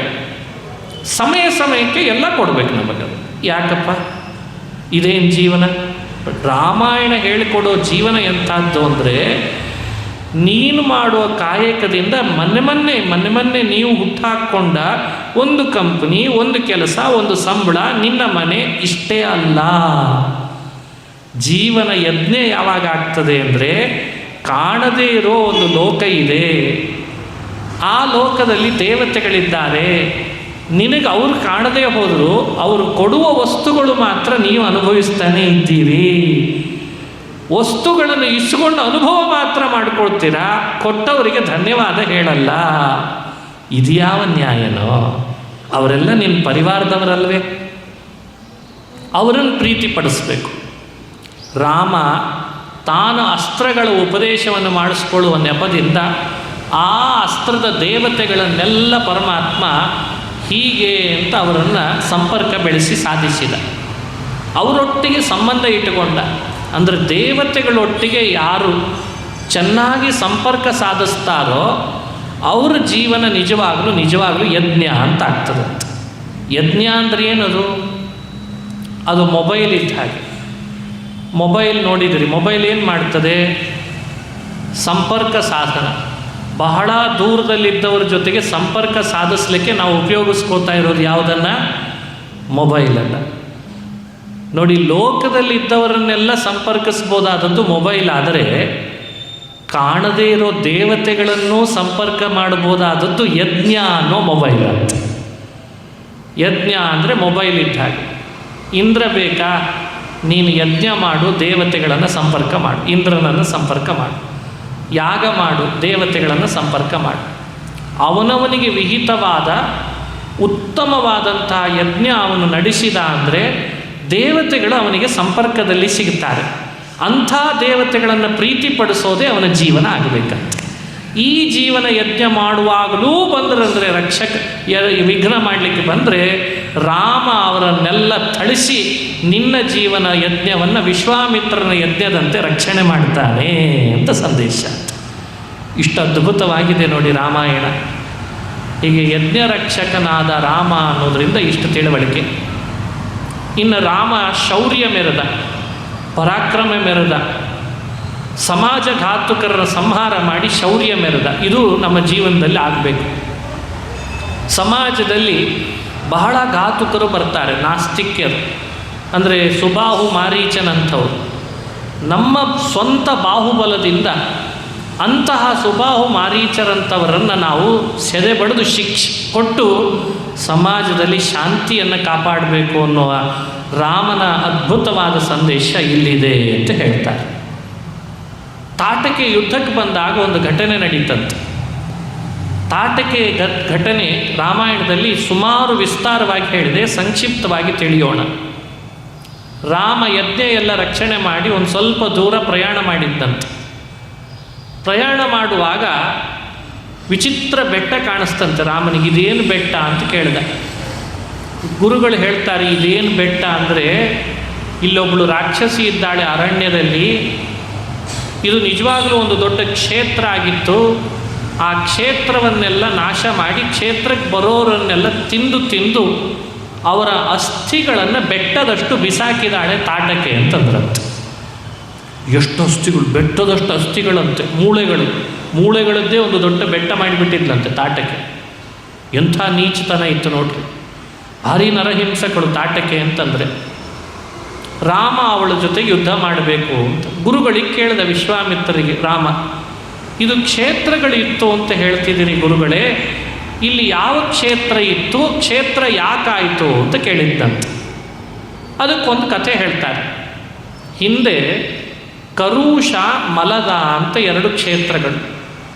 ಸಮಯಕ್ಕೆ ಎಲ್ಲ ಕೊಡಬೇಕು ನಮಗೆ. ಯಾಕಪ್ಪ? ಇದೇನು ಜೀವನ? ರಾಮಾಯಣ ಹೇಳಿಕೊಡೋ ಜೀವನ ಎಂಥದ್ದು ಅಂದರೆ, ನೀನು ಮಾಡುವ ಕಾಯಕದಿಂದ ಮೊನ್ನೆ ನೀವು ಹುಟ್ಟಾಕ್ಕೊಂಡ ಒಂದು ಕಂಪ್ನಿ, ಒಂದು ಕೆಲಸ, ಒಂದು ಸಂಬಳ, ನಿನ್ನ ಮನೆ ಇಷ್ಟೇ ಅಲ್ಲ. ಜೀವನ ಯಜ್ಞ ಯಾವಾಗ ಆಗ್ತದೆ ಅಂದರೆ, ಕಾಣದೇ ಇರೋ ಒಂದು ಲೋಕ ಇದೆ, ಆ ಲೋಕದಲ್ಲಿ ದೇವತೆಗಳಿದ್ದಾರೆ, ನಿನಗೆ ಅವ್ರು ಕಾಣದೇ ಹೋದರೂ ಅವರು ಕೊಡುವ ವಸ್ತುಗಳು ಮಾತ್ರ ನೀವು ಅನುಭವಿಸ್ತಾನೆ ಇದ್ದೀರಿ. ವಸ್ತುಗಳನ್ನು ಇಸ್ಕೊಂಡು ಅನುಭವ ಮಾತ್ರ ಮಾಡ್ಕೊಳ್ತೀರಾ, ಕೊಟ್ಟವರಿಗೆ ಧನ್ಯವಾದ ಹೇಳಲ್ಲ. ಇದ್ಯಾವ ನ್ಯಾಯನೋ? ಅವರೆಲ್ಲ ನಿನ್ನ ಪರಿವಾರದವರಲ್ವೇ? ಅವರನ್ನು ಪ್ರೀತಿಪಡಿಸ್ಬೇಕು. ರಾಮ ತಾನು ಅಸ್ತ್ರಗಳ ಉಪದೇಶವನ್ನು ಮಾಡಿಸ್ಕೊಳ್ಳುವ ನೆಪದಿಂದ ಆ ಅಸ್ತ್ರದ ದೇವತೆಗಳನ್ನೆಲ್ಲ ಪರಮಾತ್ಮ ಹೀಗೆ ಅಂತ ಅವರನ್ನು ಸಂಪರ್ಕ ಬೆಳೆಸಿ ಸಾಧಿಸಿದ. ಅವರೊಟ್ಟಿಗೆ ಸಂಬಂಧ ಇಟ್ಟುಕೊಂಡ. ಅಂದರೆ ದೇವತೆಗಳೊಟ್ಟಿಗೆ ಯಾರು ಚೆನ್ನಾಗಿ ಸಂಪರ್ಕ ಸಾಧಿಸ್ತಾರೋ ಅವರ ಜೀವನ ನಿಜವಾಗಲೂ ಯಜ್ಞ ಅಂತ ಆಗ್ತದಂತೆ. ಯಜ್ಞ ಅಂದರೆ ಏನದು? ಅದು ಮೊಬೈಲ್ ಇದ್ದ ಹಾಗೆ. ಮೊಬೈಲ್ ನೋಡಿದಿರಿ, ಮೊಬೈಲ್ ಏನು ಮಾಡ್ತದೆ? ಸಂಪರ್ಕ ಸಾಧನ. ಬಹಳ ದೂರದಲ್ಲಿದ್ದವ್ರ ಜೊತೆಗೆ ಸಂಪರ್ಕ ಸಾಧಿಸಲಿಕ್ಕೆ ನಾವು ಉಪಯೋಗಿಸ್ಕೋತಾ ಇರೋದು ಯಾವುದನ್ನು? ಮೊಬೈಲನ್ನು. ನೋಡಿ, ಲೋಕದಲ್ಲಿದ್ದವರನ್ನೆಲ್ಲ ಸಂಪರ್ಕಿಸ್ಬೋದಾದದ್ದು ಮೊಬೈಲ್. ಆದರೆ ಕಾಣದೇ ಇರೋ ದೇವತೆಗಳನ್ನು ಸಂಪರ್ಕ ಮಾಡ್ಬೋದಾದದ್ದು ಯಜ್ಞ ಅನ್ನೋ ಮೊಬೈಲ್ ಅಂತ. ಯಜ್ಞ ಅಂದರೆ ಮೊಬೈಲ್ ಇದ್ದ ಹಾಗೆ. ಇಂದ್ರ ಬೇಕಾ? ನೀನು ಯಜ್ಞ ಮಾಡು, ದೇವತೆಗಳನ್ನು ಸಂಪರ್ಕ ಮಾಡು, ಇಂದ್ರನನ್ನು ಸಂಪರ್ಕ ಮಾಡು. ಯಾಗ ಮಾಡು, ದೇವತೆಗಳನ್ನು ಸಂಪರ್ಕ ಮಾಡು. ಅವನವನಿಗೆ ವಿಹಿತವಾದ ಉತ್ತಮವಾದಂತಹ ಯಜ್ಞ ಅವನು ನಡೆಸಿದ ಅಂದರೆ ದೇವತೆಗಳು ಅವನಿಗೆ ಸಂಪರ್ಕದಲ್ಲಿ ಸಿಗುತ್ತಾರೆ. ಅಂಥ ದೇವತೆಗಳನ್ನು ಪ್ರೀತಿಪಡಿಸೋದೇ ಅವನ ಜೀವನ ಆಗಬೇಕಂತ. ಈ ಜೀವನ ಯಜ್ಞ ಮಾಡುವಾಗಲೂ ಬಂದರಂದರೆ ರಕ್ಷಕ ವಿಘ್ನ ಮಾಡಲಿಕ್ಕೆ ಬಂದರೆ ರಾಮ ಅವರನ್ನೆಲ್ಲ ಥಳಿಸಿ ನಿನ್ನ ಜೀವನ ಯಜ್ಞವನ್ನು ವಿಶ್ವಾಮಿತ್ರನ ಯಜ್ಞದಂತೆ ರಕ್ಷಣೆ ಮಾಡ್ತಾನೆ ಅಂತ ಸಂದೇಶ. ಇಷ್ಟು ಅದ್ಭುತವಾಗಿದೆ ನೋಡಿ ರಾಮಾಯಣ. ಹೀಗೆ ಯಜ್ಞ ರಕ್ಷಕನಾದ ರಾಮ ಅನ್ನೋದರಿಂದ ಇಷ್ಟು ತಿಳುವಳಿಕೆ. ಇನ್ನು ರಾಮ ಶೌರ್ಯ ಮೆರೆದ, ಪರಾಕ್ರಮ ಮೆರೆದ, ಸಮಾಜಘಾತುಕರರ ಸಂಹಾರ ಮಾಡಿ ಶೌರ್ಯ ಮೆರೆದ. ಇದು ನಮ್ಮ ಜೀವನದಲ್ಲಿ ಆಗಬೇಕು. ಸಮಾಜದಲ್ಲಿ ಬಹಳ ಘಾತುಕರು ಬರ್ತಾರೆ, ನಾಸ್ತಿಕ್ಯರು. ಅಂದರೆ ಸುಬಾಹು ಮಾರೀಚನಂಥವ್ರು. ನಮ್ಮ ಸ್ವಂತ ಬಾಹುಬಲದಿಂದ ಅಂತಹ ಸುಬಾಹು ಮಾರೀಚರಂಥವರನ್ನು ನಾವು ಸೆದೆ ಬಡಿದು ಶಿಕ್ಷೆ ಕೊಟ್ಟು ಸಮಾಜದಲ್ಲಿ ಶಾಂತಿಯನ್ನು ಕಾಪಾಡಬೇಕು ಅನ್ನುವ ರಾಮನ ಅದ್ಭುತವಾದ ಸಂದೇಶ ಇಲ್ಲಿದೆ ಅಂತ ಹೇಳ್ತಾರೆ. ತಾಟಕೆ ಯುದ್ಧಕ್ಕೆ ಬಂದಾಗ ಒಂದು ಘಟನೆ ನಡೀತಂತೆ. ತಾಟಕೆ ಘಟನೆ ರಾಮಾಯಣದಲ್ಲಿ ಸುಮಾರು ವಿಸ್ತಾರವಾಗಿ ಹೇಳಿದೆ, ಸಂಕ್ಷಿಪ್ತವಾಗಿ ತಿಳಿಯೋಣ. ರಾಮ ಯಜ್ಞ ಎಲ್ಲ ರಕ್ಷಣೆ ಮಾಡಿ ಒಂದು ಸ್ವಲ್ಪ ದೂರ ಪ್ರಯಾಣ ಮಾಡಿದ್ದಂತೆ. ಪ್ರಯಾಣ ಮಾಡುವಾಗ ವಿಚಿತ್ರ ಬೆಟ್ಟ ಕಾಣಿಸ್ತಂತೆ ರಾಮನಿಗೆ. ಇದೇನು ಬೆಟ್ಟ ಅಂತ ಕೇಳಿದ. ಗುರುಗಳು ಹೇಳ್ತಾರೆ, ಇದೇನು ಬೆಟ್ಟ ಅಂದರೆ ಇಲ್ಲೊಬ್ಬಳು ರಾಕ್ಷಸಿ ಇದ್ದಾಳೆ ಅರಣ್ಯದಲ್ಲಿ. ಇದು ನಿಜವಾಗಲೂ ಒಂದು ದೊಡ್ಡ ಕ್ಷೇತ್ರ ಆಗಿತ್ತು. ಆ ಕ್ಷೇತ್ರವನ್ನೆಲ್ಲ ನಾಶ ಮಾಡಿ ಕ್ಷೇತ್ರಕ್ಕೆ ಬರೋರನ್ನೆಲ್ಲ ತಿಂದು ಅವರ ಅಸ್ಥಿಗಳನ್ನು ಬೆಟ್ಟದಷ್ಟು ಬಿಸಾಕಿದಾಳೆ ತಾಟಕೆ ಅಂತಂದ್ರಂತೆ. ಎಷ್ಟು ಅಸ್ಥಿಗಳು? ಬೆಟ್ಟದಷ್ಟು ಅಸ್ಥಿಗಳಂತೆ. ಮೂಳೆಗಳದ್ದೇ ಒಂದು ದೊಡ್ಡ ಬೆಟ್ಟ ಮಾಡಿಬಿಟ್ಟಿದ್ಲಂತೆ ತಾಟಕೆ. ಎಂಥ ನೀಚತನ ಇತ್ತು ನೋಡ್ರಿ. ಭಾರಿ ನರಹಿಂಸಕಳು ತಾಟಕೆ ಅಂತಂದರೆ. ರಾಮ ಅವಳ ಜೊತೆಗೆ ಯುದ್ಧ ಮಾಡಬೇಕು ಅಂತ ಗುರುಗಳಿಗೆ ಕೇಳಿದ ವಿಶ್ವಾಮಿತ್ರರಿಗೆ ರಾಮ, ಇದು ಕ್ಷೇತ್ರಗಳಿತ್ತು ಅಂತ ಹೇಳ್ತಿದ್ದೀರಿ ಗುರುಗಳೇ, ಇಲ್ಲಿ ಯಾವ ಕ್ಷೇತ್ರ ಇತ್ತು, ಕ್ಷೇತ್ರ ಯಾಕಾಯಿತು ಅಂತ ಕೇಳಿದ್ದಂತೆ. ಅದಕ್ಕೊಂದು ಕಥೆ ಹೇಳ್ತಾರೆ. ಹಿಂದೆ ಕರುಷ, ಮಲದ ಅಂತ ಎರಡು ಕ್ಷೇತ್ರಗಳು.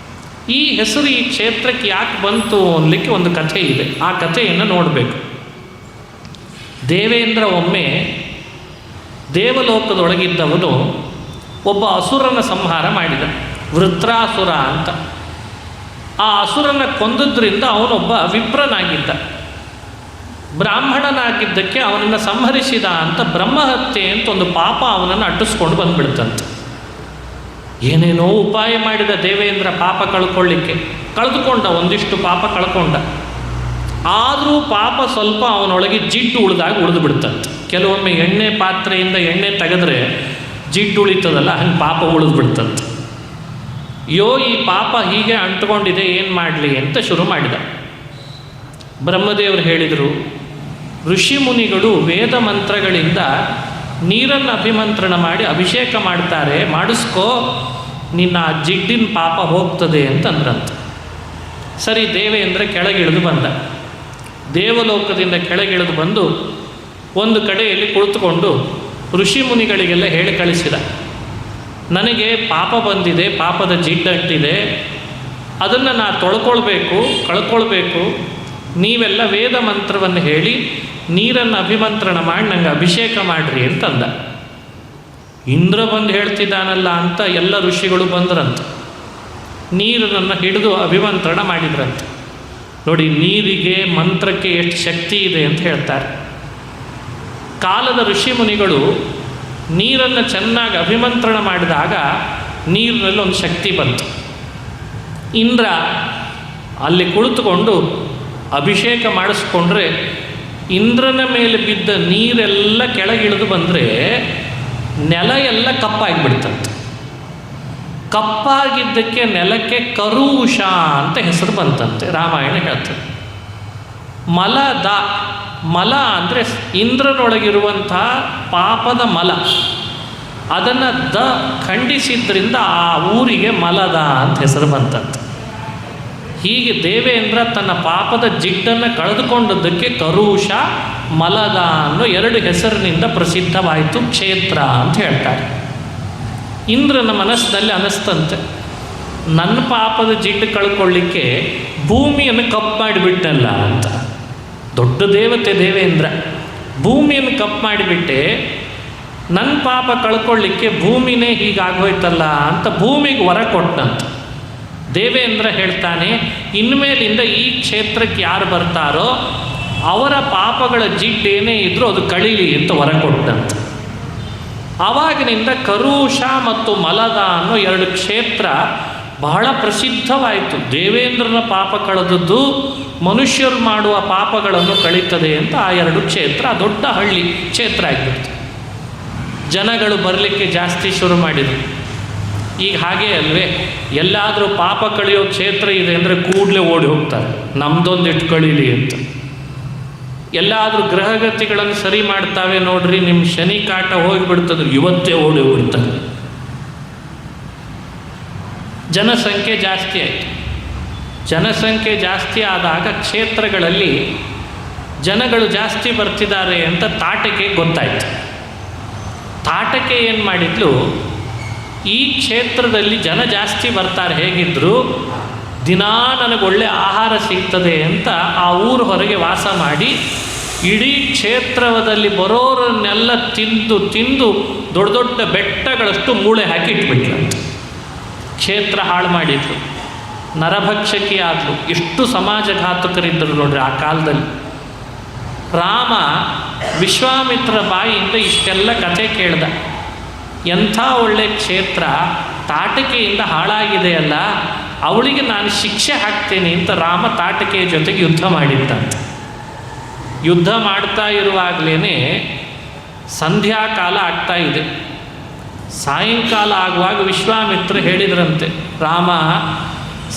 ಈ ಹೆಸರು ಈ ಕ್ಷೇತ್ರಕ್ಕೆ ಯಾಕೆ ಬಂತು ಅನ್ನಲಿಕ್ಕೆ ಒಂದು ಕಥೆ ಇದೆ. ಆ ಕಥೆಯನ್ನು ನೋಡಬೇಕು. ದೇವೇಂದ್ರ ಒಮ್ಮೆ ದೇವಲೋಕದೊಳಗಿದ್ದವನು ಒಬ್ಬ ಅಸುರನ ಸಂಹಾರ ಮಾಡಿದ, ವೃತ್ರಾಸುರ ಅಂತ. ಆ ಅಸುರನ ಕೊಂದದ್ರಿಂದ ಅವನೊಬ್ಬ ವಿಪ್ರನಾಗಿದ್ದ. ಬ್ರಾಹ್ಮಣನಾಗಿದ್ದಕ್ಕೆ ಅವನನ್ನು ಸಂಹರಿಸಿದ ಅಂತ ಬ್ರಹ್ಮಹತ್ಯೆ ಅಂತ ಒಂದು ಪಾಪ ಅವನನ್ನು ಅಟ್ಟಿಸ್ಕೊಂಡು ಬಂದುಬಿಡ್ತಂತೆ. ಏನೇನೋ ಉಪಾಯ ಮಾಡಿದ ದೇವೇಂದ್ರ ಪಾಪ ಕಳೆದುಕೊಂಡ, ಒಂದಿಷ್ಟು ಪಾಪ ಕಳ್ಕೊಂಡ. ಆದರೂ ಪಾಪ ಸ್ವಲ್ಪ ಅವನೊಳಗೆ ಜಿಡ್ಡು ಉಳಿದು ಬಿಡ್ತಂತೆ. ಕೆಲವೊಮ್ಮೆ ಎಣ್ಣೆ ಪಾತ್ರೆಯಿಂದ ಎಣ್ಣೆ ತೆಗೆದ್ರೆ ಜಿಡ್ಡು ಉಳಿತದಲ್ಲ, ಹಂಗೆ ಪಾಪ ಉಳಿದು ಬಿಡ್ತಂತೆ. ಈ ಪಾಪ ಹೀಗೆ ಅಂಟ್ಕೊಂಡಿದೆ, ಏನು ಮಾಡಲಿ ಅಂತ ಶುರು ಮಾಡಿದ. ಬ್ರಹ್ಮದೇವರು ಹೇಳಿದರು, ಋಷಿ ಮುನಿಗಳು ವೇದ ಮಂತ್ರಗಳಿಂದ ನೀರನ್ನು ಅಭಿಮಂತ್ರಣ ಮಾಡಿ ಅಭಿಷೇಕ ಮಾಡ್ತಾರೆ, ಮಾಡಿಸ್ಕೋ, ನಿನ್ನ ಜಿಡ್ಡಿನ ಪಾಪ ಹೋಗ್ತದೆ ಅಂತಂದ್ರಂತೆ. ಸರಿ, ದೇವೇಂದ್ರ ಕೆಳಗಿಳಿದು ಬಂದ. ದೇವಲೋಕದಿಂದ ಕೆಳಗಿಳಿದು ಬಂದು ಒಂದು ಕಡೆಯಲ್ಲಿ ಕುಳಿತುಕೊಂಡು ಋಷಿ ಮುನಿಗಳಿಗೆಲ್ಲ ಹೇಳಿ ಕಳಿಸಿದ, ನನಗೆ ಪಾಪ ಬಂದಿದೆ, ಪಾಪದ ಜಿಡ್ಡಂಟಿದೆ, ಅದನ್ನು ನಾನು ಕಳ್ಕೊಳ್ಬೇಕು, ನೀವೆಲ್ಲ ವೇದ ಮಂತ್ರವನ್ನು ಹೇಳಿ ನೀರನ್ನು ಅಭಿಮಂತ್ರಣ ಮಾಡಿ ನನಗೆ ಅಭಿಷೇಕ ಮಾಡಿರಿ ಅಂತಂದ. ಇಂದ್ರ ಬಂದು ಹೇಳ್ತಿದ್ದಾನಲ್ಲ ಅಂತ ಎಲ್ಲ ಋಷಿಗಳು ಬಂದ್ರಂತೆ, ನೀರನ್ನು ಹಿಡಿದು ಅಭಿಮಂತ್ರಣ ಮಾಡಿದ್ರಂತೆ. ನೋಡಿ, ನೀರಿಗೆ ಮಂತ್ರಕ್ಕೆ ಎಷ್ಟು ಶಕ್ತಿ ಇದೆ ಅಂತ ಹೇಳ್ತಾರೆ. ಕಾಲದ ಋಷಿ ಮುನಿಗಳು ನೀರನ್ನು ಚೆನ್ನಾಗಿ ಅಭಿಮಂತ್ರಣ ಮಾಡಿದಾಗ ನೀರಿನಲ್ಲಿ ಒಂದು ಶಕ್ತಿ ಬಂತು. ಇಂದ್ರ ಅಲ್ಲಿ ಕುಳಿತುಕೊಂಡು ಅಭಿಷೇಕ ಮಾಡಿಸ್ಕೊಂಡ್ರೆ ಇಂದ್ರನ ಮೇಲೆ ಬಿದ್ದ ನೀರೆಲ್ಲ ಕೆಳಗಿಳಿದು ಬಂದರೆ ನೆಲ ಎಲ್ಲ ಕಪ್ಪಾಗಿಬಿಡ್ತಂತೆ. ಕಪ್ಪಾಗಿದ್ದಕ್ಕೆ ನೆಲಕ್ಕೆ ಕರುಷ ಅಂತ ಹೆಸರು ಬಂತಂತೆ. ರಾಮಾಯಣ ಹೇಳ್ತದೆ. ಮಲ ಅಂದರೆ ಇಂದ್ರನೊಳಗಿರುವಂಥ ಪಾಪದ ಮಲ, ಅದನ್ನು ಖಂಡಿಸಿದ್ರಿಂದ ಆ ಊರಿಗೆ ಮಲದ ಅಂತ ಹೆಸರು ಬಂತಂತೆ. ಹೀಗೆ ದೇವೇಂದ್ರ ತನ್ನ ಪಾಪದ ಜಿಡ್ಡನ್ನು ಕಳೆದುಕೊಂಡದ್ದಕ್ಕೆ ಕರುಷ, ಮಲದ ಅನ್ನೋ 2 ಹೆಸರಿನಿಂದ ಪ್ರಸಿದ್ಧವಾಯಿತು ಕ್ಷೇತ್ರ ಅಂತ ಹೇಳ್ತಾರೆ. ಇಂದ್ರನ ಮನಸ್ಸಿನಲ್ಲಿ ಅನಿಸ್ತಂತೆ, ನನ್ನ ಪಾಪದ ಜಿಡ್ಡು ಕಳ್ಕೊಳ್ಳಿಕ್ಕೆ ಭೂಮಿಯನ್ನು ಕಪ್ಪು ಮಾಡಿಬಿಟ್ಟಲ್ಲ ಅಂತ. ದೊಡ್ಡ ದೇವತೆ ದೇವೇಂದ್ರ, ಭೂಮಿಯನ್ನು ಕಪ್ಪು ಮಾಡಿಬಿಟ್ಟೆ, ನನ್ನ ಪಾಪ ಕಳ್ಕೊಳ್ಳಿಕ್ಕೆ ಭೂಮಿನೇ ಹೀಗಾಗೋಯ್ತಲ್ಲ ಅಂತ ಭೂಮಿಗೆ ವರ ಕೊಟ್ಟಂತ. ದೇವೇಂದ್ರ ಹೇಳ್ತಾನೆ, ಇನ್ಮೇಲಿಂದ ಈ ಕ್ಷೇತ್ರಕ್ಕೆ ಯಾರು ಬರ್ತಾರೋ ಅವರ ಪಾಪಗಳ ಜಿಡ್ಡೇನೇ ಇದ್ದರೂ ಅದು ಕಳೀಲಿ ಅಂತ ವರ ಕೊಟ್ಟಂತ. ಆವಾಗಿನಿಂದ ಕರುಷ ಮತ್ತು ಮಲದ ಅನ್ನೋ 2 ಕ್ಷೇತ್ರ ಬಹಳ ಪ್ರಸಿದ್ಧವಾಯಿತು. ದೇವೇಂದ್ರನ ಪಾಪ ಕಳೆದದ್ದು ಮನುಷ್ಯರು ಮಾಡುವ ಪಾಪಗಳನ್ನು ಕಳೀತದೆ ಅಂತ ಆ 2 ಕ್ಷೇತ್ರ ದೊಡ್ಡ ಹಳ್ಳಿ ಕ್ಷೇತ್ರ ಆಗಿಬಿಡ್ತು. ಜನಗಳು ಬರಲಿಕ್ಕೆ ಜಾಸ್ತಿ ಶುರು ಮಾಡಿದರು. ಈಗ ಹಾಗೇ ಅಲ್ವೇ, ಎಲ್ಲಾದರೂ ಪಾಪ ಕಳೆಯೋ ಕ್ಷೇತ್ರ ಇದೆ ಅಂದರೆ ಕೂಡಲೇ ಓಡಿ ಹೋಗ್ತಾರೆ, ನಮ್ಮದೊಂದಿಟ್ಟು ಕಳೀಲಿ ಅಂತ. ಎಲ್ಲಾದರೂ ಗ್ರಹಗತಿಗಳನ್ನು ಸರಿ ಮಾಡ್ತಾವೆ ನೋಡ್ರಿ, ನಿಮ್ಮ ಶನಿ ಕಾಟ ಹೋಗಿಬಿಡ್ತದೆ, ಇವತ್ತೇ ಓಡಿ ಹೋಗ್ಬಿಡ್ತಾರೆ. ಜನಸಂಖ್ಯೆ ಜಾಸ್ತಿ ಆಯಿತು. ಜನಸಂಖ್ಯೆ ಜಾಸ್ತಿ ಆದಾಗ ಕ್ಷೇತ್ರಗಳಲ್ಲಿ ಜನಗಳು ಜಾಸ್ತಿ ಬರ್ತಿದ್ದಾರೆ ಅಂತ ತಾಟಕೆ ಗೊತ್ತಾಯಿತು. ತಾಟಕೆ ಏನು ಮಾಡಿದ್ಲು, ಈ ಕ್ಷೇತ್ರದಲ್ಲಿ ಜನ ಜಾಸ್ತಿ ಬರ್ತಾರೆ, ಹೇಗಿದ್ದರೂ ದಿನಾ ನನಗೊಳ್ಳೆ ಆಹಾರ ಸಿಗ್ತದೆ ಅಂತ ಆ ಊರು ಹೊರಗೆ ವಾಸ ಮಾಡಿ ಇಡೀ ಕ್ಷೇತ್ರದಲ್ಲಿ ಬರೋರನ್ನೆಲ್ಲ ತಿಂದು ದೊಡ್ಡ ದೊಡ್ಡ ಬೆಟ್ಟಗಳಷ್ಟು ಮೂಳೆ ಹಾಕಿ ಇಟ್ಬಿಟ್ಲಂತ. ಕ್ಷೇತ್ರ ಹಾಳು ಮಾಡಿದ್ರು, ನರಭಕ್ಷಕಿ ಆದಳು. ಎಷ್ಟು ಸಮಾಜಘಾತಕರಿದ್ದರು ನೋಡ್ರಿ ಆ ಕಾಲದಲ್ಲಿ. ರಾಮ ವಿಶ್ವಾಮಿತ್ರ ಬಾಯಿಯಿಂದ ಇಷ್ಟೆಲ್ಲ ಕಥೆ ಕೇಳ್ದ. ಎಂಥ ಒಳ್ಳೆ ಕ್ಷೇತ್ರ ತಾಟಕೆಯಿಂದ ಹಾಳಾಗಿದೆಯಲ್ಲ, ಅವಳಿಗೆ ನಾನು ಶಿಕ್ಷೆ ಹಾಕ್ತೇನೆ ಅಂತ ರಾಮ ತಾಟಕೆಯ ಜೊತೆಗೆ ಯುದ್ಧ ಮಾಡಿದ್ದಂತೆ. ಯುದ್ಧ ಮಾಡ್ತಾ ಇರುವಾಗಲೇ ಸಂಧ್ಯಾಕಾಲ ಆಗ್ತಾ ಇದೆ. ಸಾಯಂಕಾಲ ಆಗುವಾಗ ವಿಶ್ವಾಮಿತ್ರ ಹೇಳಿದ್ರಂತೆ, ರಾಮ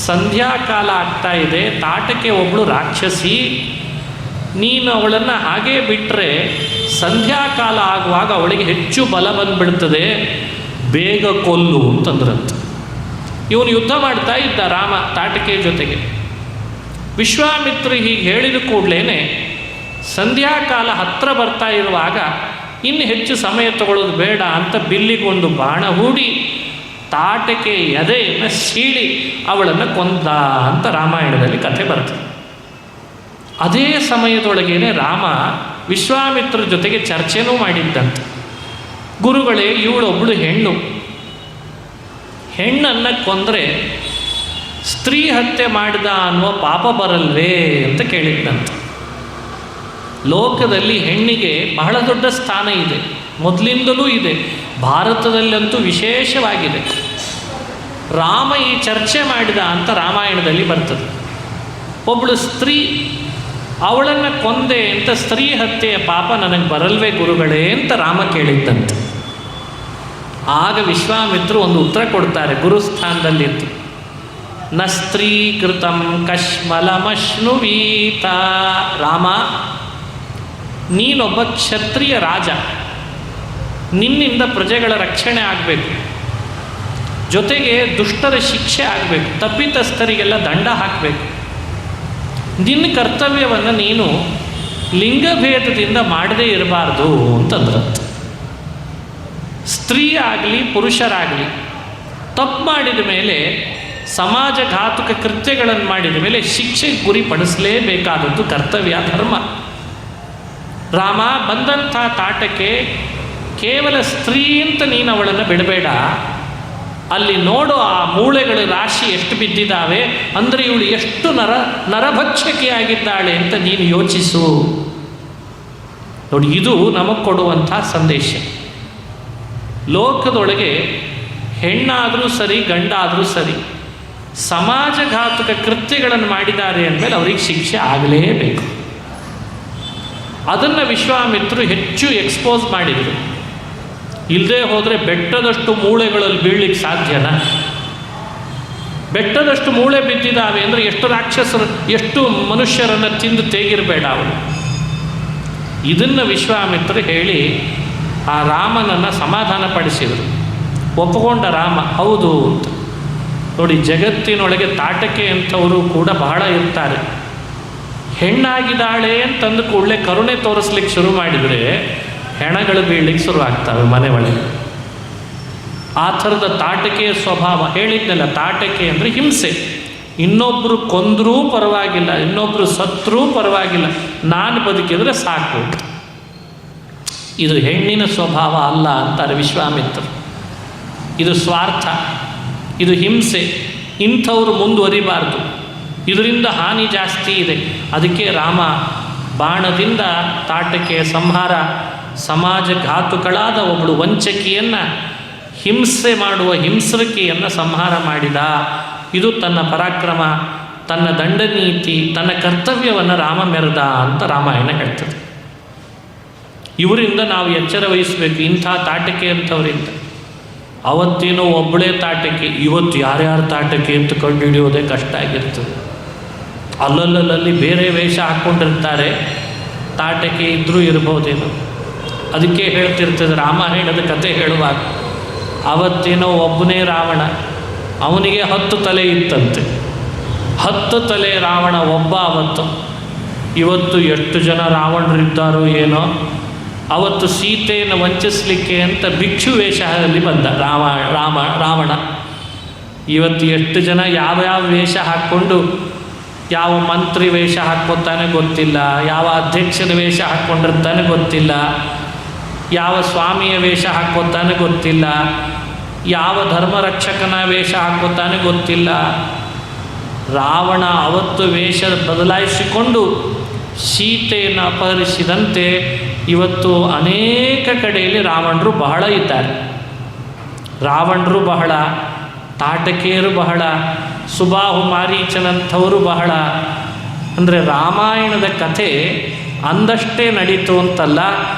ಸಂಧ್ಯಾಕಾಲ ಆಗ್ತಾ ಇದೆ, ತಾಟಕೆ ಒಬ್ಬಳು ರಾಕ್ಷಸಿ, ನೀನು ಅವಳನ್ನು ಹಾಗೇ ಬಿಟ್ಟರೆ ಸಂಧ್ಯಾಕಾಲ ಆಗುವಾಗ ಅವಳಿಗೆ ಹೆಚ್ಚು ಬಲ ಬಂದುಬಿಡ್ತದೆ, ಬೇಗ ಕೊಲ್ಲು ಅಂತಂದ್ರಂತೆ. ಇವನು ಯುದ್ಧ ಮಾಡ್ತಾ ಇದ್ದ ರಾಮ ತಾಟಕೆಯ ಜೊತೆಗೆ. ವಿಶ್ವಾಮಿತ್ರ ಹೀಗೆ ಹೇಳಿದ ಕೂಡಲೇ ಸಂಧ್ಯಾಕಾಲ ಹತ್ತಿರ ಬರ್ತಾ ಇರುವಾಗ ಇನ್ನು ಹೆಚ್ಚು ಸಮಯ ತಗೊಳ್ಳೋದು ಬೇಡ ಅಂತ ಬಿಲ್ಲಿಗೊಂದು ಬಾಣ ಹೂಡಿ ತಾಟಕೆ ಎದೆಯನ್ನು ಸೀಳಿ ಅವಳನ್ನು ಕೊಂದ ಅಂತ ರಾಮಾಯಣದಲ್ಲಿ ಕಥೆ ಬರ್ತದೆ. ಅದೇ ಸಮಯದೊಳಗೇನೆ ರಾಮ ವಿಶ್ವಾಮಿತ್ರ ಜೊತೆಗೆ ಚರ್ಚೆನೂ ಮಾಡಿದ್ದಂತೆ. ಗುರುಗಳೇ, ಇವಳೊಬ್ಬಳು ಹೆಣ್ಣನ್ನು ಕೊಂದರೆ ಸ್ತ್ರೀ ಹತ್ಯೆ ಮಾಡಿದ ಅನ್ನುವ ಪಾಪ ಬರಲ್ವೇ ಅಂತ ಕೇಳಿದ್ದಂತೆ. ಲೋಕದಲ್ಲಿ ಹೆಣ್ಣಿಗೆ ಬಹಳ ದೊಡ್ಡ ಸ್ಥಾನ ಇದೆ, ಮೊದಲಿಂದಲೂ ಇದೆ, ಭಾರತದಲ್ಲಂತೂ ವಿಶೇಷವಾಗಿದೆ. ರಾಮ ಈ ಚರ್ಚೆ ಮಾಡಿದ ಅಂತ ರಾಮಾಯಣದಲ್ಲಿ ಬರ್ತದೆ. ಒಬ್ಬಳು ಸ್ತ್ರೀ, ಅವಳನ್ನು ಕೊಂದೆ ಅಂತ ಸ್ತ್ರೀ ಹತ್ಯೆಯ ಪಾಪ ನನಗೆ ಬರಲ್ವೇ ಗುರುಗಳೇ ಅಂತ ರಾಮ ಕೇಳಿದ್ದಂತೆ. ಆಗ ವಿಶ್ವಾಮಿತ್ರರು ಒಂದು ಉತ್ತರ ಕೊಡ್ತಾರೆ ಗುರುಸ್ಥಾನದಲ್ಲಿತ್ತು. ನ ಸ್ತ್ರೀ ಕೃತಂ ಕಶ್ಮಲಮಶ್ನುವೀತ. ರಾಮ, ನೀನೊಬ್ಬ ಕ್ಷತ್ರಿಯ ರಾಜ, ನಿನ್ನಿಂದ ಪ್ರಜೆಗಳ ರಕ್ಷಣೆ ಆಗಬೇಕು, ಜೊತೆಗೆ ದುಷ್ಟರ ಶಿಕ್ಷೆ ಆಗಬೇಕು, ತಪ್ಪಿತಸ್ಥರಿಗೆಲ್ಲ ದಂಡ ಹಾಕಬೇಕು. ನಿನ್ನ ಕರ್ತವ್ಯವನ್ನು ನೀನು ಲಿಂಗಭೇದದಿಂದ ಮಾಡದೇ ಇರಬಾರ್ದು ಅಂತಂದ್ರಂತ. ಸ್ತ್ರೀ ಆಗಲಿ ಪುರುಷರಾಗಲಿ ತಪ್ಪು ಮಾಡಿದ ಮೇಲೆ, ಸಮಾಜಘಾತುಕ ಕೃತ್ಯಗಳನ್ನು ಮಾಡಿದ ಮೇಲೆ ಶಿಕ್ಷೆಗೆ ಗುರಿಪಡಿಸಲೇಬೇಕಾದದ್ದು ಕರ್ತವ್ಯ, ಧರ್ಮ. ರಾಮ ಬಂದಂಥ ತಾಟಕ್ಕೆ ಕೇವಲ ಸ್ತ್ರೀ ಅಂತ ನೀನು ಅವಳನ್ನು ಬಿಡಬೇಡ, ಅಲ್ಲಿ ನೋಡು ಆ ಮೂಳೆಗಳ ರಾಶಿ ಎಷ್ಟು ಬಿದ್ದಿದ್ದಾವೆ, ಅಂದರೆ ಇವಳು ಎಷ್ಟು ನರಭಕ್ಷಕಿಯಾಗಿದ್ದಾಳೆ ಅಂತ ನೀನು ಯೋಚಿಸು. ನೋಡಿ, ಇದು ನಮಗೆ ಕೊಡುವಂಥ ಸಂದೇಶ. ಲೋಕದೊಳಗೆ ಹೆಣ್ಣಾದರೂ ಸರಿ ಗಂಡಾದರೂ ಸರಿ ಸಮಾಜಘಾತುಕ ಕೃತ್ಯಗಳನ್ನು ಮಾಡಿದ್ದಾರೆ ಅಂದಮೇಲೆ ಅವ್ರಿಗೆ ಶಿಕ್ಷೆ ಆಗಲೇಬೇಕು. ಅದನ್ನು ವಿಶ್ವಾಮಿತ್ರರು ಹೆಚ್ಚು ಎಕ್ಸ್ಪೋಸ್ ಮಾಡಿದರು. ಇಲ್ಲದೆ ಹೋದರೆ ಬೆಟ್ಟದಷ್ಟು ಮೂಳೆಗಳಲ್ಲಿ ಬೀಳಲಿಕ್ಕೆ ಸಾಧ್ಯನಾ? ಬೆಟ್ಟದಷ್ಟು ಮೂಳೆ ಬಿದ್ದಿದ್ದಾವೆ ಅಂದರೆ ಎಷ್ಟು ರಾಕ್ಷಸರು, ಎಷ್ಟು ಮನುಷ್ಯರನ್ನು ತಿಂದು ತೆಗಿರಬೇಡ ಅವನು. ಇದನ್ನು ವಿಶ್ವಾಮಿತ್ರರು ಹೇಳಿ ಆ ರಾಮನನ್ನು ಸಮಾಧಾನಪಡಿಸಿದರು. ಒಪ್ಪಿಕೊಂಡ ರಾಮ, ಹೌದು ಅಂತ. ನೋಡಿ, ಜಗತ್ತಿನೊಳಗೆ ತಾಟಕೆ ಅಂಥವರು ಕೂಡ ಬಹಳ ಇರ್ತಾರೆ. ಹೆಣ್ಣಾಗಿದ್ದಾಳೆ ಅಂತಂದು ಕೂಡಲೇ ಕರುಣೆ ತೋರಿಸ್ಲಿಕ್ಕೆ ಶುರು ಮಾಡಿದರೆ ಹೆಣಗಳು ಬೀಳಲಿಕ್ಕೆ ಶುರು ಆಗ್ತವೆ ಮನೆ ಒಳಗೆ. ಆ ಥರದ ತಾಟಕೆಯ ಸ್ವಭಾವ ಹೇಳಿದ್ನಲ್ಲ. ತಾಟಕೆ ಅಂದರೆ ಹಿಂಸೆ. ಇನ್ನೊಬ್ಬರು ಕೊಂದರೂ ಪರವಾಗಿಲ್ಲ, ಇನ್ನೊಬ್ಬರು ಸತ್ರೂ ಪರವಾಗಿಲ್ಲ, ನಾನು ಬದುಕಿದರೆ ಸಾಕು. ಇದು ಹೆಣ್ಣಿನ ಸ್ವಭಾವ ಅಲ್ಲ ಅಂತಾರೆ ವಿಶ್ವಾಮಿತ್ರರು. ಇದು ಸ್ವಾರ್ಥ, ಇದು ಹಿಂಸೆ. ಇಂಥವ್ರು ಮುಂದುವರಿಬಾರ್ದು, ಇದರಿಂದ ಹಾನಿ ಜಾಸ್ತಿ ಇದೆ. ಅದಕ್ಕೆ ರಾಮ ಬಾಣದಿಂದ ತಾಟಕೆಯ ಸಂಹಾರ, ಸಮಾಜಘಾತುಗಳಾದ ಒಬ್ಬಳು ವಂಚಕಿಯನ್ನು, ಹಿಂಸೆ ಮಾಡುವ ಹಿಂಸಕಿಯನ್ನು ಸಂಹಾರ ಮಾಡಿದ. ಇದು ತನ್ನ ಪರಾಕ್ರಮ, ತನ್ನ ದಂಡನೀತಿ, ತನ್ನ ಕರ್ತವ್ಯವನ್ನು ರಾಮ ಮೆರೆದ ಅಂತ ರಾಮಾಯಣ ಹೇಳ್ತದೆ. ಇವರಿಂದ ನಾವು ಎಚ್ಚರ ವಹಿಸಬೇಕು, ಇಂಥ ತಾಟಕೆ ಅಂಥವರಿಂದ. ಅವತ್ತೇನೋ ಒಬ್ಬಳೇ ತಾಟಕೆ, ಇವತ್ತು ಯಾರ್ಯಾರು ತಾಟಕೆ ಅಂತ ಕಂಡುಹಿಡಿಯೋದೇ ಕಷ್ಟ ಆಗಿರ್ತದೆ. ಅಲ್ಲಲ್ಲಿ ಬೇರೆ ವೇಷ ಹಾಕ್ಕೊಂಡಿರ್ತಾರೆ, ತಾಟಕೆ ಇದ್ದರೂ ಇರ್ಬೋದೇನೋ. ಅದಕ್ಕೆ ಹೇಳ್ತಿರ್ತದೆ ರಾಮಾಯಣದ ಕತೆ ಹೇಳುವಾಗ, ಅವತ್ತೇನೋ ಒಬ್ಬನೇ ರಾವಣ, ಅವನಿಗೆ 10 ತಲೆ ಇತ್ತಂತೆ. 10 ತಲೆ ರಾವಣ ಒಬ್ಬ ಅವತ್ತು. ಇವತ್ತು ಎಷ್ಟು ಜನ ರಾವಣರಿದ್ದಾರೋ ಏನೋ. ಅವತ್ತು ಸೀತೆಯನ್ನು ವಂಚಿಸಲಿಕ್ಕೆ ಅಂತ ಭಿಕ್ಷು ವೇಷದಲ್ಲಿ ಬಂದ ರಾವಣ. ಇವತ್ತು ಎಷ್ಟು ಜನ ಯಾವ್ಯಾವ ವೇಷ ಹಾಕ್ಕೊಂಡು, ಯಾವ ಮಂತ್ರಿ ವೇಷ ಹಾಕ್ಕೊತಾನೆ ಗೊತ್ತಿಲ್ಲ, ಯಾವ ಅಧ್ಯಕ್ಷನ ವೇಷ ಹಾಕ್ಕೊಂಡಿರ್ತಾನೆ ಗೊತ್ತಿಲ್ಲ, ಯಾವ ಸ್ವಾಮಿಯ ವೇಷ ಹಾಕ್ಕೊತಾನೆ ಗೊತ್ತಿಲ್ಲ, ಯಾವ ಧರ್ಮರಕ್ಷಕನ ವೇಷ ಹಾಕ್ಕೊತಾನೆ ಗೊತ್ತಿಲ್ಲ. ರಾವಣ ಅವತ್ತು ವೇಷ ಬದಲಾಯಿಸಿಕೊಂಡು ಸೀತೆಯನ್ನು ಅಪಹರಿಸಿದಂತೆ ಇವತ್ತು ಅನೇಕ ಕಡೆಯಲ್ಲಿ ರಾವಣರು ಬಹಳ ಇದ್ದಾರೆ. ರಾವಣರು ಬಹಳ, ತಾಟಕೆಯರು ಬಹಳ, ಸುಬಾಹು ಮಾರೀಚನಂಥವರು ಬಹಳ. ಅಂದರೆ ರಾಮಾಯಣದ ಕಥೆ ಅಂದಷ್ಟೇ ನಡೀತು ಅಂತಲ್ಲ,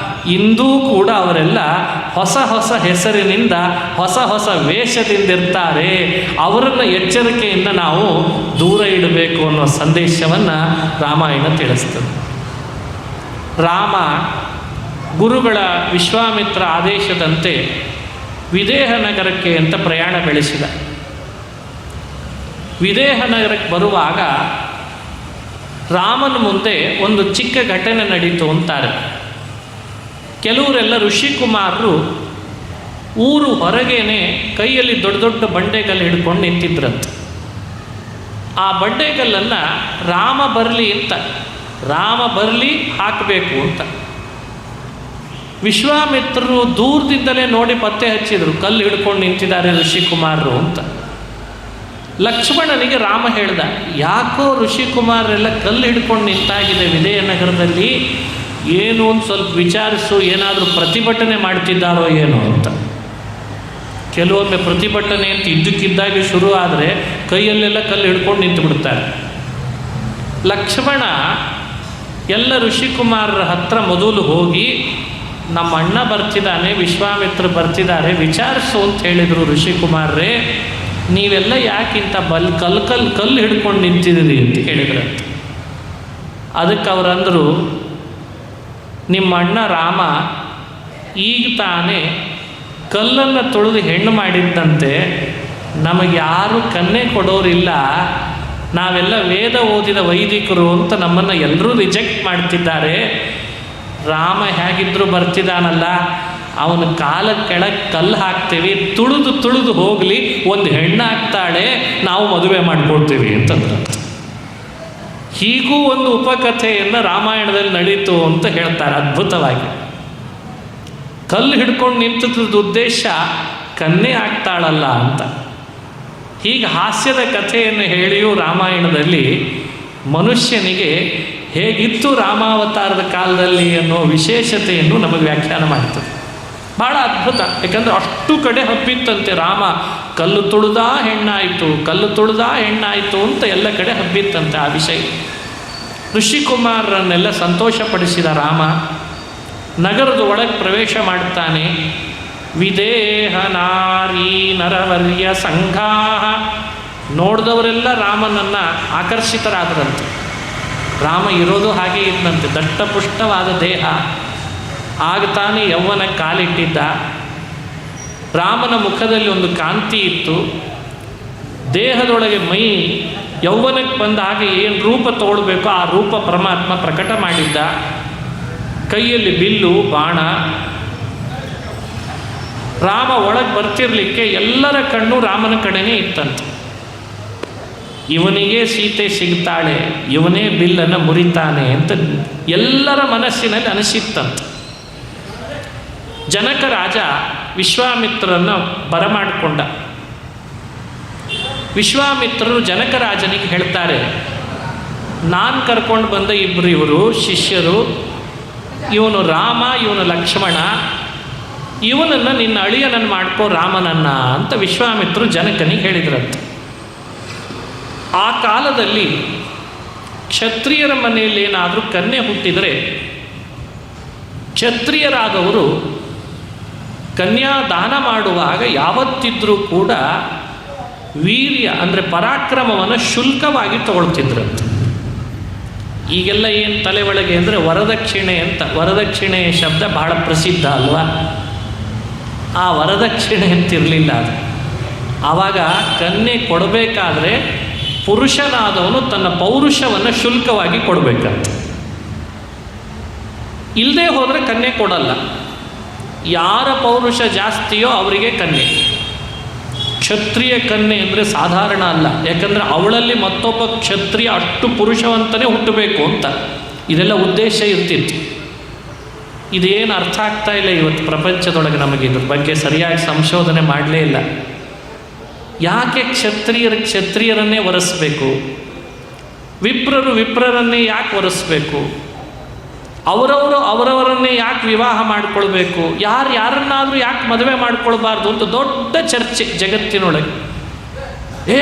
ಇಂದೂ ಕೂಡ ಅವರೆಲ್ಲ ಹೊಸ ಹೊಸ ಹೆಸರಿನಿಂದ, ಹೊಸ ಹೊಸ ವೇಷದಿಂದಿರ್ತಾರೆ. ಅವರನ್ನು ಎಚ್ಚರಿಕೆಯಿಂದ ನಾವು ದೂರ ಇಡಬೇಕು ಅನ್ನೋ ಸಂದೇಶವನ್ನು ರಾಮಾಯಣ ತಿಳಿಸ್ತದೆ. ರಾಮ ಗುರುಗಳ ವಿಶ್ವಾಮಿತ್ರ ಆದೇಶದಂತೆ ವಿದೇಹ ನಗರಕ್ಕೆ ಅಂತ ಪ್ರಯಾಣ ಬೆಳೆಸಿದ. ವಿದೇಹ ನಗರಕ್ಕೆ ಬರುವಾಗ ರಾಮನ ಮುಂದೆ ಒಂದು ಚಿಕ್ಕ ಘಟನೆ ನಡೀತು ಅಂತಾರೆ. ಕೆಲವರೆಲ್ಲ ಋಷಿಕುಮಾರರು ಊರು ಹೊರಗೇನೆ ಕೈಯಲ್ಲಿ ದೊಡ್ಡ ದೊಡ್ಡ ಬಂಡೆಗಲ್ಲು ಹಿಡ್ಕೊಂಡು ನಿಂತಿದ್ರಂತೆ. ಆ ಬಂಡೆಗಲ್ಲನ್ನು ರಾಮ ಬರಲಿ ಹಾಕಬೇಕು ಅಂತ ವಿಶ್ವಾಮಿತ್ರರು ದೂರದಿಂದಲೇ ನೋಡಿ ಪತ್ತೆ ಹಚ್ಚಿದರು, ಕಲ್ಲು ಹಿಡ್ಕೊಂಡು ನಿಂತಿದ್ದಾರೆ ಋಷಿಕುಮಾರರು ಅಂತ. ಲಕ್ಷ್ಮಣನಿಗೆ ರಾಮ ಹೇಳ್ದ, ಯಾಕೋ ಋಷಿಕುಮಾರರೆಲ್ಲ ಕಲ್ಲು ಹಿಡ್ಕೊಂಡು ನಿಂತಾಗಿದೆ ವಿಜಯನಗರದಲ್ಲಿ, ಏನು ಒಂದು ಸ್ವಲ್ಪ ವಿಚಾರಿಸು, ಏನಾದರೂ ಪ್ರತಿಭಟನೆ ಮಾಡ್ತಿದ್ದಾರೋ ಏನೋ ಅಂತ. ಕೆಲವೊಮ್ಮೆ ಪ್ರತಿಭಟನೆ ಅಂತ ಇದ್ದಕ್ಕಿದ್ದಾಗೆ ಶುರು ಆದರೆ ಕೈಯಲ್ಲೆಲ್ಲ ಕಲ್ಲು ಹಿಡ್ಕೊಂಡು ನಿಂತು ಬಿಡ್ತಾರೆ. ಲಕ್ಷ್ಮಣ ಎಲ್ಲ ಋಷಿಕುಮಾರರ ಹತ್ರ ಮೊದಲು ಹೋಗಿ, ನಮ್ಮ ಅಣ್ಣ ಬರ್ತಿದ್ದಾನೆ, ವಿಶ್ವಾಮಿತ್ರ ಬರ್ತಿದ್ದಾರೆ, ವಿಚಾರಿಸು ಅಂತ ಹೇಳಿದರು ಋಷಿಕುಮಾರರೇ. ನೀವೆಲ್ಲ ಯಾಕಿಂತ ಕಲ್ಲು ಹಿಡ್ಕೊಂಡು ನಿಂತಿದ್ದೀರಿ ಅಂತ ಹೇಳಿದ್ರಂತೆ. ಅದಕ್ಕೆ ಅವರಂದರು, ನಿಮ್ಮ ಅಣ್ಣ ರಾಮ ಈಗ ತಾನೇ ಕಲ್ಲನ್ನು ತೊಳೆದು ಹೆಣ್ಣು ಮಾಡಿದ್ದಂತೆ, ನಮಗೆ ಯಾರು ಕನ್ನೆ ಕೊಡೋರಿಲ್ಲ, ನಾವೆಲ್ಲ ವೇದ ಓದಿದ ವೈದಿಕರು ಅಂತ ನಮ್ಮನ್ನು ಎಲ್ಲರೂ ರಿಜೆಕ್ಟ್ ಮಾಡ್ತಿದ್ದಾರೆ. ರಾಮ ಹೇಗಿದ್ದರೂ ಬರ್ತಿದ್ದಾನಲ್ಲ, ಅವನ ಕಾಲ ಕೆಳಗೆ ಕಲ್ಲು ಹಾಕ್ತೀವಿ, ತುಳಿದು ಹೋಗಲಿ, ಒಂದು ಹೆಣ್ಣಾಗ್ತಾಳೆ, ನಾವು ಮದುವೆ ಮಾಡಿಕೊಡ್ತೀವಿ ಅಂತಂದ್ರೆ. ಹೀಗೂ ಒಂದು ಉಪಕಥೆಯನ್ನು ರಾಮಾಯಣದಲ್ಲಿ ನಡೀತು ಅಂತ ಹೇಳ್ತಾರೆ ಅದ್ಭುತವಾಗಿ. ಕಲ್ಲು ಹಿಡ್ಕೊಂಡು ನಿಂತದ್ದು ಉದ್ದೇಶ ಕನ್ಯೆ ಆಗ್ತಾಳಲ್ಲ ಅಂತ. ಹೀಗೆ ಹಾಸ್ಯದ ಕಥೆಯನ್ನು ಹೇಳಿಯೂ ರಾಮಾಯಣದಲ್ಲಿ ಮನುಷ್ಯನಿಗೆ ಹೇಗಿತ್ತು ರಾಮಾವತಾರದ ಕಾಲದಲ್ಲಿ ಅನ್ನೋ ವಿಶೇಷತೆಯನ್ನು ನಮಗೆ ವ್ಯಾಖ್ಯಾನ ಮಾಡ್ತದೆ. ಭಾಳ ಅದ್ಭುತ. ಯಾಕಂದರೆ ಅಷ್ಟು ಕಡೆ ಹಬ್ಬಿತ್ತಂತೆ ರಾಮ. ಕಲ್ಲು ತುಳಿದ ಹೆಣ್ಣಾಯಿತು ಅಂತ ಎಲ್ಲ ಕಡೆ ಹಬ್ಬಿತ್ತಂತೆ ಆ ವಿಷಯ. ಋಷಿಕುಮಾರರನ್ನೆಲ್ಲ ಸಂತೋಷಪಡಿಸಿದ ರಾಮ ನಗರದ ಒಳಗೆ ಪ್ರವೇಶ ಮಾಡ್ತಾನೆ. ವಿದೇಹ ನಾರೀ ನರವರ್ಯ ಸಂಘಾಹ, ನೋಡಿದವರೆಲ್ಲ ರಾಮನನ್ನು ಆಕರ್ಷಿತರಾದರಂತೆ. ರಾಮ ಇರೋದು ಹಾಗೆ ಇದ್ದಂತೆ, ದಟ್ಟಪುಷ್ಟವಾದ ದೇಹ. ಆಗ ತಾನೇ ಯೌವನ ಕಾಲಿಟ್ಟಿದ್ದ. ರಾಮನ ಮುಖದಲ್ಲಿ ಒಂದು ಕಾಂತಿ ಇತ್ತು. ದೇಹದೊಳಗೆ ಮೈ ಯೌವನಕ್ಕೆ ಬಂದ ಹಾಗೆ ಏನು ರೂಪ ತಗೊಳ್ಬೇಕೋ ಆ ರೂಪ ಪರಮಾತ್ಮ ಪ್ರಕಟ ಮಾಡಿದ್ದ. ಕೈಯಲ್ಲಿ ಬಿಲ್ಲು ಬಾಣ. ರಾಮ ಒಳಗೆ ಬರ್ತಿರ್ಲಿಕ್ಕೆ ಎಲ್ಲರ ಕಣ್ಣು ರಾಮನ ಕಡೆನೇ ಇತ್ತಂತೆ. ಇವನಿಗೆ ಸೀತೆ ಸಿಗ್ತಾಳೆ, ಇವನೇ ಬಿಲ್ಲನ್ನು ಮುರಿತಾನೆ ಅಂತ ಎಲ್ಲರ ಮನಸ್ಸಿನಲ್ಲಿ ಅನಿಸಿತ್ತಂತೆ. ಜನಕ ರಾಜ ವಿಶ್ವಾಮಿತ್ರರನ್ನು ಬರಮಾಡಿಕೊಂಡ. ವಿಶ್ವಾಮಿತ್ರರು ಜನಕ ರಾಜನಿಗೆ ಹೇಳ್ತಾರೆ, ನಾನು ಕರ್ಕೊಂಡು ಬಂದ ಇವರು ಶಿಷ್ಯರು, ಇವನು ರಾಮ, ಇವನು ಲಕ್ಷ್ಮಣ, ಇವನನ್ನು ನಿನ್ನ ಅಳಿಯನನ್ನು ಮಾಡ್ಕೋ ರಾಮನನ್ನ ಅಂತ ವಿಶ್ವಾಮಿತ್ರರು ಜನಕನಿಗೆ ಹೇಳಿದ್ರಂತೆ. ಆ ಕಾಲದಲ್ಲಿ ಕ್ಷತ್ರಿಯರ ಮನೆಯಲ್ಲಿ ಏನಾದರೂ ಕನ್ಯೆ ಹುಟ್ಟಿದರೆ ಕ್ಷತ್ರಿಯರಾದವರು ಕನ್ಯಾದಾನ ಮಾಡುವಾಗ ಯಾವತ್ತಿದ್ರೂ ಕೂಡ ವೀರ್ಯ ಅಂದರೆ ಪರಾಕ್ರಮವನ್ನು ಶುಲ್ಕವಾಗಿ ತಗೊಳ್ತಿದ್ರಂತೆ. ಈಗೆಲ್ಲ ಏನು ತಲೆ ಒಳಗೆ ಅಂದರೆ ವರದಕ್ಷಿಣೆ ಅಂತ. ವರದಕ್ಷಿಣೆಯ ಶಬ್ದ ಬಹಳ ಪ್ರಸಿದ್ಧ ಅಲ್ವಾ? ಆ ವರದಕ್ಷಿಣೆ ಅಂತಿರಲಿಲ್ಲ ಅದು. ಆವಾಗ ಕನ್ಯೆ ಕೊಡಬೇಕಾದ್ರೆ ಪುರುಷನಾದವನು ತನ್ನ ಪೌರುಷವನ್ನು ಶುಲ್ಕವಾಗಿ ಕೊಡಬೇಕಂತ. ಇಲ್ಲದೆ ಹೋದರೆ ಕನ್ಯೆ ಕೊಡಲ್ಲ. ಯಾರ ಪೌರುಷ ಜಾಸ್ತಿಯೋ ಅವರಿಗೆ ಕನ್ಯೆ. ಕ್ಷತ್ರಿಯ ಕನ್ಯೆ ಅಂದರೆ ಸಾಧಾರಣ ಅಲ್ಲ. ಯಾಕಂದರೆ ಅವಳಲ್ಲಿ ಮತ್ತೊಬ್ಬ ಕ್ಷತ್ರಿಯ ಅಷ್ಟು ಪುರುಷವಂತನೇ ಹುಟ್ಟಬೇಕು ಅಂತ ಇದೆಲ್ಲ ಉದ್ದೇಶ ಇರ್ತಿತ್ತು. ಇದೇನು ಅರ್ಥ ಆಗ್ತಾ ಇಲ್ಲ ಇವತ್ತು ಪ್ರಪಂಚದೊಳಗೆ. ನಮಗೆ ಇದ್ರ ಬಗ್ಗೆ ಸರಿಯಾಗಿ ಸಂಶೋಧನೆ ಮಾಡಲೇ ಇಲ್ಲ. ಯಾಕೆ ಕ್ಷತ್ರಿಯರನ್ನೇ ವರಿಸ್ಬೇಕು? ವಿಪ್ರರನ್ನೇ ಯಾಕೆ ವರಿಸ್ಬೇಕು? ಅವರವರನ್ನೇ ಯಾಕೆ ವಿವಾಹ ಮಾಡಿಕೊಳ್ಬೇಕು? ಯಾರನ್ನಾದರೂ ಯಾಕೆ ಮದುವೆ ಮಾಡಿಕೊಳ್ಬಾರ್ದು ಅಂತ ದೊಡ್ಡ ಚರ್ಚೆ ಜಗತ್ತಿನೊಳಗೆ.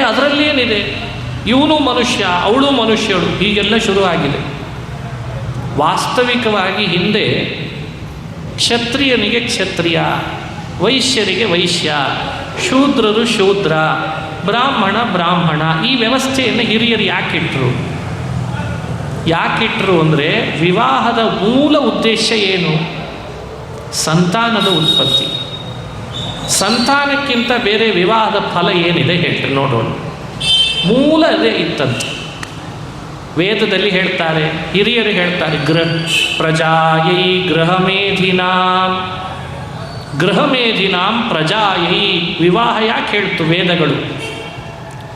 ಅದರಲ್ಲೇನಿದೆ, ಇವನು ಮನುಷ್ಯ, ಅವಳು ಮನುಷ್ಯಳು, ಹೀಗೆಲ್ಲ ಶುರುವಾಗಿದೆ. ವಾಸ್ತವಿಕವಾಗಿ ಹಿಂದೆ ಕ್ಷತ್ರಿಯನಿಗೆ ಕ್ಷತ್ರಿಯ, ವೈಶ್ಯರಿಗೆ ವೈಶ್ಯ, ಶೂದ್ರರು ಶೂದ್ರ, ಬ್ರಾಹ್ಮಣ ಈ ವ್ಯವಸ್ಥೆಯನ್ನು ಹಿರಿಯರು ಯಾಕಿಟ್ರು ಅಂದರೆ ವಿವಾಹದ ಮೂಲ ಉದ್ದೇಶ ಏನು? ಸಂತಾನದ ಉತ್ಪತ್ತಿ. ಸಂತಾನಕ್ಕಿಂತ ಬೇರೆ ವಿವಾಹದ ಫಲ ಏನಿದೆ ಹೇಳ್ರಿ ನೋಡೋಣ. ಮೂಲ ಅದೇ ಇತ್ತಂತೆ. ವೇದದಲ್ಲಿ ಹೇಳ್ತಾರೆ, ಹಿರಿಯರು ಹೇಳ್ತಾರೆ, ಪ್ರಜಾಯೈ ಗೃಹಮೇಧಿನಾಂ ಪ್ರಜಾಯೈ. ವಿವಾಹ ಯಾಕೆ ಹೇಳ್ತು ವೇದಗಳು?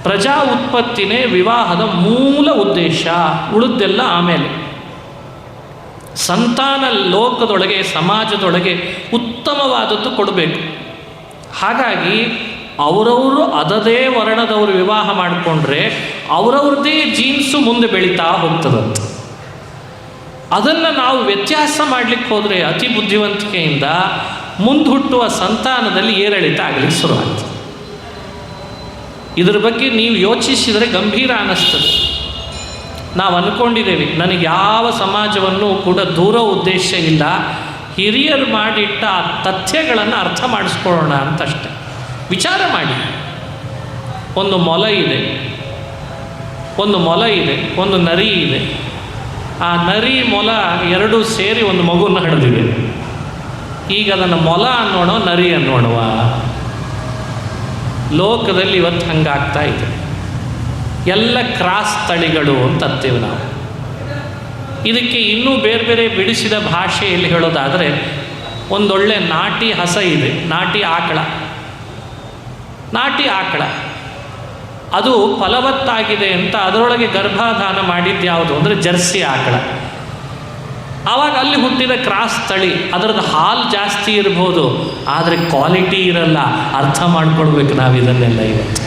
ಪ್ರಜಾ ಉತ್ಪತ್ತಿನೇ ವಿವಾಹದ ಮೂಲ ಉದ್ದೇಶ, ಉಳಿದೆಲ್ಲ ಆಮೇಲೆ. ಸಂತಾನ ಲೋಕದೊಳಗೆ ಸಮಾಜದೊಳಗೆ ಉತ್ತಮವಾದದ್ದು ಕೊಡಬೇಕು. ಹಾಗಾಗಿ ಅವರವರು ಅದದೇ ವರ್ಣದವರು ವಿವಾಹ ಮಾಡಿಕೊಂಡ್ರೆ ಅವರವ್ರದ್ದೇ ಜೀನ್ಸು ಮುಂದೆ ಬೆಳೀತಾ ಹೋಗ್ತದಂತೆ. ಅದನ್ನು ನಾವು ವ್ಯತ್ಯಾಸ ಮಾಡಲಿಕ್ಕೆ ಹೋದರೆ ಅತಿ ಬುದ್ಧಿವಂತಿಕೆಯಿಂದ ಮುಂದೆ ಹುಟ್ಟುವ ಸಂತಾನದಲ್ಲಿ ಏರಿಳಿತ ಆಗಲಿಕ್ಕೆ ಶುರುವಾಗ್ತದೆ. ಇದರ ಬಗ್ಗೆ ನೀವು ಯೋಚಿಸಿದರೆ ಗಂಭೀರ ಅನ್ನಿಸ್ತದೆ. ನಾವು ಅಂದ್ಕೊಂಡಿದ್ದೇವೆ ನನಗೆ ಯಾವ ಸಮಾಜವನ್ನು ಕೂಡ ದೂರ ಉದ್ದೇಶ ಇಲ್ಲ, ಹಿರಿಯರು ಮಾಡಿಟ್ಟ ಆ ತಥ್ಯಗಳನ್ನು ಅರ್ಥ ಮಾಡಿಸ್ಕೊಳ್ಳೋಣ ಅಂತಷ್ಟೆ. ವಿಚಾರ ಮಾಡಿ. ಒಂದು ಮೊಲ ಇದೆ, ಒಂದು ನರಿ ಇದೆ. ಆ ನರಿ ಮೊಲ ಎರಡೂ ಸೇರಿ ಒಂದು ಮಗುವನ್ನು ಹಡೆದಿವೆ. ಈಗ ಅದನ್ನು ಮೊಲ ಅನ್ನೋಣ, ನರಿ ಅನ್ನೋಣವ? ಲೋಕದಲ್ಲಿ ಇವತ್ತು ಹಂಗಾಗ್ತಾ ಇದೆ. ಎಲ್ಲ ಕ್ರಾಸ್ ತಳಿಗಳು ಅಂತ ಅಂತೀವಿ ನಾವು. ಇದಕ್ಕೆ ಇನ್ನೂ ಬೇರೆ ಬೇರೆ ಬಿಡಿಸಿದ ಭಾಷೆಯಲ್ಲಿ ಹೇಳೋದಾದರೆ, ಒಂದೊಳ್ಳೆ ನಾಟಿ ಹಸ ಇದೆ, ನಾಟಿ ಆಕಳ ಅದು ಫಲವತ್ತಾಗಿದೆ ಅಂತ ಅದರೊಳಗೆ ಗರ್ಭಾಧಾನ ಮಾಡಿದ್ದು ಯಾವುದು ಅಂದರೆ ಜರ್ಸಿ ಆಕಳ. ಆವಾಗ ಅಲ್ಲಿ ಹುಟ್ಟಿದ ಕ್ರಾಸ್ ತಳಿ, ಅದರದ್ದು ಹಾಲು ಜಾಸ್ತಿ ಇರ್ಬೋದು, ಆದರೆ ಕ್ವಾಲಿಟಿ ಇರಲ್ಲ. ಅರ್ಥ ಮಾಡ್ಕೊಳ್ಬೇಕು ನಾವು ಇದನ್ನೆಲ್ಲ. ಇವತ್ತು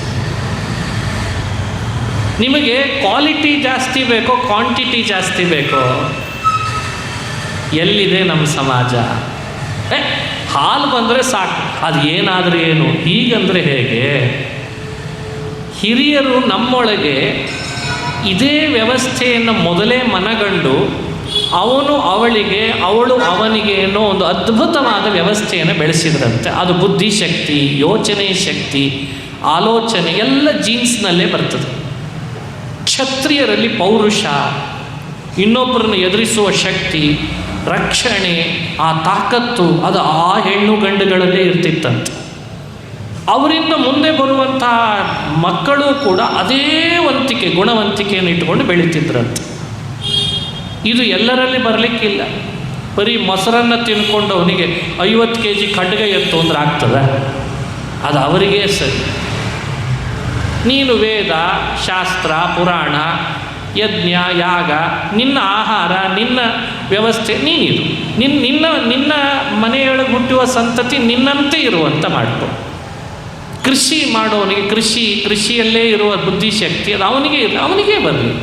ನಿಮಗೆ ಕ್ವಾಲಿಟಿ ಜಾಸ್ತಿ ಬೇಕೋ ಕ್ವಾಂಟಿಟಿ ಜಾಸ್ತಿ ಬೇಕೋ? ಎಲ್ಲಿದೆ ನಮ್ಮ ಸಮಾಜ? ಹಾಲು ಬಂದರೆ ಸಾಕು, ಅದು ಏನಾದರೂ ಏನು, ಹೀಗಂದರೆ ಹೇಗೆ? ಹಿರಿಯರು ನಮ್ಮೊಳಗೆ ಇದೇ ವ್ಯವಸ್ಥೆಯನ್ನು ಮೊದಲೇ ಮನಗಂಡು ಅವನು ಅವಳಿಗೆ, ಅವಳು ಅವನಿಗೆ ಅನ್ನೋ ಒಂದು ಅದ್ಭುತವಾದ ವ್ಯವಸ್ಥೆಯನ್ನು ಬೆಳೆಸಿದ್ರಂತೆ. ಅದು ಬುದ್ಧಿಶಕ್ತಿ, ಯೋಚನೆ ಶಕ್ತಿ, ಆಲೋಚನೆ ಎಲ್ಲ ಜೀನ್ಸ್ನಲ್ಲೇ ಬರ್ತದೆ. ಕ್ಷತ್ರಿಯರಲ್ಲಿ ಪೌರುಷ, ಇನ್ನೊಬ್ಬರನ್ನು ಎದುರಿಸುವ ಶಕ್ತಿ, ರಕ್ಷಣೆ, ಆ ತಾಕತ್ತು ಅದು ಆ ಹೆಣ್ಣು ಗಂಡುಗಳಲ್ಲೇ ಇರ್ತಿತ್ತಂತೆ. ಅವರಿಂದ ಮುಂದೆ ಬರುವಂತಹ ಮಕ್ಕಳು ಕೂಡ ಅದೇ ಗುಣವಂತಿಕೆಯನ್ನು ಇಟ್ಟುಕೊಂಡು ಬೆಳೀತಿದ್ರಂತೆ. ಇದು ಎಲ್ಲರಲ್ಲಿ ಬರಲಿಕ್ಕಿಲ್ಲ. ಬರೀ ಮೊಸರನ್ನು ತಿನ್ಕೊಂಡು ಅವನಿಗೆ 50 kg ಖಡ್ಗ ಎತ್ತು ಅಂದ್ರೆ ಆಗ್ತದೆ? ಅದು ಅವರಿಗೇ ಸರಿ. ನೀನು ವೇದ, ಶಾಸ್ತ್ರ, ಪುರಾಣ, ಯಜ್ಞ, ಯಾಗ, ನಿನ್ನ ಆಹಾರ, ನಿನ್ನ ವ್ಯವಸ್ಥೆ ನೀನಿರು, ನಿನ್ನ ಮನೆಯೊಳಗೆ ಹುಟ್ಟುವ ಸಂತತಿ ನಿನ್ನಂತೆ ಇರುವಂತ ಮಾಡ್ಕೊ. ಕೃಷಿ ಮಾಡೋನಿಗೆ ಕೃಷಿಯಲ್ಲೇ ಇರುವ ಬುದ್ಧಿಶಕ್ತಿ ಅದು ಅವನಿಗೆ ಬರಲಿ.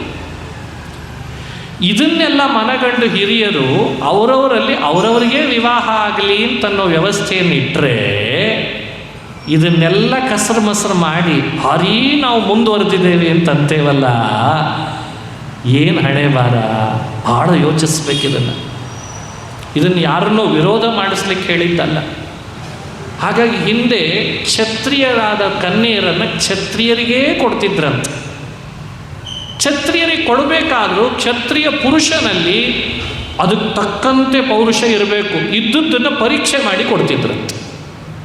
ಇದನ್ನೆಲ್ಲ ಮನಗಂಡು ಹಿರಿಯರು ಅವರವರಲ್ಲಿ ಅವರವರಿಗೆ ವಿವಾಹ ಆಗಲಿ ಅಂತನ್ನೋ ವ್ಯವಸ್ಥೆಯನ್ನು ಇಟ್ಟರೆ, ಇದನ್ನೆಲ್ಲ ಕಸರು ಮಸರು ಮಾಡಿ ಭಾರೀ ನಾವು ಮುಂದುವರೆದಿದ್ದೇವೆ ಅಂತಂತೇವಲ್ಲ, ಏನು ಹಣೆ ಬಾರ. ಭಾಳ ಯೋಚಿಸ್ಬೇಕಿದನ್ನು. ಇದನ್ನು ಯಾರನ್ನೋ ವಿರೋಧ ಮಾಡಿಸ್ಲಿಕ್ಕೆ ಹೇಳಿದ್ದಲ್ಲ. ಹಾಗಾಗಿ ಹಿಂದೆ ಕ್ಷತ್ರಿಯರಾದ ಕನ್ಯೆಯರನ್ನು ಕ್ಷತ್ರಿಯರಿಗೇ ಕೊಡ್ತಿದ್ರಂತೆ. ಕ್ಷತ್ರಿಯರಿಗೆ ಕೊಡಬೇಕಾದ್ರೂ ಕ್ಷತ್ರಿಯ ಪುರುಷನಲ್ಲಿ ಅದಕ್ಕೆ ತಕ್ಕಂತೆ ಪೌರುಷ ಇರಬೇಕು. ಇದ್ದದ್ದನ್ನು ಪರೀಕ್ಷೆ ಮಾಡಿ ಕೊಡ್ತಿದ್ರಂತೆ.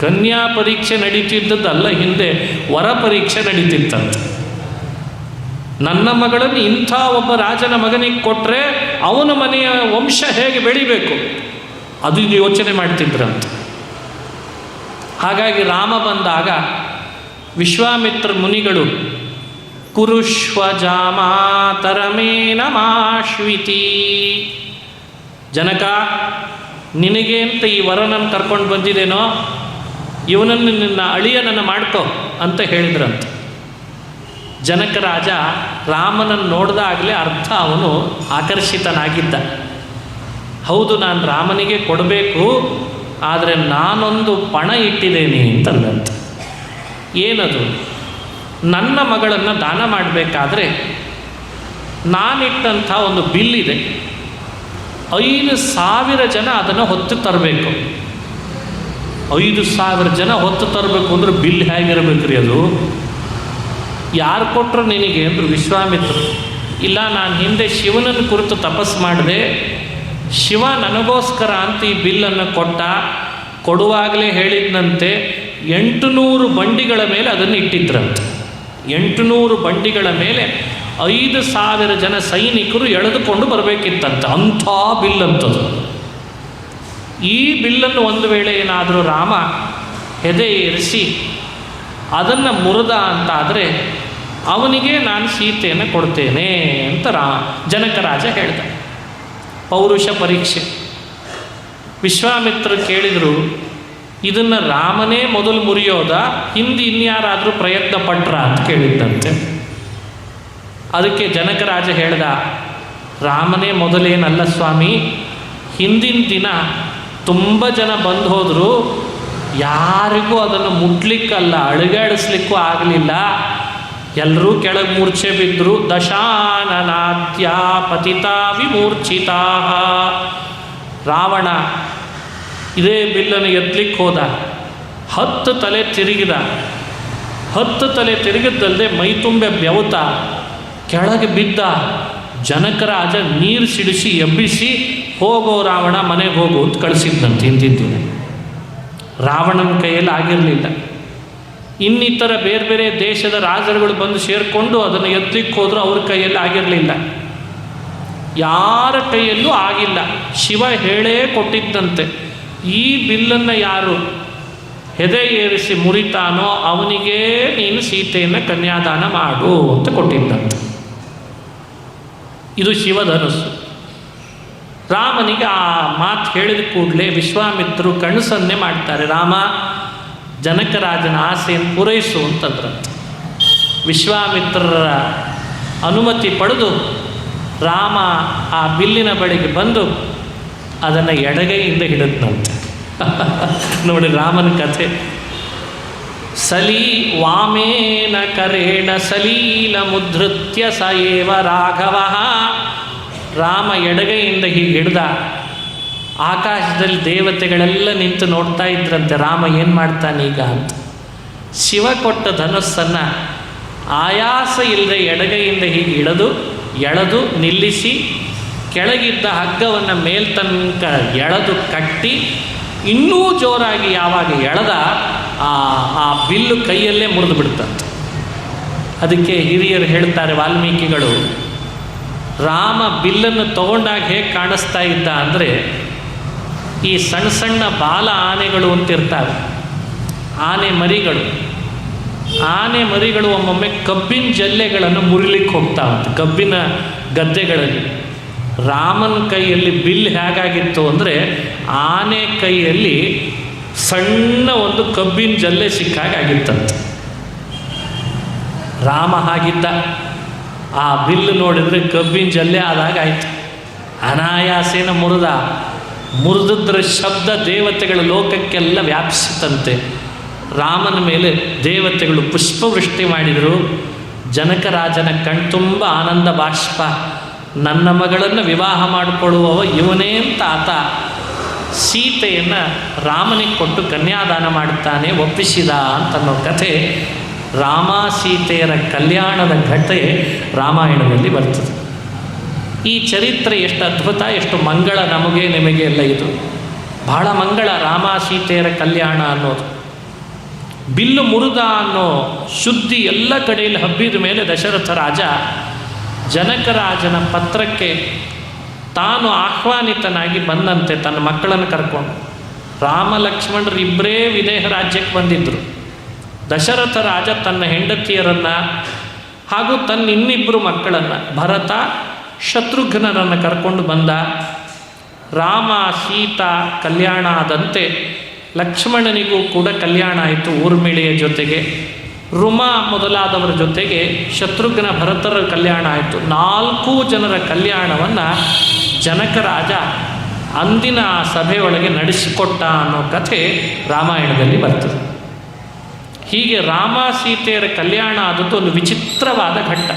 ಕನ್ಯಾ ಪರೀಕ್ಷೆ ನಡೀತಿದ್ದದ್ದಲ್ಲ, ಹಿಂದೆ ವರ ಪರೀಕ್ಷೆ ನಡೀತಿತ್ತಂತೆ. ನನ್ನ ಮಗಳನ್ನು ಇಂಥ ಒಬ್ಬ ರಾಜನ ಮಗನಿಗೆ ಕೊಟ್ಟರೆ ಅವನ ಮನೆಯ ವಂಶ ಹೇಗೆ ಬೆಳಿಬೇಕು ಅದು ಯೋಚನೆ ಮಾಡ್ತಿದ್ರಂತೆ. ಹಾಗಾಗಿ ರಾಮ ಬಂದಾಗ ವಿಶ್ವಾಮಿತ್ರ ಮುನಿಗಳು ಕುರುಶ್ವಜಾಮಾತರಮೇನ ಮಾಶ್ವಿತಿ, ಜನಕ ನಿನಗೆ ಅಂತ ಈ ವರನನ್ನು ಕರ್ಕೊಂಡು ಬಂದಿದ್ದೇನೋ, ಇವನನ್ನು ನಿನ್ನ ಅಳಿಯನನ್ನು ಮಾಡ್ಕೋ ಅಂತ ಹೇಳಿದ್ರಂತೆ. ಜನಕ ರಾಜ ರಾಮನನ್ನು ನೋಡಿದಾಗಲೇ ಅರ್ಥ ಅವನು ಆಕರ್ಷಿತನಾಗಿದ್ದ. ಹೌದು, ನಾನು ರಾಮನಿಗೆ ಕೊಡಬೇಕು, ಆದರೆ ನಾನೊಂದು ಪಣ ಇಟ್ಟಿದ್ದೇನೆ ಅಂತಂದಂತೆ. ಏನದು? ನನ್ನ ಮಗಳನ್ನು ದಾನ ಮಾಡಬೇಕಾದ್ರೆ ನಾನಿಟ್ಟಂಥ ಒಂದು ಬಿಲ್ಲಿದೆ, 5,000 ಜನ ಅದನ್ನು ಹೊತ್ತು ತರಬೇಕು. 5,000 ಜನ ಹೊತ್ತು ತರಬೇಕು ಅಂದರೆ ಬಿಲ್ ಹೇಗಿರಬೇಕು ರೀ ಅದು? ಯಾರು ಕೊಟ್ಟರು ನಿನಗೆ ಅಂದರು ವಿಶ್ವಾಮಿತ್ರರು. ಇಲ್ಲ, ನಾನು ಹಿಂದೆ ಶಿವನನ್ನು ಕುರಿತು ತಪಸ್ಸು ಮಾಡಿದೆ, ಶಿವ ನನಗೋಸ್ಕರ ಅಂತ ಈ ಬಿಲ್ಲನ್ನು ಕೊಡುವಾಗಲೇ ಹೇಳಿದ್ನಂತೆ 800 ಬಂಡಿಗಳ ಮೇಲೆ ಅದನ್ನು ಇಟ್ಟಿದ್ರಂತೆ. 800 ಬಂಡಿಗಳ ಮೇಲೆ 5,000 ಜನ ಸೈನಿಕರು ಎಳೆದುಕೊಂಡು ಬರಬೇಕಿತ್ತಂತೆ. ಅಂಥ ಬಿಲ್ಲಂಥದ್ದು. ಈ ಬಿಲ್ಲನ್ನು ಒಂದು ವೇಳೆ ಏನಾದರೂ ರಾಮ ಹೆದೆ ಏರಿಸಿ ಅದನ್ನು ಮುರಿದ ಅಂತಾದರೆ ಅವನಿಗೆ ನಾನು ಸೀತೆಯನ್ನು ಕೊಡ್ತೇನೆ ಅಂತ ಜನಕ ರಾಜ ಹೇಳ್ದ. ಪೌರುಷ ಪರೀಕ್ಷೆ. ವಿಶ್ವಾಮಿತ್ರರು ಕೇಳಿದರು, ಇದನ್ನು ರಾಮನೇ ಮೊದಲು ಮುರಿಯೋದ, ಹಿಂದೆ ಇನ್ಯಾರಾದರೂ ಪ್ರಯತ್ನ ಪಟ್ರ ಅಂತ ಕೇಳಿದ್ದಂತೆ. ಅದಕ್ಕೆ ಜನಕ ರಾಜ ಹೇಳ್ದ, ರಾಮನೇ ಮೊದಲೇನಲ್ಲ ಸ್ವಾಮಿ, ಹಿಂದಿನ ದಿನ ತುಂಬ ಜನ ಬಂದು ಹೋದರು, ಯಾರಿಗೂ ಅದನ್ನು ಮುಟ್ಲಿಕ್ಕಲ್ಲ, ಅಳುಗಾಡಿಸ್ಲಿಕ್ಕೂ ಆಗಲಿಲ್ಲ, ಎಲ್ಲರೂ ಕೆಳಗೆ ಮೂರ್ಛೆ ಬಿದ್ದರು. ದಶಾನನಾದ್ಯ ಪತಿತಾ ವಿಮೂರ್ಛಿತಾ. ರಾವಣ ಇದೇ ಬಿಲ್ಲನ್ನು ಎತ್ತಲಿಕ್ಕೆ ಹೋದ, 10 ತಲೆ ತಿರುಗಿದ. 10 ತಲೆ ತಿರುಗಿದ್ದಲ್ಲದೆ ಮೈತುಂಬೆ ಬೆವತ ಕೆಳಗೆ ಬಿದ್ದ. ಜನಕ ರಾಜ ನೀರು ಸಿಡಿಸಿ ಎಬ್ಬಿಸಿ, ಹೋಗೋ ರಾವಣ ಮನೆಗೆ ಹೋಗು ಅಂತ ಕಳಿಸಿದ್ದಂತೆ. ಹಿಂದಿನ ರಾವಣನ ಕೈಯಲ್ಲಿ ಆಗಿರಲಿಲ್ಲ. ಇನ್ನಿತರ ಬೇರೆ ಬೇರೆ ದೇಶದ ರಾಜರುಗಳು ಬಂದು ಸೇರಿಕೊಂಡು ಅದನ್ನು ಎತ್ತಲಿಕ್ಕೆ ಹೋದರೂ ಅವ್ರ ಕೈಯಲ್ಲಿ ಆಗಿರಲಿಲ್ಲ, ಯಾರ ಕೈಯಲ್ಲೂ ಆಗಿಲ್ಲ. ಶಿವ ಹೇಳೇ ಕೊಟ್ಟಿದ್ದಂತೆ, ಈ ಬಿಲ್ಲನ್ನು ಯಾರು ಹೆದೆ ಏರಿಸಿ ಮುರಿತಾನೋ ಅವನಿಗೇ ನೀನು ಸೀತೆಯನ್ನು ಕನ್ಯಾದಾನ ಮಾಡು ಅಂತ ಕೊಟ್ಟಿದ್ದಂತೆ. ಇದು ಶಿವಧನುಸ್ಸು. ರಾಮನಿಗೆ ಆ ಮಾತು ಹೇಳಿದ ಕೂಡಲೇ ವಿಶ್ವಾಮಿತ್ರರು ಕಣ್ಣು ಮಾಡ್ತಾರೆ. ರಾಮ, ಜನಕರಾಜನ ಆಸೆಯನ್ನು ಪೂರೈಸು ಅಂತಂದ್ರಂತೆ. ವಿಶ್ವಾಮಿತ್ರರ ಅನುಮತಿ ಪಡೆದು ರಾಮ ಆ ಬಿಲ್ಲಿನ ಬಳಿಗೆ ಬಂದು ಅದನ್ನು ಎಡಗೈಯಿಂದ ಹಿಡಿದ್ನಂತೆ. ನೋಡಿ ರಾಮನ ಕಥೆ. ಸಲಿ ವಾಮೇನ ಕರೇಣ ಸಲೀಲ ಮುದ್ಧೃತ್ಯ ಸ ಏವ ರಾಘವ. ರಾಮ ಎಡಗೈಯಿಂದ ಹೀಗೆ ಹಿಡ್ದ. ಆಕಾಶದಲ್ಲಿ ದೇವತೆಗಳೆಲ್ಲ ನಿಂತು ನೋಡ್ತಾ ಇದ್ರಂತೆ, ರಾಮ ಏನು ಮಾಡ್ತಾನೀಗ ಅಂತ. ಶಿವ ಕೊಟ್ಟ ಧನುಸ್ಸನ್ನು ಆಯಾಸ ಇಲ್ಲದೆ ಎಡಗೈಯಿಂದ ಹೀಗೆ ಎಳೆದು ನಿಲ್ಲಿಸಿ, ಕೆಳಗಿದ್ದ ಹಗ್ಗವನ್ನು ಮೇಲ್ತನಕ ಎಳೆದು ಕಟ್ಟಿ, ಇನ್ನೂ ಜೋರಾಗಿ ಯಾವಾಗ ಎಳೆದ ಆ ಬಿಲ್ಲು ಕೈಯಲ್ಲೇ ಮುರಿದು ಬಿಡ್ತಂತೆ. ಅದಕ್ಕೆ ಹಿರಿಯರು ಹೇಳ್ತಾರೆ, ವಾಲ್ಮೀಕಿಗಳು, ರಾಮ ಬಿಲ್ಲನ್ನು ತಗೊಂಡಾಗ ಹೇಗೆ ಕಾಣಿಸ್ತಾ ಇದ್ದ ಅಂದರೆ, ಈ ಸಣ್ಣ ಸಣ್ಣ ಬಾಲ ಆನೆಗಳು ಅಂತಿರ್ತಾವೆ, ಆನೆ ಮರಿಗಳು ಒಮ್ಮೊಮ್ಮೆ ಕಬ್ಬಿನ ಜಲ್ಲೆಗಳನ್ನು ಮುರಿಲಿಕ್ಕೆ ಹೋಗ್ತಾವಂತೆ ಕಬ್ಬಿನ ಗದ್ದೆಗಳಲ್ಲಿ. ರಾಮನ ಕೈಯಲ್ಲಿ ಬಿಲ್ ಹೇಗಾಗಿತ್ತು ಅಂದರೆ, ಆನೆ ಕೈಯಲ್ಲಿ ಸಣ್ಣ ಒಂದು ಕಬ್ಬಿನ ಜಲ್ಲೆ ಸಿಕ್ಕಾಗಿತ್ತಂತೆ. ರಾಮ ಹಾಗಿದ್ದ. ಆ ಬಿಲ್ಲು ನೋಡಿದರೆ ಕಬ್ಬಿನ ಜಲ್ಲೆ ಆದಾಗಾಯ್ತು. ಅನಾಯಾಸೇನ ಮುರಿದದ್ರ ಶಬ್ದ ದೇವತೆಗಳ ಲೋಕಕ್ಕೆಲ್ಲ ವ್ಯಾಪಿಸಿತಂತೆ. ರಾಮನ ಮೇಲೆ ದೇವತೆಗಳು ಪುಷ್ಪವೃಷ್ಟಿ ಮಾಡಿದರು. ಜನಕರಾಜನ ಕಣ್ತುಂಬ ಆನಂದ ಬಾಷ್ಪ. ನನ್ನ ಮಗಳನ್ನು ವಿವಾಹ ಮಾಡಿಕೊಳ್ಳುವವ ಇವನೇ ಅಂತ ಆತ ಸೀತೆಯನ್ನು ರಾಮನಿಗೆ ಕೊಟ್ಟು ಕನ್ಯಾದಾನ ಮಾಡುತ್ತಾನೆ, ಒಪ್ಪಿಸಿದ ಅಂತನ್ನೋ ಕಥೆ. ರಾಮ ಸೀತೆಯರ ಕಲ್ಯಾಣದ ಘಟನೆ ರಾಮಾಯಣದಲ್ಲಿ ಬರ್ತದೆ. ಈ ಚರಿತ್ರೆ ಎಷ್ಟು ಅದ್ಭುತ, ಎಷ್ಟು ಮಂಗಳ ನಮಗೆ ನಿಮಗೆ ಎಲ್ಲ. ಇದು ಬಹಳ ಮಂಗಳ, ರಾಮ ಸೀತೆಯರ ಕಲ್ಯಾಣ ಅನ್ನೋದು. ಬಿಲ್ಲು ಮುರಿದ ಅನ್ನೋ ಶುದ್ಧಿ ಎಲ್ಲ ಕಡೆಯಲ್ಲಿ ಹಬ್ಬಿದ ಮೇಲೆ ದಶರಥ ರಾಜ ಜನಕರಾಜನ ಪತ್ರಕ್ಕೆ ತಾನು ಆಹ್ವಾನಿತನಾಗಿ ಬಂದಂತೆ ತನ್ನ ಮಕ್ಕಳನ್ನು ಕರ್ಕೊಂಡು. ರಾಮ ಲಕ್ಷ್ಮಣರು ಇಬ್ಬರೇ ವಿದೇಹ ರಾಜ್ಯಕ್ಕೆ ಬಂದಿದ್ದರು. ದಶರಥ ರಾಜ ತನ್ನ ಹೆಂಡತಿಯರನ್ನು ಹಾಗೂ ತನ್ನ ಇನ್ನಿಬ್ಬರು ಮಕ್ಕಳನ್ನು ಭರತ ಶತ್ರುಘ್ನರನ್ನು ಕರ್ಕೊಂಡು ಬಂದ. ರಾಮ ಸೀತಾ ಕಲ್ಯಾಣ ಆದಂತೆ ಲಕ್ಷ್ಮಣನಿಗೂ ಕೂಡ ಕಲ್ಯಾಣ ಆಯಿತು. ಊರ್ಮಿಳೆಯ ಜೊತೆಗೆ ರುಮಾ ಮೊದಲಾದವರ ಜೊತೆಗೆ ಶತ್ರುಘ್ನ ಭರತರ ಕಲ್ಯಾಣ ಆಯಿತು. 4 ಜನರ ಕಲ್ಯಾಣವನ್ನು ಜನಕರಾಜ ಅಂದಿನ ಸಭೆಯೊಳಗೆ ನಡೆಸಿಕೊಟ್ಟ ಅನ್ನೋ ಕಥೆ ರಾಮಾಯಣದಲ್ಲಿ ಬರ್ತದೆ. ಹೀಗೆ ರಾಮ ಸೀತೆಯರ ಕಲ್ಯಾಣ ಆದದ್ದು ಒಂದು ವಿಚಿತ್ರವಾದ ಘಟ್ಟ.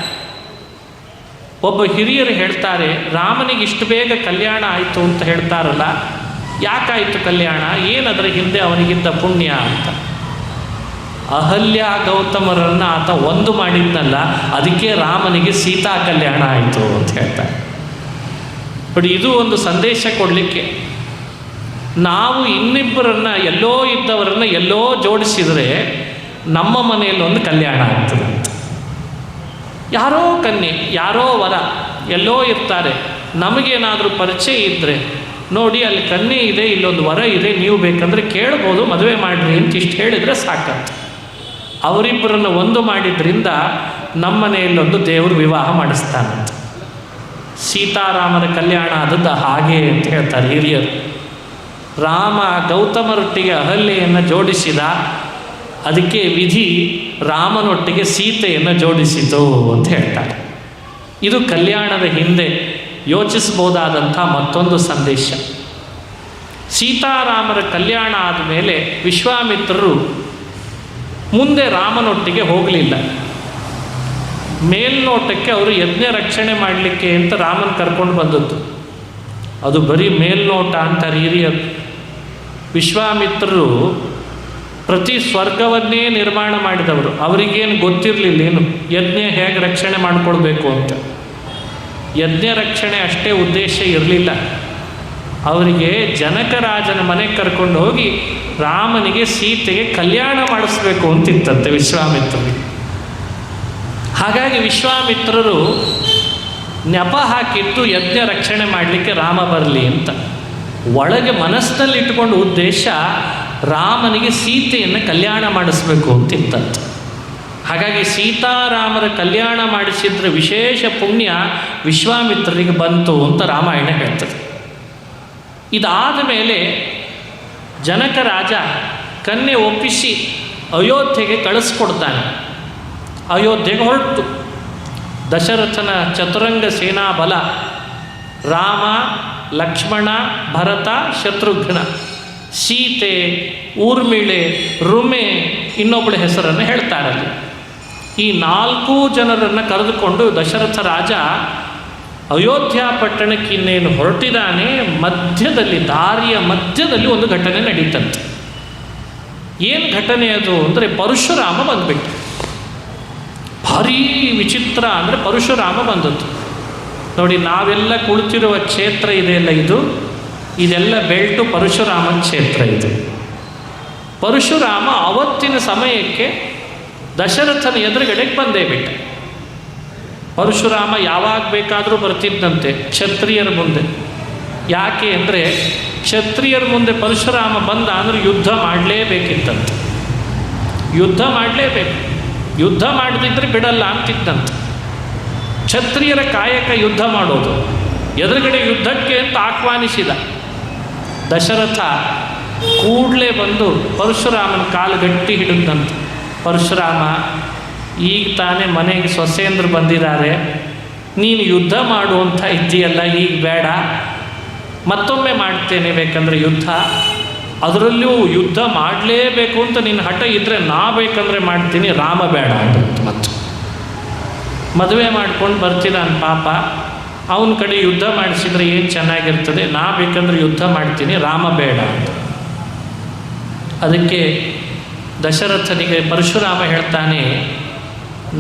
ಒಬ್ಬ ಹಿರಿಯರು ಹೇಳ್ತಾರೆ, ರಾಮನಿಗೆ ಇಷ್ಟು ಬೇಗ ಕಲ್ಯಾಣ ಆಯಿತು ಅಂತ ಹೇಳ್ತಾರಲ್ಲ, ಯಾಕಾಯಿತು ಕಲ್ಯಾಣ, ಏನದರ ಹಿಂದೆ ಅವನಿಗಿದ್ದ ಪುಣ್ಯ ಅಂತ. ಅಹಲ್ಯ ಗೌತಮರನ್ನು ಆತ ಒಂದು ಮಾಡಿದ್ನಲ್ಲ, ಅದಕ್ಕೆ ರಾಮನಿಗೆ ಸೀತಾ ಕಲ್ಯಾಣ ಆಯಿತು ಅಂತ ಹೇಳ್ತಾರೆ. ಬಟ್ ಇದು ಒಂದು ಸಂದೇಶ ಕೊಡಲಿಕ್ಕೆ, ನಾವು ಇನ್ನಿಬ್ಬರನ್ನು ಎಲ್ಲೋ ಇದ್ದವರನ್ನು ಎಲ್ಲೋ ಜೋಡಿಸಿದರೆ ನಮ್ಮ ಮನೆಯಲ್ಲಿ ಒಂದು ಕಲ್ಯಾಣ ಆಗ್ತದೆ ಅಂತ. ಯಾರೋ ಕನ್ಯೆ, ಯಾರೋ ವರ ಎಲ್ಲೋ ಇರ್ತಾರೆ, ನಮಗೇನಾದರೂ ಪರಿಚಯ ಇದ್ದರೆ ನೋಡಿ ಅಲ್ಲಿ ಕನ್ಯೆ ಇದೆ, ಇಲ್ಲೊಂದು ವರ ಇದೆ, ನೀವು ಬೇಕಂದರೆ ಕೇಳ್ಬೋದು, ಮದುವೆ ಮಾಡಿರಿ ಅಂತ ಇಷ್ಟು ಹೇಳಿದರೆ ಸಾಕಂತ. ಅವರಿಬ್ಬರನ್ನು ಒಂದು ಮಾಡಿದ್ರಿಂದ ನಮ್ಮ ಮನೆಯಲ್ಲೊಂದು ದೇವರು ವಿವಾಹ ಮಾಡಿಸ್ತಾನಂತ. ಸೀತಾರಾಮನ ಕಲ್ಯಾಣ ಆದದ್ದು ಹಾಗೆ ಅಂತ ಹೇಳ್ತಾರೆ ಹಿರಿಯರು. ರಾಮ ಗೌತಮರೊಟ್ಟಿಗೆ ಅಹಲ್ಯೆಯನ್ನು ಜೋಡಿಸಿದ, ಅದಕ್ಕೆ ವಿಧಿ ರಾಮನೊಟ್ಟಿಗೆ ಸೀತೆಯನ್ನು ಜೋಡಿಸಿತು ಅಂತ ಹೇಳ್ತಾರೆ. ಇದು ಕಲ್ಯಾಣದ ಹಿಂದೆ ಯೋಚಿಸಬಹುದಾದಂಥ ಮತ್ತೊಂದು ಸಂದೇಶ. ಸೀತಾರಾಮರ ಕಲ್ಯಾಣ ಆದಮೇಲೆ ವಿಶ್ವಾಮಿತ್ರರು ಮುಂದೆ ರಾಮನೊಟ್ಟಿಗೆ ಹೋಗಲಿಲ್ಲ. ಮೇಲ್ನೋಟಕ್ಕೆ ಅವರು ಯಜ್ಞ ರಕ್ಷಣೆ ಮಾಡಲಿಕ್ಕೆ ಅಂತ ರಾಮನ ಕರ್ಕೊಂಡು ಬಂದದ್ದು. ಅದು ಬರೀ ಮೇಲ್ನೋಟ ಅಂತಾರೆ ಹಿರಿಯರು. ವಿಶ್ವಾಮಿತ್ರರು ಪ್ರತಿ ಸ್ವರ್ಗವನ್ನೇ ನಿರ್ಮಾಣ ಮಾಡಿದವರು. ಅವರಿಗೇನು ಗೊತ್ತಿರಲಿಲ್ಲ ಏನು ಯಜ್ಞ ಹೇಗೆ ರಕ್ಷಣೆ ಮಾಡಿಕೊಳ್ಬೇಕು ಅಂತ. ಯಜ್ಞ ರಕ್ಷಣೆ ಅಷ್ಟೇ ಉದ್ದೇಶ ಇರಲಿಲ್ಲ. ಅವರಿಗೆ ಜನಕರಾಜನ ಮನೆಗೆ ಕರ್ಕೊಂಡು ಹೋಗಿ ರಾಮನಿಗೆ ಸೀತೆಗೆ ಕಲ್ಯಾಣ ಮಾಡಿಸ್ಬೇಕು ಅಂತಿತ್ತಂತೆ ವಿಶ್ವಾಮಿತ್ರರಿಗೆ. ಹಾಗಾಗಿ ವಿಶ್ವಾಮಿತ್ರರು ನೆಪ ಹಾಕಿದ್ದು ಯಜ್ಞ ರಕ್ಷಣೆ ಮಾಡಲಿಕ್ಕೆ ರಾಮ ಬರಲಿ ಅಂತ. ಒಳಗೆ ಮನಸ್ಸಿನಲ್ಲಿ ಇಟ್ಕೊಂಡು ಉದ್ದೇಶ ರಾಮನಿಗೆ ಸೀತೆಯನ್ನು ಕಲ್ಯಾಣ ಮಾಡಿಸ್ಬೇಕು ಅಂತಿತ್ತಂತೆ. ಹಾಗಾಗಿ ಸೀತಾರಾಮರ ಕಲ್ಯಾಣ ಮಾಡಿಸಿದ್ರೆ ವಿಶೇಷ ಪುಣ್ಯ ವಿಶ್ವಾಮಿತ್ರರಿಗೆ ಬಂತು ಅಂತ ರಾಮಾಯಣ ಹೇಳ್ತದೆ. ಇದಾದ ಮೇಲೆ ಜನಕ ರಾಜ ಕನ್ಯೆ ಒಪ್ಪಿಸಿ ಅಯೋಧ್ಯೆಗೆ ಕಳಿಸ್ಕೊಡ್ತಾನೆ. ಅಯೋಧ್ಯೆಗೆ ಹೊರಟು ದಶರಥನ ಚತುರಂಗ ಸೇನಾ ಬಲ ರಾಮ, ಲಕ್ಷ್ಮಣ, ಭರತ, ಶತ್ರುಘ್ನ, ಸೀತೆ, ಊರ್ಮಿಳೆ, ರುಮೆ, ಇನ್ನೊಬ್ಬಳ ಹೆಸರನ್ನು ಹೇಳ್ತಾರಲ್ಲಿ. ಈ 4 ಜನರನ್ನು ಕರೆದುಕೊಂಡು ದಶರಥ ರಾಜ ಅಯೋಧ್ಯ ಪಟ್ಟಣಕ್ಕೆ ಇನ್ನೇನು ಹೊರಟಿದ್ದಾನೆ. ಮಧ್ಯದಲ್ಲಿ, ದಾರಿಯ ಮಧ್ಯದಲ್ಲಿ ಒಂದು ಘಟನೆ ನಡೀತಂತೆ. ಏನು ಘಟನೆ ಅದು ಅಂದರೆ ಪರಶುರಾಮ ಬಂದ್ಬಿಟ್ಟು. ಭಾರೀ ವಿಚಿತ್ರ ಅಂದರೆ ಪರಶುರಾಮ ಬಂದದ್ದು ನೋಡಿ. ನಾವೆಲ್ಲ ಕುಳಿತಿರುವ ಕ್ಷೇತ್ರ ಇದೆಯಲ್ಲ, ಇದೆಲ್ಲ ಬೆಲ್ಟು ಪರಶುರಾಮನ ಕ್ಷೇತ್ರ ಇದೆ. ಪರಶುರಾಮ ಅವತ್ತಿನ ಸಮಯಕ್ಕೆ ದಶರಥನ ಎದುರುಗಡೆಗೆ ಬಂದೇ ಬಿಟ್ಟ. ಪರಶುರಾಮ ಯಾವಾಗ ಬೇಕಾದರೂ ಬರ್ತಿದ್ದಂತೆ ಕ್ಷತ್ರಿಯರ ಮುಂದೆ. ಯಾಕೆ ಅಂದರೆ ಕ್ಷತ್ರಿಯರ ಮುಂದೆ ಪರಶುರಾಮ ಬಂದ ಅಂದರೆ ಯುದ್ಧ ಮಾಡಲೇಬೇಕಿತ್ತಂತೆ. ಯುದ್ಧ ಮಾಡಲೇಬೇಕು, ಯುದ್ಧ ಮಾಡದಿದ್ದರೆ ಬಿಡಲ್ಲ ಅಂತಿದ್ದಂತೆ. ಕ್ಷತ್ರಿಯರ ಕಾಯಕ ಯುದ್ಧ ಮಾಡೋದು. ಎದುರುಗಡೆ ಯುದ್ಧಕ್ಕೆ ಅಂತ ಆಹ್ವಾನಿಸಿದ ದಶರಥ. ಕೂಡಲೇ ಬಂದು ಪರಶುರಾಮನ ಕಾಲು ಗಟ್ಟಿ ಹಿಡಿದಂತೆ. ಪರಶುರಾಮ, ಈಗ ತಾನೇ ಮನೆಗೆ ಸೊಸೆಯಂದ್ರು ಬಂದಿದ್ದಾರೆ, ನೀನು ಯುದ್ಧ ಮಾಡುವಂಥ ಇದ್ದೀಯಲ್ಲ, ಈಗ ಬೇಡ, ಮತ್ತೊಮ್ಮೆ ಮಾಡ್ತೇನೆ ಬೇಕಂದರೆ ಯುದ್ಧ. ಅದರಲ್ಲೂ ಯುದ್ಧ ಮಾಡಲೇಬೇಕು ಅಂತ ನಿನ್ನ ಹಠ ಇದ್ದರೆ ನಾ ಬೇಕಂದರೆ ಮಾಡ್ತೀನಿ, ರಾಮ ಬೇಡ ಅಂತ. ಮತ್ತು ಮದುವೆ ಮಾಡ್ಕೊಂಡು ಬರ್ತಿದ್ದಾನೆ ಪಾಪ. ಅವನ ಕಡೆ ಯುದ್ಧ ಮಾಡಿಸಿದ್ರೆ ಏನು ಚೆನ್ನಾಗಿರ್ತದೆ, ನಾ ಬೇಕಂದ್ರೆ ಯುದ್ಧ ಮಾಡ್ತೀನಿ, ರಾಮ ಬೇಡ ಅಂತ. ಅದಕ್ಕೆ ದಶರಥನಿಗೆ ಪರಶುರಾಮ ಹೇಳ್ತಾನೆ,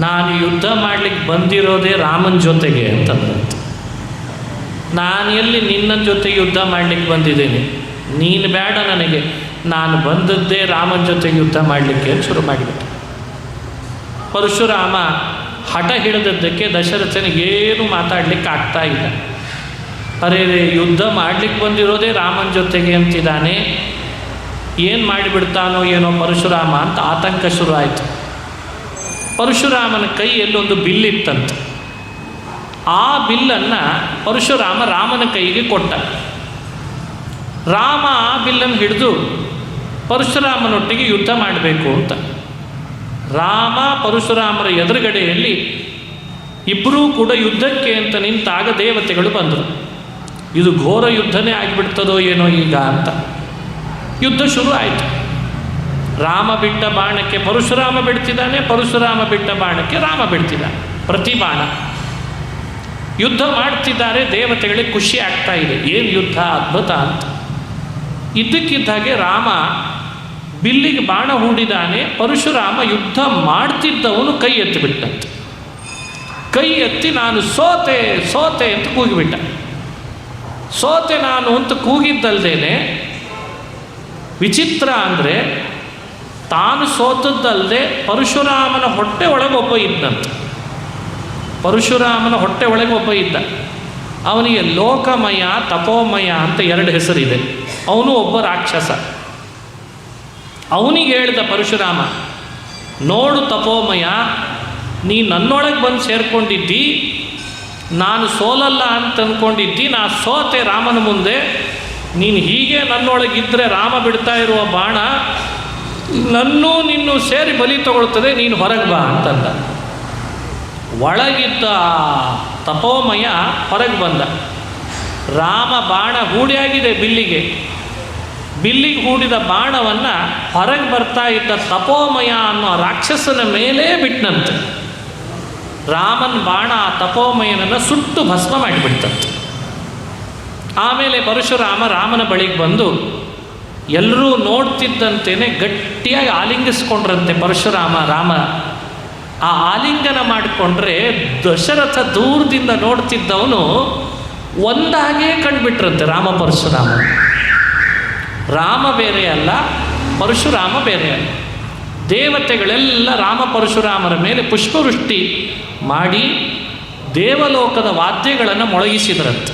ನಾನು ಯುದ್ಧ ಮಾಡಲಿಕ್ಕೆ ಬಂದಿರೋದೇ ರಾಮನ ಜೊತೆಗೆ ಅಂತಂದಂತೆ. ನಾನು ಎಲ್ಲಿ ನಿನ್ನ ಜೊತೆ ಯುದ್ಧ ಮಾಡಲಿಕ್ಕೆ ಬಂದಿದ್ದೇನೆ, ನೀನು ಬೇಡ ನನಗೆ, ನಾನು ಬಂದದ್ದೇ ರಾಮನ ಜೊತೆ ಯುದ್ಧ ಮಾಡಲಿಕ್ಕೆ ಶುರು ಮಾಡಿಬಿಟ್ಟೆ. ಪರಶುರಾಮ ಹಠ ಹಿಡಿದದ್ದಕ್ಕೆ ದಶರಥನಿಗೇನು ಮಾತಾಡಲಿಕ್ಕೆ ಆಗ್ತಾ ಇಲ್ಲ. ಅರೆ, ಯುದ್ಧ ಮಾಡಲಿಕ್ಕೆ ಬಂದಿರೋದೇ ರಾಮನ ಜೊತೆಗೆ ಅಂತಿದ್ದಾನೆ, ಏನು ಮಾಡಿಬಿಡ್ತಾನೋ ಏನೋ ಪರಶುರಾಮ ಅಂತ ಆತಂಕ ಶುರು ಆಯಿತು. ಪರಶುರಾಮನ ಕೈಯಲ್ಲಿ ಒಂದು ಬಿಲ್ಲಿತ್ತಂತೆ. ಆ ಬಿಲ್ಲನ್ನು ಪರಶುರಾಮ ರಾಮನ ಕೈಗೆ ಕೊಟ್ಟ. ರಾಮ ಆ ಬಿಲ್ಲನ್ನು ಹಿಡಿದು ಪರಶುರಾಮನೊಟ್ಟಿಗೆ ಯುದ್ಧ ಮಾಡಬೇಕು ಅಂತ. ರಾಮ ಪರಶುರಾಮರ ಎದುರುಗಡೆಯಲ್ಲಿ ಇಬ್ಬರೂ ಕೂಡ ಯುದ್ಧಕ್ಕೆ ಅಂತ ನಿಂತಾಗ ದೇವತೆಗಳು ಬಂದರು. ಇದು ಘೋರ ಯುದ್ಧನೇ ಆಗಿಬಿಡ್ತದೋ ಏನೋ ಈಗ ಅಂತ. ಯುದ್ಧ ಶುರು ಆಯಿತು. ರಾಮ ಬಿಟ್ಟ ಬಾಣಕ್ಕೆ ಪರಶುರಾಮ ಬಿಡ್ತಿದ್ದಾನೆ, ಪರಶುರಾಮ ಬಿಟ್ಟ ಬಾಣಕ್ಕೆ ರಾಮ ಬಿಡ್ತಿದ್ದಾನೆ. ಪ್ರತಿ ಬಾಣ ಯುದ್ಧ ಮಾಡ್ತಿದ್ದಾರೆ. ದೇವತೆಗಳಿಗೆ ಖುಷಿ ಆಗ್ತಾ ಇದೆ, ಏನು ಯುದ್ಧ ಅದ್ಭುತ ಅಂತ. ಇದ್ದಕ್ಕಿದ್ದಾಗೆ ರಾಮ ಬಿಲ್ಲಿಗೆ ಬಾಣ ಹೂಡಿದಾನೆ. ಪರಶುರಾಮ ಯುದ್ಧ ಮಾಡ್ತಿದ್ದವನು ಕೈ ಎತ್ತಿಬಿಟ್ಟಂತೆ. ಕೈ ಎತ್ತಿ ನಾನು ಸೋತೆ ಸೋತೆ ಅಂತ ಕೂಗಿಬಿಟ್ಟ. ಸೋತೆ ನಾನು ಅಂತ ಕೂಗಿದ್ದಲ್ದೇನೆ ವಿಚಿತ್ರ ಅಂದರೆ ತಾನು ಸೋತದ್ದಲ್ಲದೆ ಪರಶುರಾಮನ ಹೊಟ್ಟೆ ಒಳಗೆ ಒಬ್ಬ ಇದ್ದಂತೆ. ಪರಶುರಾಮನ ಹೊಟ್ಟೆ ಒಳಗೆ ಒಬ್ಬ ಇದ್ದ. ಅವನಿಗೆ ಲೋಕಮಯ, ತಪೋಮಯ ಅಂತ 2 ಹೆಸರಿದೆ. ಅವನು ಒಬ್ಬ ರಾಕ್ಷಸ. ಅವನಿಗೆ ಹೇಳಿದ ಪರಶುರಾಮ, ನೋಡು ತಪೋಮಯ, ನೀ ನನ್ನೊಳಗೆ ಬಂದು ಸೇರ್ಕೊಂಡಿದ್ದಿ, ನಾನು ಸೋಲಲ್ಲ ಅಂತ ಅಂದ್ಕೊಂಡಿದ್ದಿ, ನಾ ಸೋತೆ ರಾಮನ ಮುಂದೆ. ನೀನು ಹೀಗೆ ನನ್ನೊಳಗಿದ್ದರೆ ರಾಮ ಬಿಡ್ತಾ ಇರುವ ಬಾಣ ನಿನ್ನೂ ಸೇರಿ ಬಲಿ ತಗೊಳ್ತದೆ, ನೀನು ಹೊರಗೆ ಬಾ ಅಂತಂದ. ಒಳಗಿದ್ದ ತಪೋಮಯ ಹೊರಗೆ ಬಂದ. ರಾಮ ಬಾಣ ಹೂಡಿಯಾಗಿದೆ ಬಿಲ್ಲಿಗೆ ಹೂಡಿದ ಬಾಣವನ್ನು ಹೊರಗೆ ಬರ್ತಾ ಇದ್ದ ತಪೋಮಯ ಅನ್ನೋ ರಾಕ್ಷಸನ ಮೇಲೇ ಬಿಟ್ಟನಂತೆ. ರಾಮನ ಬಾಣ ಆ ತಪೋಮಯನನ್ನು ಸುಟ್ಟು ಭಸ್ಮ ಮಾಡಿಬಿಡ್ತಂತೆ. ಆಮೇಲೆ ಪರಶುರಾಮ ರಾಮನ ಬಳಿಗೆ ಬಂದು ಎಲ್ಲರೂ ನೋಡ್ತಿದ್ದಂತೆಯೇ ಗಟ್ಟಿಯಾಗಿ ಆಲಿಂಗಿಸ್ಕೊಂಡ್ರಂತೆ ಪರಶುರಾಮ ರಾಮ. ಆ ಆಲಿಂಗನ ಮಾಡಿಕೊಂಡ್ರೆ ದಶರಥ ದೂರದಿಂದ ನೋಡ್ತಿದ್ದವನು ಒಂದಾಗೇ ಕಂಡುಬಿಟ್ರಂತೆ ರಾಮ ಪರಶುರಾಮ. ರಾಮ ಬೇರೆ ಅಲ್ಲ, ಪರಶುರಾಮ ಬೇರೆ ಅಲ್ಲ. ದೇವತೆಗಳೆಲ್ಲ ರಾಮ ಪರಶುರಾಮರ ಮೇಲೆ ಪುಷ್ಪವೃಷ್ಟಿ ಮಾಡಿ ದೇವಲೋಕದ ವಾದ್ಯಗಳನ್ನು ಮೊಳಗಿಸಿದ್ರಂತೆ.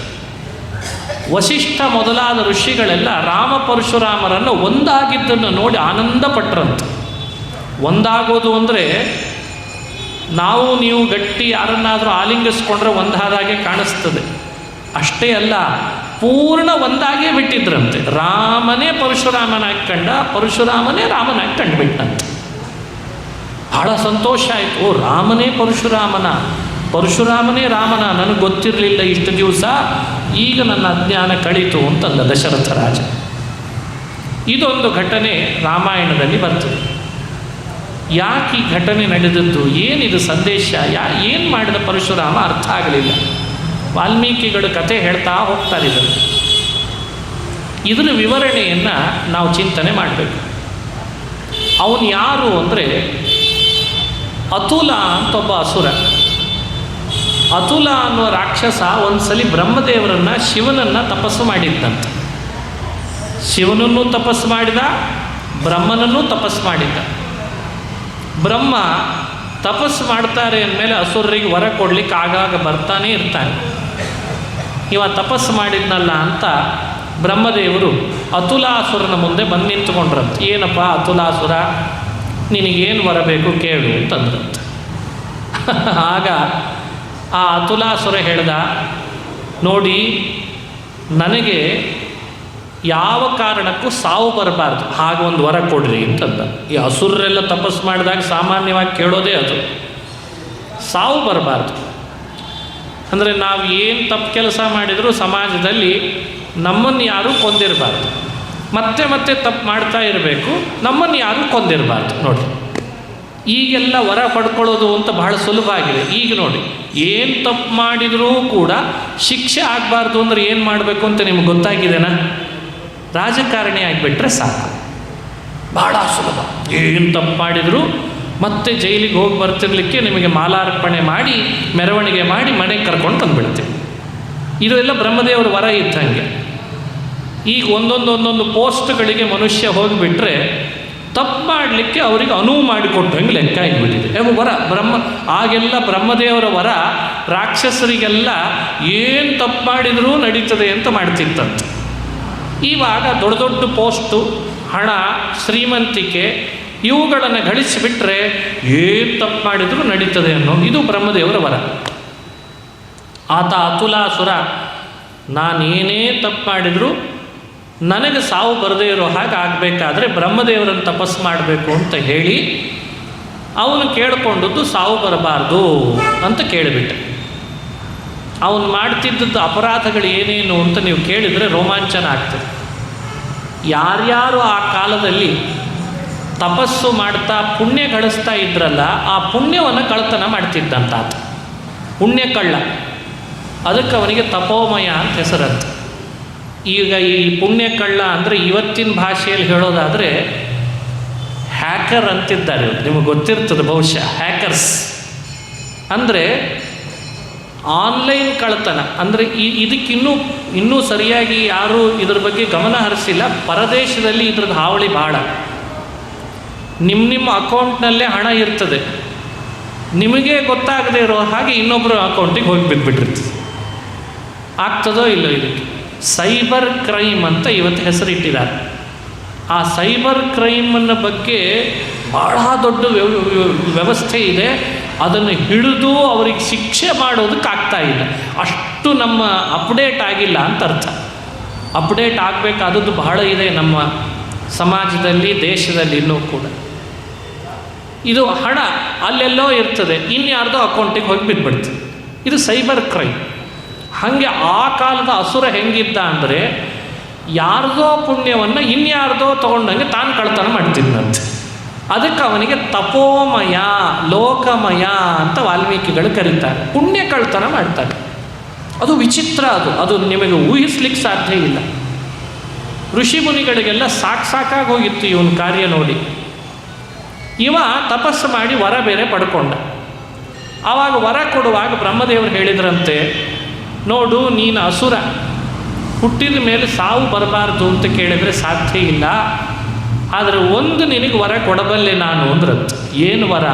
ವಸಿಷ್ಠ ಮೊದಲಾದ ಋಷಿಗಳೆಲ್ಲ ರಾಮ ಪರಶುರಾಮರನ್ನು ಒಂದಾಗಿದ್ದನ್ನು ನೋಡಿ ಆನಂದ ಪಟ್ಟರಂತೆ. ಒಂದಾಗೋದು ಅಂದರೆ ನಾವು ನೀವು ಗಟ್ಟಿ ಯಾರನ್ನಾದರೂ ಆಲಿಂಗಿಸ್ಕೊಂಡ್ರೆ ಒಂದಾದಾಗೆ ಕಾಣಿಸ್ತದೆ, ಅಷ್ಟೇ ಅಲ್ಲ, ಪೂರ್ಣ ಒಂದಾಗೇ ಬಿಟ್ಟಿದ್ರಂತೆ. ರಾಮನೇ ಪರಶುರಾಮನಾಗಿ ಕಂಡ, ಪರಶುರಾಮನೇ ರಾಮನಾಗಿ ಕಂಡುಬಿಟ್ಟಂತೆ. ಬಹಳ ಸಂತೋಷ ಆಯಿತು. ಓ, ರಾಮನೇ ಪರಶುರಾಮನ, ಪರಶುರಾಮನೇ ರಾಮನ, ನನಗೆ ಗೊತ್ತಿರಲಿಲ್ಲ ಇಷ್ಟು ದಿವಸ, ಈಗ ನನ್ನ ಅಜ್ಞಾನ ಕಳೀತು ಅಂತಂದ ದಶರಥ ರಾಜ. ಇದೊಂದು ಘಟನೆ ರಾಮಾಯಣದಲ್ಲಿ ಬರ್ತದೆ. ಯಾಕೆ ಈ ಘಟನೆ ನಡೆದದ್ದು, ಏನಿದು ಸಂದೇಶ, ಏನು ಮಾಡಿದ ಪರಶುರಾಮ ಅರ್ಥ ಆಗಲಿಲ್ಲ. ವಾಲ್ಮೀಕಿಗಳು ಕಥೆ ಹೇಳ್ತಾ ಹೋಗ್ತಾರೆ. ಇದರ ವಿವರಣೆಯನ್ನು ನಾವು ಚಿಂತನೆ ಮಾಡಬೇಕು. ಅವನು ಯಾರು ಅಂದರೆ ಅತುಲ ಅಂತ ಒಬ್ಬ ಅಸುರ. ಅತುಲ ಅನ್ನುವ ರಾಕ್ಷಸ ಒಂದ್ಸಲಿ ಬ್ರಹ್ಮದೇವರನ್ನು, ಶಿವನನ್ನು ತಪಸ್ಸು ಮಾಡಿದ್ದಂತೆ. ಶಿವನನ್ನು ತಪಸ್ಸು ಮಾಡಿದ, ಬ್ರಹ್ಮನನ್ನೂ ತಪಸ್ಸು ಮಾಡಿದ್ದ. ಬ್ರಹ್ಮ ತಪಸ್ಸು ಮಾಡ್ತಾರೆ ಅಂದಮೇಲೆ ಅಸುರರಿಗೆ ವರ ಕೊಡಲಿಕ್ಕೆ ಆಗಾಗ ಬರ್ತಾನೆ ಇರ್ತಾನೆ. ಇವ ತಪಸ್ಸು ಮಾಡಿದ್ನಲ್ಲ ಅಂತ ಬ್ರಹ್ಮದೇವರು ಅತುಲಾಸುರನ ಮುಂದೆ ಬಂದು ನಿಂತ್ಕೊಂಡ್ರಂತೆ. ಏನಪ್ಪ ಅತುಲಾಸುರ, ನಿನಗೇನು ವರ ಬೇಕು ಕೇಳು ಅಂತಂದ್ರಂತೆ. ಆಗ ಆ ಅತುಲಾಸುರ ಹೇಳ್ದ, ನೋಡಿ, ನನಗೆ ಯಾವ ಕಾರಣಕ್ಕೂ ಸಾವು ಬರಬಾರ್ದು, ಹಾಗೆ ಒಂದು ವರ ಕೊಡ್ರಿ ಅಂತಂದ. ಈ ಅಸುರರೆಲ್ಲ ತಪಸ್ಸು ಮಾಡಿದಾಗ ಸಾಮಾನ್ಯವಾಗಿ ಕೇಳೋದೇ ಅದು, ಸಾವು ಬರಬಾರ್ದು. ಅಂದರೆ ನಾವು ಏನು ತಪ್ಪು ಕೆಲಸ ಮಾಡಿದರೂ ಸಮಾಜದಲ್ಲಿ ನಮ್ಮನ್ನು ಯಾರೂ ಕೊಂದಿರಬಾರ್ದು, ಮತ್ತೆ ಮತ್ತೆ ತಪ್ಪು ಮಾಡ್ತಾ ಇರಬೇಕು, ನಮ್ಮನ್ನು ಯಾರೂ ಕೊಂದಿರಬಾರ್ದು. ನೋಡಿ, ಈಗೆಲ್ಲ ವರ ಪಡ್ಕೊಳ್ಳೋದು ಅಂತ ಬಹಳ ಸುಲಭ ಆಗಿದೆ. ಈಗ ನೋಡಿ, ಏನು ತಪ್ಪು ಮಾಡಿದರೂ ಕೂಡ ಶಿಕ್ಷೆ ಆಗಬಾರ್ದು ಅಂದರೆ ಏನು ಮಾಡಬೇಕು ಅಂತ ನಿಮ್ಗೆ ಗೊತ್ತಾಗಿದೆನಾ? ರಾಜಕಾರಣಿ ಆಗಿಬಿಟ್ರೆ ಸಾಕು, ಬಹಳ ಸುಲಭ. ಏನು ತಪ್ಪು ಮಾಡಿದರೂ ಮತ್ತೆ ಜೈಲಿಗೆ ಹೋಗಿ ಬರ್ತಿರ್ಲಿಕ್ಕೆ ನಿಮಗೆ ಮಾಲಾರ್ಪಣೆ ಮಾಡಿ, ಮೆರವಣಿಗೆ ಮಾಡಿ ಮನೆಗೆ ಕರ್ಕೊಂಡು ತಂದುಬಿಡ್ತೀವಿ. ಇದು ಎಲ್ಲ ಬ್ರಹ್ಮದೇವರ ವರ ಇದ್ದಂಗೆ. ಈಗ ಒಂದೊಂದು ಪೋಸ್ಟ್ಗಳಿಗೆ ಮನುಷ್ಯ ಹೋಗಿಬಿಟ್ರೆ ತಪ್ಪು ಮಾಡಲಿಕ್ಕೆ ಅವರಿಗೆ ಅನುವು ಮಾಡಿಕೊಟ್ಟಂಗೆ ಲೆಕ್ಕ ಆಗಿಬಿಟ್ಟಿದೆ ವರ. ಆಗೆಲ್ಲ ಬ್ರಹ್ಮದೇವರ ವರ ರಾಕ್ಷಸರಿಗೆಲ್ಲ ಏನು ತಪ್ಪು ಮಾಡಿದರೂ ನಡೀತದೆ ಅಂತ ಮಾಡ್ತಿತ್ತಂತೆ. ಇವಾಗ ದೊಡ್ಡ ದೊಡ್ಡ ಪೋಸ್ಟು, ಹಣ, ಶ್ರೀಮಂತಿಕೆ ಇವುಗಳನ್ನು ಗಳಿಸಿಬಿಟ್ರೆ ಏನು ತಪ್ಪು ಮಾಡಿದರೂ ನಡೀತದೆ ಅನ್ನೋದು ಇದು ಬ್ರಹ್ಮದೇವರ ವರ. ಆತ ಅತುಲಾಸುರ, ನಾನೇನೇ ತಪ್ಪು ಮಾಡಿದರೂ ನನಗೆ ಸಾವು ಬರದೇ ಇರೋ ಹಾಗೆ ಆಗಬೇಕಾದ್ರೆ ಬ್ರಹ್ಮದೇವರನ್ನು ತಪಸ್ಸು ಮಾಡಬೇಕು ಅಂತ ಹೇಳಿ ಅವನು ಕೇಳಿಕೊಂಡದ್ದು ಸಾವು ಬರಬಾರ್ದು ಅಂತ ಕೇಳಿಬಿಟ್ಟೆ. ಅವನು ಮಾಡ್ತಿದ್ದದ್ದು ಅಪರಾಧಗಳು ಏನೇನು ಅಂತ ನೀವು ಕೇಳಿದರೆ ರೋಮಾಂಚನ ಆಗ್ತದೆ. ಯಾರ್ಯಾರು ಆ ಕಾಲದಲ್ಲಿ ತಪಸ್ಸು ಮಾಡ್ತಾ ಪುಣ್ಯ ಗಳಿಸ್ತಾ ಇದ್ರಲ್ಲ, ಆ ಪುಣ್ಯವನ್ನು ಕಳ್ತನ ಮಾಡ್ತಿದ್ದಂತ ಆತ, ಪುಣ್ಯ ಕಳ್ಳ. ಅದಕ್ಕೆ ಅವನಿಗೆ ತಪೋಮಯ ಅಂತ ಹೆಸರಂತ. ಈಗ ಈ ಪುಣ್ಯ ಕಳ್ಳ ಅಂದರೆ ಇವತ್ತಿನ ಭಾಷೆಯಲ್ಲಿ ಹೇಳೋದಾದರೆ ಹ್ಯಾಕರ್ ಅಂತಿದ್ದಾರೆ. ನಿಮಗೆ ಗೊತ್ತಿರ್ತದೆ ಬಹುಶಃ. ಹ್ಯಾಕರ್ಸ್ ಅಂದರೆ ಆನ್ಲೈನ್ ಕಳ್ತನ. ಅಂದರೆ ಇದಕ್ಕಿನ್ನೂ ಸರಿಯಾಗಿ ಯಾರೂ ಇದ್ರ ಬಗ್ಗೆ ಗಮನ ಹರಿಸಿಲ್ಲ. ಪರದೇಶದಲ್ಲಿ ಇದ್ರದ್ದು ಹಾವಳಿ ಭಾಳ. ನಿಮ್ಮ ಅಕೌಂಟ್ನಲ್ಲೇ ಹಣ ಇರ್ತದೆ, ನಿಮಗೆ ಗೊತ್ತಾಗದೇ ಇರೋ ಹಾಗೆ ಇನ್ನೊಬ್ಬರು ಅಕೌಂಟಿಗೆ ಹೋಗಿ ಬಿದ್ದುಬಿಟ್ಟಿರ್ತದೆ. ಆಗ್ತದೋ ಇಲ್ಲೋ ಇದಕ್ಕೆ ಸೈಬರ್ ಕ್ರೈಮ್ ಅಂತ ಇವತ್ತು ಹೆಸರಿಟ್ಟಿದ್ದಾರೆ. ಆ ಸೈಬರ್ ಕ್ರೈಮನ್ನ ಬಗ್ಗೆ ಭಾಳ ದೊಡ್ಡ ವ್ಯವಸ್ಥೆ ಇದೆ. ಅದನ್ನು ಹಿಡಿದು ಅವರಿಗೆ ಶಿಕ್ಷೆ ಮಾಡೋದಕ್ಕಾಗ್ತಾ ಇಲ್ಲ. ಅಷ್ಟು ನಮ್ಮ ಅಪ್ಡೇಟ್ ಆಗಿಲ್ಲ ಅಂತ ಅರ್ಥ. ಅಪ್ಡೇಟ್ ಆಗಬೇಕಾದದ್ದು ಬಹಳ ಇದೆ ನಮ್ಮ ಸಮಾಜದಲ್ಲಿ, ದೇಶದಲ್ಲಿ ಇನ್ನೂ ಕೂಡ. ಇದು ಹಣ ಅಲ್ಲೆಲ್ಲೋ ಇರ್ತದೆ, ಇನ್ಯಾರ್ದೋ ಅಕೌಂಟಿಗೆ ಹೋಗಿ ಬಿದ್ದುಬಿಡ್ತದೆ. ಇದು ಸೈಬರ್ ಕ್ರೈಮ್. ಹಾಗೆ ಆ ಕಾಲದ ಅಸುರ ಹೆಂಗಿದ್ದ ಅಂದರೆ ಯಾರ್ದೋ ಪುಣ್ಯವನ್ನು ಇನ್ಯಾರ್ದೋ ತೊಗೊಂಡಂಗೆ ತಾನು ಕಳ್ತನ ಮಾಡ್ತಿದ್ದಂತೆ. ಅದಕ್ಕೆ ಅವನಿಗೆ ತಪೋಮಯ, ಲೋಕಮಯ ಅಂತ ವಾಲ್ಮೀಕಿಗಳು ಕರೀತಾರೆ. ಪುಣ್ಯ ಕಳ್ತನ ಮಾಡ್ತಾರೆ. ಅದು ವಿಚಿತ್ರ. ಅದು ನಿಮಗೆ ಊಹಿಸ್ಲಿಕ್ಕೆ ಸಾಧ್ಯ ಇಲ್ಲ. ಋಷಿ ಮುನಿಗಳಿಗೆಲ್ಲ ಸಾಕಾಗಿ ಹೋಗಿತ್ತು ಇವನ ಕಾರ್ಯ ನೋಡಿ. ಇವ ತಪಸ್ಸು ಮಾಡಿ ವರ ಬೇರೆ ಪಡ್ಕೊಂಡ. ಆವಾಗ ವರ ಕೊಡುವಾಗ ಬ್ರಹ್ಮದೇವರು ಹೇಳಿದ್ರಂತೆ, ನೋಡು ನೀನು ಅಸುರ, ಹುಟ್ಟಿದ ಮೇಲೆ ಸಾವು ಬರಬಾರ್ದು ಅಂತ ಕೇಳಿದರೆ ಸಾಧ್ಯ ಇಲ್ಲ, ಆದರೆ ಒಂದು ನಿನಗೆ ವರ ಕೊಡಬಲ್ಲೆ ನಾನು ಅಂದ್ರದ್ದು. ಏನು ವರ?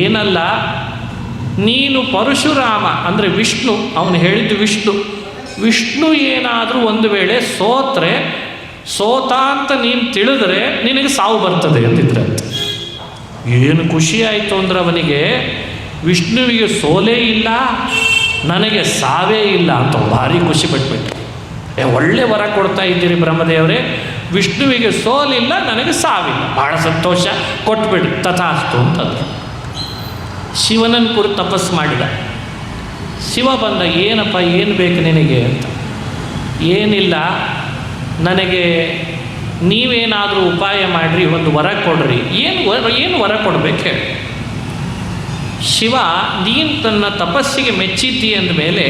ಏನಲ್ಲ, ನೀನು ಪರಶುರಾಮ ಅಂದರೆ ವಿಷ್ಣು, ಅವನು ಹೇಳಿದ್ದು ವಿಷ್ಣು ಏನಾದರೂ ಒಂದು ವೇಳೆ ಸೋತ ಅಂತ ನೀನು ತಿಳಿದ್ರೆ ನಿನಗೆ ಸಾವು ಬರ್ತದೆ ಅಂತಿದ್ರೆ. ಏನು ಖುಷಿ ಆಯಿತು ಅಂದ್ರೆ ಅವನಿಗೆ, ವಿಷ್ಣುವಿಗೆ ಸೋಲೇ ಇಲ್ಲ, ನನಗೆ ಸಾವೇ ಇಲ್ಲ ಅಂತ ಭಾರಿ ಖುಷಿ ಪಟ್ಬಿಟ್ಟು. ಒಳ್ಳೆ ವರ ಕೊಡ್ತಾ ಇದ್ದೀರಿ ಬ್ರಹ್ಮದೇವರೇ, ವಿಷ್ಣುವಿಗೆ ಸೋಲಿಲ್ಲ, ನನಗೆ ಸಾವಿಲ್ಲ, ಭಾಳ ಸಂತೋಷ, ಕೊಟ್ಬಿಡಿ, ತಥಾಸ್ತು ಅಂತಂದ್ರು. ಶಿವನನ್ನು ಕುರಿತು ತಪಸ್ಸು ಮಾಡಿದ. ಶಿವ ಬಂದ, ಏನಪ್ಪ ಏನು ಬೇಕು ನಿನಗೆ ಅಂತ. ಏನಿಲ್ಲ, ನನಗೆ ನೀವೇನಾದರೂ ಉಪಾಯ ಮಾಡಿರಿ, ಒಂದು ವರ ಕೊಡ್ರಿ. ಏನು ವರ ಕೊಡಬೇಕು ಹೇಳಿ. ಶಿವ, ನೀನು ತನ್ನ ತಪಸ್ಸಿಗೆ ಮೆಚ್ಚಿದ್ದಿ ಅಂದಮೇಲೆ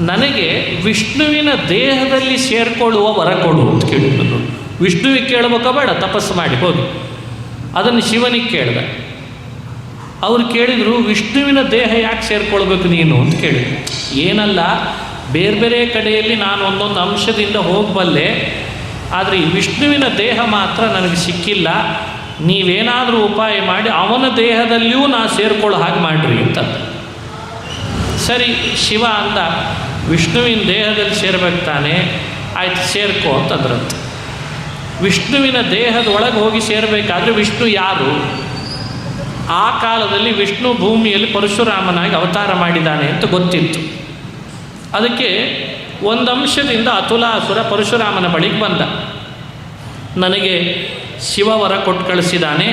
ನನಗೆ ವಿಷ್ಣುವಿನ ದೇಹದಲ್ಲಿ ಸೇರಿಕೊಳ್ಳುವ ವರ ಕೊಡು ಅಂತ ಕೇಳಿದ್ರು. ವಿಷ್ಣುವಿಗೆ ಕೇಳಬೇಕ ಬೇಡ, ತಪಸ್ಸು ಮಾಡಿ ಹೋಗಿ. ಅದನ್ನು ಶಿವನಿಗೆ ಕೇಳಿದ. ಅವ್ರು ಕೇಳಿದರು, ವಿಷ್ಣುವಿನ ದೇಹ ಯಾಕೆ ಸೇರಿಕೊಳ್ಬೇಕು ನೀನು ಅಂತ ಕೇಳಿದ್ರು. ಏನಲ್ಲ, ಬೇರೆ ಬೇರೆ ಕಡೆಯಲ್ಲಿ ನಾನು ಒಂದೊಂದು ಅಂಶದಿಂದ ಹೋಗಬಲ್ಲೆ, ಆದರೆ ಈ ವಿಷ್ಣುವಿನ ದೇಹ ಮಾತ್ರ ನನಗೆ ಸಿಕ್ಕಿಲ್ಲ, ನೀವೇನಾದರೂ ಉಪಾಯ ಮಾಡಿ ಅವನ ದೇಹದಲ್ಲಿಯೂ ನಾ ಸೇರಿಕೊಳ್ಳೋ ಹಾಗೆ ಮಾಡಿರಿ ಅಂತ. ಸರಿ, ಶಿವ ಅಂದ, ವಿಷ್ಣುವಿನ ದೇಹದಲ್ಲಿ ಸೇರ್ಬೇಕು ತಾನೆ, ಆಯ್ತು ಸೇರ್ಕೋ ಅಂತಂದ್ರಂತೆ. ವಿಷ್ಣುವಿನ ದೇಹದೊಳಗೆ ಹೋಗಿ ಸೇರಬೇಕಾದ್ರೆ ವಿಷ್ಣು ಯಾರು? ಆ ಕಾಲದಲ್ಲಿ ವಿಷ್ಣು ಭೂಮಿಯಲ್ಲಿ ಪರಶುರಾಮನಾಗಿ ಅವತಾರ ಮಾಡಿದ್ದಾನೆ ಅಂತ ಗೊತ್ತಿತ್ತು. ಅದಕ್ಕೆ ಒಂದು ಅಂಶದಿಂದ ಅತುಲಾಸುರ ಪರಶುರಾಮನ ಬಳಿಗೆ ಬಂದ. ನನಗೆ ಶಿವ ವರ ಕೊಟ್ಟು ಕಳಿಸಿದ್ದಾನೆ,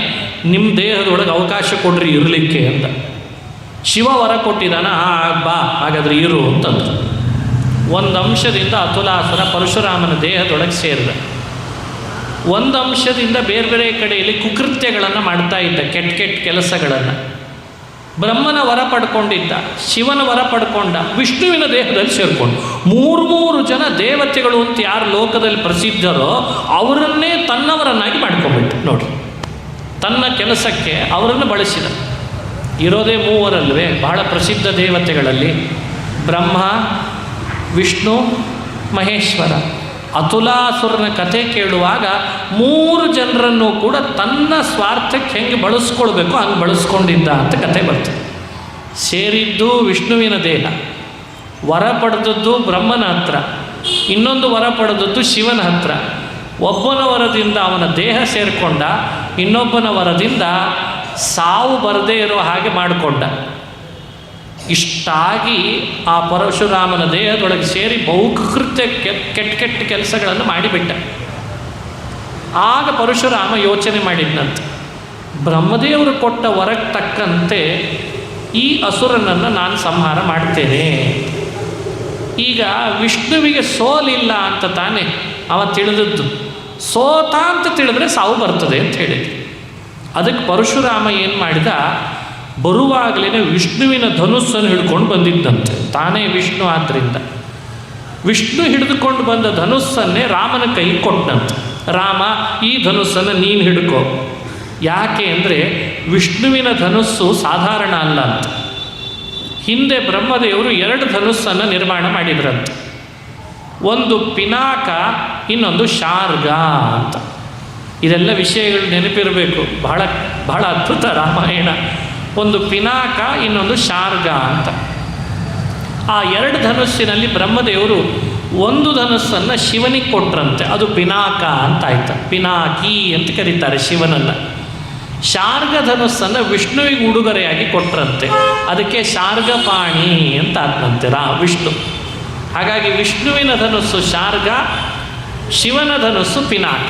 ನಿಮ್ಮ ದೇಹದೊಳಗೆ ಅವಕಾಶ ಕೊಡ್ರಿ ಇರಲಿಕ್ಕೆ ಅಂತ. ಶಿವ ವರ ಕೊಟ್ಟಿದ್ದಾನ, ಬಾ ಹಾಗಾದರೆ ಇರು ಅಂತಂದ್ರು. ಒಂದು ಅಂಶದಿಂದ ಅತುಲಾಸುರ ಪರಶುರಾಮನ ದೇಹದೊಳಗೆ ಸೇರಿದ. ಒಂದು ಅಂಶದಿಂದ ಬೇರೆ ಬೇರೆ ಕಡೆಯಲ್ಲಿ ಕುಕೃತ್ಯಗಳನ್ನು ಮಾಡ್ತಾ ಇದ್ದ, ಕೆಟ್ಟ ಕೆಟ್ಟ ಕೆಲಸಗಳನ್ನು. ಬ್ರಹ್ಮನ ವರ ಪಡ್ಕೊಂಡಿದ್ದ, ಶಿವನ ವರ ಪಡ್ಕೊಂಡ, ವಿಷ್ಣುವಿನ ದೇಹದಲ್ಲಿ ಸೇರಿಕೊಂಡು 3 ಜನ ದೇವತೆಗಳು ಅಂತ ಯಾರು ಲೋಕದಲ್ಲಿ ಪ್ರಸಿದ್ಧರೋ ಅವರನ್ನೇ ತನ್ನವರನ್ನಾಗಿ ಮಾಡ್ಕೊಂಡ್ಬಿಟ್ಟು ನೋಡಿ, ತನ್ನ ಕೆಲಸಕ್ಕೆ ಅವರನ್ನು ಬಳಸಿದ. ಇರೋದೇ 3 ಬಹಳ ಪ್ರಸಿದ್ಧ ದೇವತೆಗಳಲ್ಲಿ, ಬ್ರಹ್ಮ, ವಿಷ್ಣು, ಮಹೇಶ್ವರ. ಅತುಲಾಸುರನ ಕಥೆ ಕೇಳುವಾಗ 3 ಜನರನ್ನು ಕೂಡ ತನ್ನ ಸ್ವಾರ್ಥಕ್ಕೆ ಹೆಂಗೆ ಬಳಸ್ಕೊಳ್ಬೇಕು ಹಂಗೆ ಬಳಸ್ಕೊಂಡಿದ್ದ ಅಂತ ಕಥೆ ಬರ್ತದೆ. ಸೇರಿದ್ದು ವಿಷ್ಣುವಿನ ದೇಹ, ವರ ಪಡೆದದ್ದು ಬ್ರಹ್ಮನ ಹತ್ರ, ಇನ್ನೊಂದು ವರ ಪಡೆದದ್ದು ಶಿವನ ಹತ್ರ. ಒಬ್ಬನ ವರದಿಂದ ಅವನ ದೇಹ ಸೇರಿಕೊಂಡ, ಇನ್ನೊಬ್ಬನ ವರದಿಂದ ಸಾವು ಬರದೇ ಇರೋ ಹಾಗೆ ಮಾಡಿಕೊಂಡ. ಇಷ್ಟಾಗಿ ಆ ಪರಶುರಾಮನ ದೇಹದೊಳಗೆ ಸೇರಿ ಬಹುಕೃತ್ಯ ಕೆಟ್ಟ ಕೆಟ್ಟ ಕೆಲಸಗಳನ್ನು ಮಾಡಿಬಿಟ್ಟ. ಆಗ ಪರಶುರಾಮ ಯೋಚನೆ ಮಾಡಿದ್ನಂತೆ, ಬ್ರಹ್ಮದೇವರು ಕೊಟ್ಟ ವರಕ್ಕೆ ತಕ್ಕಂತೆ ಈ ಅಸುರನನ್ನು ನಾನು ಸಂಹಾರ ಮಾಡ್ತೇನೆ. ಈಗ ವಿಷ್ಣುವಿಗೆ ಸೋಲಿಲ್ಲ ಅಂತ ತಾನೇ ಅವ ತಿಳಿದದ್ದು, ಸೋತ ಅಂತ ತಿಳಿದ್ರೆ ಸಾವು ಬರ್ತದೆ ಅಂತ ಹೇಳಿದ್ರು. ಅದಕ್ಕೆ ಪರಶುರಾಮ ಏನು ಮಾಡಿದ, ಬರುವಾಗಲೇ ವಿಷ್ಣುವಿನ ಧನುಸ್ಸನ್ನು ಹಿಡ್ಕೊಂಡು ಬಂದಿದ್ದಂತೆ. ತಾನೇ ವಿಷ್ಣು ಆದ್ದರಿಂದ ವಿಷ್ಣು ಹಿಡಿದುಕೊಂಡು ಬಂದ ಧನುಸ್ಸನ್ನೇ ರಾಮನ ಕೈ ಕೊಟ್ಟಂತೆ. ರಾಮ, ಈ ಧನುಸ್ಸನ್ನು ನೀನು ಹಿಡ್ಕೋ. ಯಾಕೆ ಅಂದರೆ ವಿಷ್ಣುವಿನ ಧನುಸ್ಸು ಸಾಧಾರಣ ಅಲ್ಲ ಅಂತ. ಹಿಂದೆ ಬ್ರಹ್ಮದೇವರು 2 ಧನುಸ್ಸನ್ನು ನಿರ್ಮಾಣ ಮಾಡಿದ್ರಂತೆ. ಒಂದು ಪಿನಾಕ, ಇನ್ನೊಂದು ಶಾರ್ಗ ಅಂತ. ಇದೆಲ್ಲ ವಿಷಯಗಳು ನೆನಪಿರಬೇಕು, ಬಹಳ ಬಹಳ ಅದ್ಭುತ ರಾಮಾಯಣ. ಒಂದು ಪಿನಾಕ, ಇನ್ನೊಂದು ಶಾರ್ಗ ಅಂತ. ಆ 2 ಧನುಸ್ಸಿನಲ್ಲಿ ಬ್ರಹ್ಮದೇವರು ಒಂದು ಧನುಸ್ಸನ್ನು ಶಿವನಿಗೆ ಕೊಟ್ರಂತೆ, ಅದು ಪಿನಾಕ ಅಂತ ಆಯ್ತು. ಪಿನಾಕಿ ಅಂತ ಕರೀತಾರೆ ಶಿವನನ್ನು. ಶಾರ್ಗ ಧನುಸ್ಸನ್ನು ವಿಷ್ಣುವಿಗೆ ಉಡುಗೊರೆಯಾಗಿ ಕೊಟ್ರಂತೆ, ಅದಕ್ಕೆ ಶಾರ್ಗಪಾಣಿ ಅಂತ ಆದ್ನಂತೆ ವಿಷ್ಣು. ಹಾಗಾಗಿ ವಿಷ್ಣುವಿನ ಧನುಸ್ಸು ಶಾರ್ಗ, ಶಿವನ ಧನುಸ್ಸು ಪಿನಾಕ.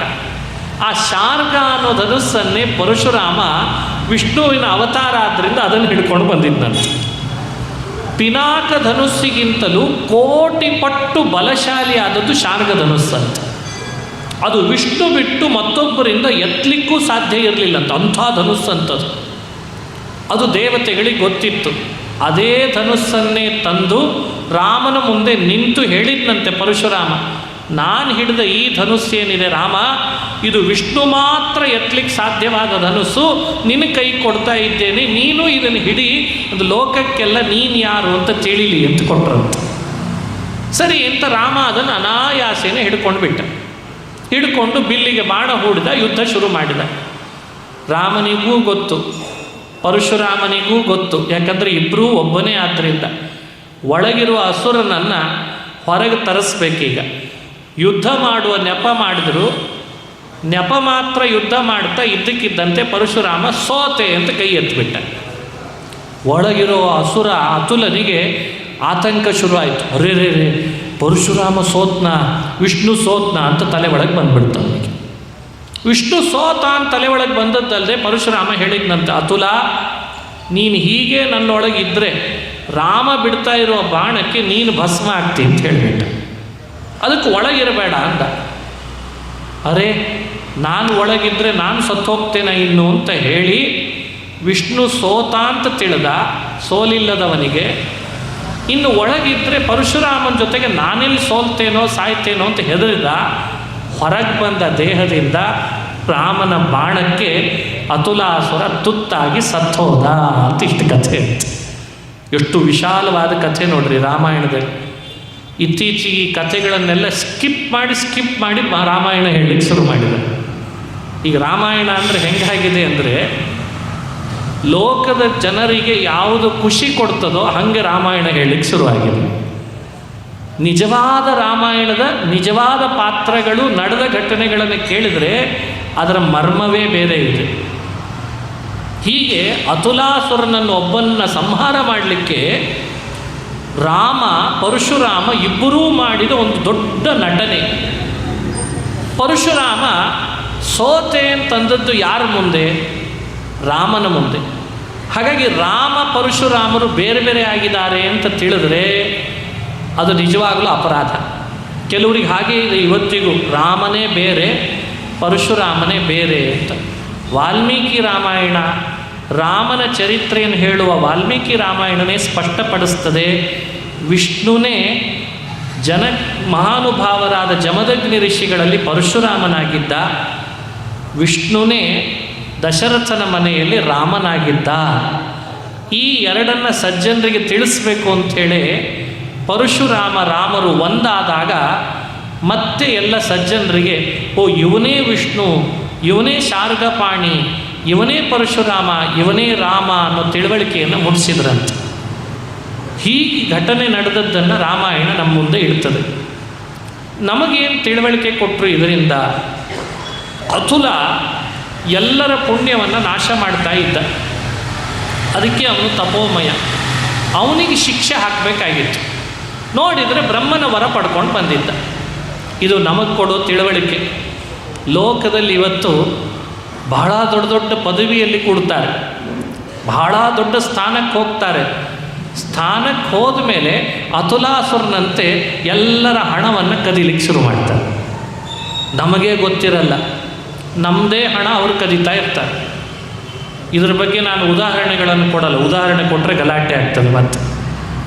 ಆ ಶಾರ್ಗ ಅನ್ನೋ ಧನುಸ್ಸನ್ನೇ ಪರಶುರಾಮ ವಿಷ್ಣುವಿನ ಅವತಾರ ಆದ್ದರಿಂದ ಅದನ್ನು ಹಿಡ್ಕೊಂಡು ಬಂದಿದ್ದಂತೆ. ಪಿನಾಕ ಧನುಸ್ಸಿಗಿಂತಲೂ 1,000,000 ಪಟ್ಟು ಬಲಶಾಲಿ ಆದದ್ದು ಶಾರ್ಗ ಧನುಸ್ಸಂತ. ಅದು ವಿಷ್ಣು ಬಿಟ್ಟು ಮತ್ತೊಬ್ಬರಿಂದ ಎತ್ತಲಿಕ್ಕೂ ಸಾಧ್ಯ ಇರಲಿಲ್ಲಂತ, ಅಂಥ ಧನುಸ್ಸಂಥದ್ದು. ಅದು ದೇವತೆಗಳಿಗೆ ಗೊತ್ತಿತ್ತು. ಅದೇ ಧನುಸ್ಸನ್ನೇ ತಂದು ರಾಮನ ಮುಂದೆ ನಿಂತು ಹೇಳಿದ್ನಂತೆ ಪರಶುರಾಮ, ನಾನು ಹಿಡಿದ ಈ ಧನುಸ್ಸು ಏನಿದೆ ರಾಮ, ಇದು ವಿಷ್ಣು ಮಾತ್ರ ಎತ್ತಲಿಕ್ಕೆ ಸಾಧ್ಯವಾದ ಧನುಸ್ಸು, ನಿನ್ನ ಕೈ ಕೊಡ್ತಾ ಇದ್ದೇನೆ, ನೀನು ಇದನ್ನು ಹಿಡಿ, ಒಂದು ಲೋಕಕ್ಕೆಲ್ಲ ನೀನು ಯಾರು ಅಂತ ತಿಳಿಲಿ ಅಂತ ಕೊಟ್ಟರಂತ. ಸರಿ ಅಂತ ರಾಮ ಅದನ್ನು ಅನಾಯಾಸೇನೆ ಹಿಡ್ಕೊಂಡು ಬಿಟ್ಟ. ಹಿಡ್ಕೊಂಡು ಬಿಲ್ಲಿಗೆ ಬಾಣ ಹೂಡಿದ, ಯುದ್ಧ ಶುರು ಮಾಡಿದ. ರಾಮನಿಗೂ ಗೊತ್ತು, ಪರಶುರಾಮನಿಗೂ ಗೊತ್ತು, ಯಾಕಂದರೆ ಇಬ್ಬರೂ ಒಬ್ಬನೇ ಆದ್ದರಿಂದ ಒಳಗಿರುವ ಅಸುರನನ್ನು ಹೊರಗೆ ತರಿಸ್ಬೇಕೀಗ. ಯುದ್ಧ ಮಾಡುವ ನೆಪ ಮಾಡಿದ್ರು. ನೆಪ ಮಾತ್ರ ಯುದ್ಧ ಮಾಡ್ತಾ ಇದ್ದಕ್ಕಿದ್ದಂತೆ ಪರಶುರಾಮ ಸೋತೆ ಅಂತ ಕೈ ಎತ್ತಿಬಿಟ್ಟ. ಒಳಗಿರೋ ಅಸುರ ಅತುಲನಿಗೆ ಆತಂಕ ಶುರುವಾಯಿತು. ಅರೇ ರೇ ರೇ, ಪರಶುರಾಮ ಸೋತ್ನ, ವಿಷ್ಣು ಸೋತ್ನ ಅಂತ ತಲೆ ಒಳಗೆ ಬಂದ್ಬಿಡ್ತು ಅವನಿಗೆ. ವಿಷ್ಣು ಸೋತ ಅಂತ ತಲೆ ಒಳಗೆ ಬಂದದ್ದಲ್ಲದೆ ಪರಶುರಾಮ ಹೇಳಿದ್ನಂತ, ಅತುಲ ನೀನು ಹೀಗೆ ನನ್ನೊಳಗಿದ್ದರೆ ರಾಮ ಬಿಡ್ತಾ ಇರೋ ಬಾಣಕ್ಕೆ ನೀನು ಭಸ್ಮ ಆಗ್ತಿ ಅಂತ ಹೇಳಿಬಿಟ್ಟ. ಅದಕ್ಕೆ ಒಳಗಿರಬೇಡ ಅಂದ. ಅರೆ, ನಾನು ಒಳಗಿದ್ದರೆ ನಾನು ಸತ್ತು ಹೋಗ್ತೇನೆ ಇನ್ನು ಅಂತ ಹೇಳಿ ವಿಷ್ಣು ಸೋತ ಅಂತ ತಿಳಿದ ಸೋಲಿಲ್ಲದವನಿಗೆ. ಇನ್ನು ಒಳಗಿದ್ದರೆ ಪರಶುರಾಮನ ಜೊತೆಗೆ ನಾನೆಲ್ಲಿ ಸೋಲ್ತೇನೋ ಸಾಯ್ತೇನೋ ಅಂತ ಹೆದರಿದ. ಹೊರಗೆ ಬಂದ ದೇಹದಿಂದ ರಾಮನ ಬಾಣಕ್ಕೆ ಅತುಲಾಸುರ ತುತ್ತಾಗಿ ಸತ್ತೋದ ಅಂತ ಇಷ್ಟು ಕಥೆ ಇತ್ತು. ಎಷ್ಟು ವಿಶಾಲವಾದ ಕಥೆ ನೋಡ್ರಿ ರಾಮಾಯಣದಲ್ಲಿ. ಇತ್ತೀಚೆಗೆ ಈ ಕಥೆಗಳನ್ನೆಲ್ಲ ಸ್ಕಿಪ್ ಮಾಡಿ ರಾಮಾಯಣ ಹೇಳಲಿಕ್ಕೆ ಶುರು ಮಾಡಿದ್ದಾರೆ. ಈಗ ರಾಮಾಯಣ ಅಂದರೆ ಹೆಂಗಾಗಿದೆ ಅಂದರೆ, ಲೋಕದ ಜನರಿಗೆ ಯಾವುದು ಖುಷಿ ಕೊಡ್ತದೋ ಹಾಗೆ ರಾಮಾಯಣ ಹೇಳಲಿಕ್ಕೆ ಶುರುವಾಗಿದೆ. ನಿಜವಾದ ರಾಮಾಯಣದ ನಿಜವಾದ ಪಾತ್ರಗಳು ನಡೆದ ಘಟನೆಗಳನ್ನು ಕೇಳಿದರೆ ಅದರ ಮರ್ಮವೇ ಬೇರೆ ಇದೆ. ಹೀಗೆ ಅತುಲಾಸುರನನ್ನು ಒಬ್ಬನ್ನ ಸಂಹಾರ ಮಾಡಲಿಕ್ಕೆ ರಾಮ ಪರಶುರಾಮ ಇಬ್ಬರೂ ಮಾಡಿದ ಒಂದು ದೊಡ್ಡ ನಟನೆ. ಪರಶುರಾಮ ಸೋತೆ ಅಂತಂದದ್ದು ಯಾರ ಮುಂದೆ? ರಾಮನ ಮುಂದೆ. ಹಾಗಾಗಿ ರಾಮ ಪರಶುರಾಮರು ಬೇರೆ ಬೇರೆ ಆಗಿದ್ದಾರೆ ಅಂತ ತಿಳಿದ್ರೆ ಅದು ನಿಜವಾಗಲೂ ಅಪರಾಧ. ಕೆಲವರಿಗೆ ಹಾಗೆ ಇದೆ ಇವತ್ತಿಗೂ, ರಾಮನೇ ಬೇರೆ ಪರಶುರಾಮನೇ ಬೇರೆ ಅಂತ. ವಾಲ್ಮೀಕಿ ರಾಮಾಯಣ, ರಾಮನ ಚರಿತ್ರೆಯನ್ನು ಹೇಳುವ ವಾಲ್ಮೀಕಿ ರಾಮಾಯಣನೇ ಸ್ಪಷ್ಟಪಡಿಸ್ತದೆ, ವಿಷ್ಣುನೇ ಮಹಾನುಭಾವರಾದ ಜಮದಗ್ನಿ ಋಷಿಗಳಲ್ಲಿ ಪರಶುರಾಮನಾಗಿದ್ದ, ವಿಷ್ಣುನೇ ದಶರಥನ ಮನೆಯಲ್ಲಿ ರಾಮನಾಗಿದ್ದ. ಈ ಎರಡನ್ನು ಸಜ್ಜನರಿಗೆ ತಿಳಿಸ್ಬೇಕು ಅಂಥೇಳಿ ಪರಶುರಾಮ ರಾಮರು ಒಂದಾದಾಗ ಮತ್ತೆ ಎಲ್ಲ ಸಜ್ಜನರಿಗೆ ಓ ಇವನೇ ವಿಷ್ಣು, ಇವನೇ ಶಾರ್ಗಪಾಣಿ, ಇವನೇ ಪರಶುರಾಮ, ಇವನೇ ರಾಮ ಅನ್ನೋ ತಿಳುವಳಿಕೆಯನ್ನು ಮೂಡಿಸಿದ್ರಂತೆ. ಹೀಗೆ ಘಟನೆ ನಡೆದದ್ದನ್ನು ರಾಮಾಯಣ ನಮ್ಮ ಮುಂದೆ ಇಡ್ತದೆ. ನಮಗೇನು ತಿಳುವಳಿಕೆ ಕೊಟ್ಟರು ಇದರಿಂದ? ಅತುಲ ಎಲ್ಲರ ಪುಣ್ಯವನ್ನು ನಾಶ ಮಾಡ್ತಾ ಇದ್ದ. ಅದಕ್ಕೆ ಅವನು ತಪೋಮಯ. ಅವನಿಗೆ ಶಿಕ್ಷೆ ಹಾಕಬೇಕಾಗಿತ್ತು. ನೋಡಿದರೆ ಬ್ರಹ್ಮನ ವರ ಪಡ್ಕೊಂಡು ಬಂದಿದ್ದ. ಇದು ನಮಗೆ ಕೊಡೋ ತಿಳುವಳಿಕೆ. ಲೋಕದಲ್ಲಿ ಇವತ್ತು ಬಹಳ ದೊಡ್ಡ ದೊಡ್ಡ ಪದವಿಯಲ್ಲಿ ಕೊಡ್ತಾರೆ, ಬಹಳ ದೊಡ್ಡ ಸ್ಥಾನಕ್ಕೆ ಹೋಗ್ತಾರೆ. ಸ್ಥಾನಕ್ಕೆ ಹೋದ ಮೇಲೆ ಅತುಲಾಸುರನಂತೆ ಎಲ್ಲರ ಹಣವನ್ನು ಕದೀಲಿಕ್ಕೆ ಶುರು ಮಾಡ್ತಾರೆ. ನಮಗೇ ಗೊತ್ತಿರಲ್ಲ, ನಮ್ಮದೇ ಹಣ ಅವರು ಕದೀತಾ ಇರ್ತಾರೆ. ಇದ್ರ ಬಗ್ಗೆ ನಾನು ಉದಾಹರಣೆಗಳನ್ನು ಕೊಡಲ್ಲ, ಉದಾಹರಣೆ ಕೊಟ್ಟರೆ ಗಲಾಟೆ ಆಗ್ತದೆ. ಮತ್ತು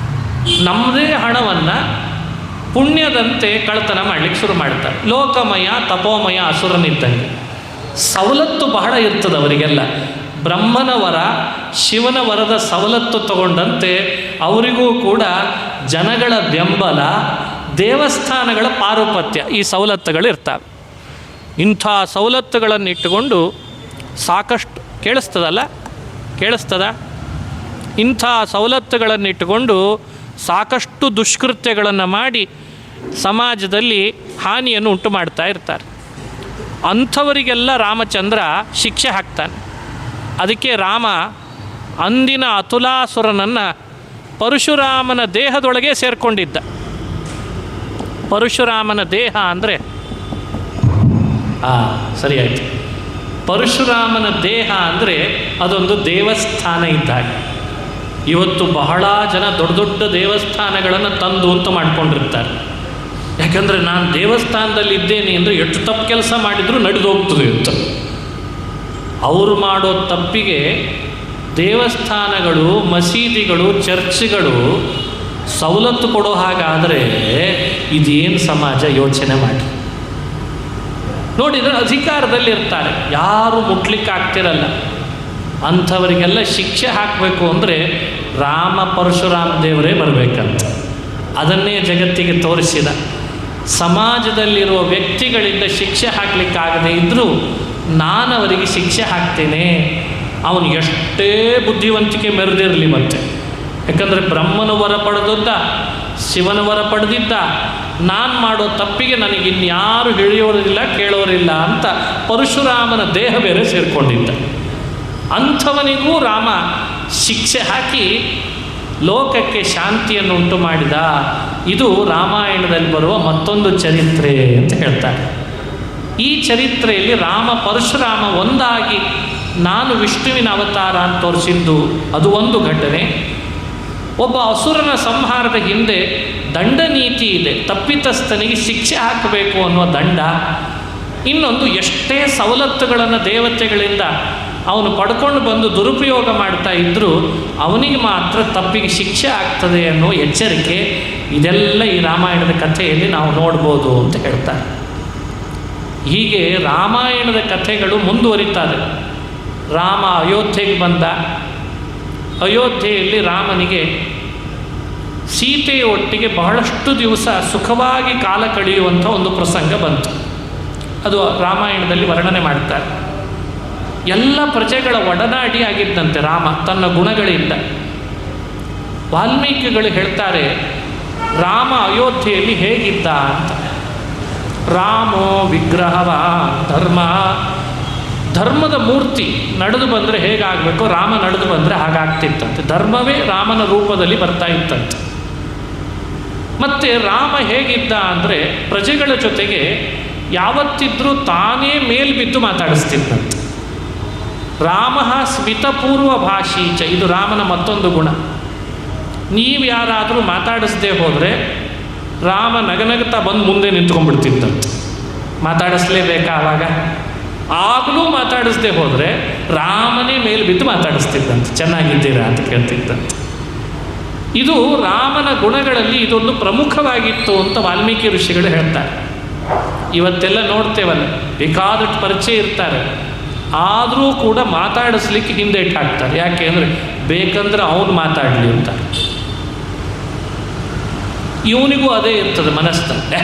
ನಮ್ಮದೇ ಹಣವನ್ನು ಪುಣ್ಯದಂತೆ ಕಳ್ತನ ಮಾಡಲಿಕ್ಕೆ ಶುರು ಮಾಡ್ತಾರೆ. ಲೋಕಮಯ ತಪೋಮಯ ಅಸುರನಿದ್ದಂಗೆ ಸವಲತ್ತು ಬಹಳ ಇರ್ತದೆ ಅವರಿಗೆಲ್ಲ. ಬ್ರಹ್ಮನ ವರ, ಶಿವನ ವರದ ಸವಲತ್ತು ತಗೊಂಡಂತೆ ಅವರಿಗೂ ಕೂಡ ಜನಗಳ ಬೆಂಬಲ, ದೇವಸ್ಥಾನಗಳ ಪಾರುಪತ್ಯ, ಈ ಸವಲತ್ತುಗಳು ಇರ್ತವೆ. ಇಂಥ ಸವಲತ್ತುಗಳನ್ನು ಇಟ್ಟುಕೊಂಡು ಸಾಕಷ್ಟು ಕೇಳಿಸ್ತದ ಇಂಥ ಸವಲತ್ತುಗಳನ್ನಿಟ್ಟುಕೊಂಡು ಸಾಕಷ್ಟು ದುಷ್ಕೃತ್ಯಗಳನ್ನು ಮಾಡಿ ಸಮಾಜದಲ್ಲಿ ಹಾನಿಯನ್ನು ಉಂಟು ಮಾಡ್ತಾ ಇರ್ತಾರೆ. ಅಂಥವರಿಗೆಲ್ಲ ರಾಮಚಂದ್ರ ಶಿಕ್ಷೆ ಹಾಕ್ತಾನೆ. ಅದಕ್ಕೆ ರಾಮ ಅಂದಿನ ಅತುಲಾಸುರನನ್ನು ಪರಶುರಾಮನ ದೇಹದೊಳಗೆ ಸೇರಿಕೊಂಡಿದ್ದ. ಪರಶುರಾಮನ ದೇಹ ಅಂದರೆ ಸರಿ ಆಯಿತು. ಪರಶುರಾಮನ ದೇಹ ಅಂದರೆ ಅದೊಂದು ದೇವಸ್ಥಾನ ಇದ್ದಾಗ. ಇವತ್ತು ಬಹಳ ಜನ ದೊಡ್ಡ ದೊಡ್ಡ ದೇವಸ್ಥಾನಗಳನ್ನು ತಂದು ಅಂತ ಮಾಡ್ಕೊಂಡಿರ್ತಾರೆ. ಯಾಕಂದರೆ ನಾನು ದೇವಸ್ಥಾನದಲ್ಲಿ ಇದ್ದೇನೆ ಅಂದರೆ ಎಷ್ಟು ತಪ್ಪು ಕೆಲಸ ಮಾಡಿದರೂ ನಡೆದು ಹೋಗ್ತದೆ ಅಂತ. ಅವರು ಮಾಡೋ ತಪ್ಪಿಗೆ ದೇವಸ್ಥಾನಗಳು, ಮಸೀದಿಗಳು, ಚರ್ಚ್ಗಳು ಸವಲತ್ತು ಕೊಡೋ ಹಾಗಾದರೆ ಇದೇನು ಸಮಾಜ, ಯೋಚನೆ ಮಾಡಿ. ನೋಡಿದರೆ ಅಧಿಕಾರದಲ್ಲಿರ್ತಾರೆ, ಯಾರು ಮುಟ್ಲಿಕ್ಕೆ ಆಗ್ತಿರಲ್ಲ. ಅಂಥವರಿಗೆಲ್ಲ ಶಿಕ್ಷೆ ಹಾಕಬೇಕು ಅಂದರೆ ರಾಮ ಪರಶುರಾಮ ದೇವರೇ ಬರಬೇಕಂತ. ಅದನ್ನೇ ಜಗತ್ತಿಗೆ ತೋರಿಸಿದ. ಸಮಾಜದಲ್ಲಿರುವ ವ್ಯಕ್ತಿಗಳಿಂದ ಶಿಕ್ಷೆ ಹಾಕಲಿಕ್ಕಾಗದೇ ಇದ್ದರೂ ನಾನು ಅವರಿಗೆ ಶಿಕ್ಷೆ ಹಾಕ್ತೇನೆ. ಅವನು ಎಷ್ಟೇ ಬುದ್ಧಿವಂತಿಕೆ ಮೆರೆದಿರಲಿ ಮತ್ತೆ, ಯಾಕಂದರೆ ಬ್ರಹ್ಮನ ವರ ಪಡೆದಿದ್ದ, ಶಿವನ ವರ ಪಡೆದಿದ್ದ, ನಾನು ಮಾಡೋ ತಪ್ಪಿಗೆ ನನಗಿನ್ಯಾರು ಹೇಳಿಯೋರಿಲ್ಲ ಕೇಳೋರಿಲ್ಲ ಅಂತ ಪರಶುರಾಮನ ದೇಹ ಬೇರೆ ಸೇರಿಕೊಂಡಿದ್ದ. ಅಂಥವನಿಗೂ ರಾಮ ಶಿಕ್ಷೆ ಹಾಕಿ ಲೋಕಕ್ಕೆ ಶಾಂತಿಯನ್ನು ಉಂಟು ಮಾಡಿದ. ಇದು ರಾಮಾಯಣದಲ್ಲಿ ಬರುವ ಮತ್ತೊಂದು ಚರಿತ್ರೆ ಅಂತ ಹೇಳ್ತಾರೆ. ಈ ಚರಿತ್ರೆಯಲ್ಲಿ ರಾಮ ಪರಶುರಾಮ ಒಂದಾಗಿ ನಾನು ವಿಷ್ಣುವಿನ ಅವತಾರ ಅಂತ ತೋರಿಸಿದ್ದು ಅದು ಒಂದು ಘಟನೆ. ಒಬ್ಬ ಅಸುರನ ಸಂಹಾರದ ಹಿಂದೆ ದಂಡ ನೀತಿ ಇದೆ, ತಪ್ಪಿತಸ್ಥನಿಗೆ ಶಿಕ್ಷೆ ಹಾಕಬೇಕು ಅನ್ನುವ ದಂಡ. ಇನ್ನೊಂದು, ಎಷ್ಟೇ ಸವಲತ್ತುಗಳನ್ನು ದೇವತೆಗಳಿಂದ ಅವನು ಪಡ್ಕೊಂಡು ಬಂದು ದುರುಪಯೋಗ ಮಾಡ್ತಾ ಇದ್ದರೂ ಅವನಿಗೆ ಮಾತ್ರ ತಪ್ಪಿಗೆ ಶಿಕ್ಷೆ ಆಗ್ತದೆ ಅನ್ನೋ ಎಚ್ಚರಿಕೆ. ಇದೆಲ್ಲ ಈ ರಾಮಾಯಣದ ಕಥೆಯಲ್ಲಿ ನಾವು ನೋಡ್ಬೋದು ಅಂತ ಹೇಳ್ತಾರೆ. ಹೀಗೆ ರಾಮಾಯಣದ ಕಥೆಗಳು ಮುಂದುವರಿತಾರೆ. ರಾಮ ಅಯೋಧ್ಯೆಗೆ ಬಂದ. ಅಯೋಧ್ಯೆಯಲ್ಲಿ ರಾಮನಿಗೆ ಸೀತೆಯ ಒಟ್ಟಿಗೆ ಬಹಳಷ್ಟು ದಿವಸ ಸುಖವಾಗಿ ಕಾಲ ಕಳೆಯುವಂಥ ಒಂದು ಪ್ರಸಂಗ ಬಂತು. ಅದು ರಾಮಾಯಣದಲ್ಲಿ ವರ್ಣನೆ ಮಾಡ್ತಾರೆ. ಎಲ್ಲ ಪ್ರಜೆಗಳ ಒಡನಾಡಿ ಆಗಿದ್ದಂತೆ ರಾಮ ತನ್ನ ಗುಣಗಳಿಂದ. ವಾಲ್ಮೀಕಿಗಳು ಹೇಳ್ತಾರೆ ರಾಮ ಅಯೋಧ್ಯೆಯಲ್ಲಿ ಹೇಗಿದ್ದ ಅಂತ. ರಾಮೋ ವಿಗ್ರಹವ ಧರ್ಮ, ಧರ್ಮದ ಮೂರ್ತಿ ನಡೆದು ಬಂದರೆ ಹೇಗಾಗಬೇಕು, ರಾಮ ನಡೆದು ಬಂದರೆ ಹಾಗಾಗ್ತಿತ್ತಂತೆ. ಧರ್ಮವೇ ರಾಮನ ರೂಪದಲ್ಲಿ ಬರ್ತಾ ಇತ್ತಂತೆ. ಮತ್ತು ರಾಮ ಹೇಗಿದ್ದ ಅಂದರೆ ಪ್ರಜೆಗಳ ಜೊತೆಗೆ ಯಾವತ್ತಿದ್ರೂ ತಾನೇ ಮೇಲ್ಬಿದ್ದು ಮಾತಾಡಿಸ್ತಿದ್ದಂತೆ. ರಾಮ ಸ್ಮಿತಪೂರ್ವ ಭಾಷೀಚ, ಇದು ರಾಮನ ಮತ್ತೊಂದು ಗುಣ. ನೀವು ಯಾರಾದರೂ ಮಾತಾಡಿಸದೆ ಹೋದರೆ ರಾಮ ನಗನಗುತ್ತಾ ಬಂದು ಮುಂದೆ ನಿಂತ್ಕೊಂಡ್ಬಿಡ್ತಿದ್ದಂತೆ. ಮಾತಾಡಿಸ್ಲೇಬೇಕಾ ಆವಾಗ? ಆಗಲೂ ಮಾತಾಡಿಸದೆ ಹೋದರೆ ರಾಮನೇ ಮೇಲೆ ಬಿದ್ದು ಮಾತಾಡಿಸ್ತಿದ್ದಂತೆ, ಚೆನ್ನಾಗಿದ್ದೀರಾ ಅಂತ ಕೇಳ್ತಿದ್ದಂತೆ. ಇದು ರಾಮನ ಗುಣಗಳಲ್ಲಿ ಇದೊಂದು ಪ್ರಮುಖವಾಗಿತ್ತು ಅಂತ ವಾಲ್ಮೀಕಿ ಋಷಿಗಳು ಹೇಳ್ತಾರೆ. ಇವತ್ತೆಲ್ಲ ನೋಡ್ತೇವಲ್ಲ, ಬೇಕಾದಷ್ಟು ಪರಿಚಯ ಇರ್ತಾರೆ, ಆದರೂ ಕೂಡ ಮಾತಾಡಿಸ್ಲಿಕ್ಕೆ ಹಿಂದೆ ಇಟ್ಟು ಹಾಕ್ತಾರೆ. ಯಾಕೆ ಅಂದರೆ ಬೇಕಂದ್ರೆ ಅವನು ಮಾತಾಡಲಿ ಅಂತ. ಇವನಿಗೂ ಅದೇ ಇರ್ತದೆ ಮನಸ್ಸಂತೆ,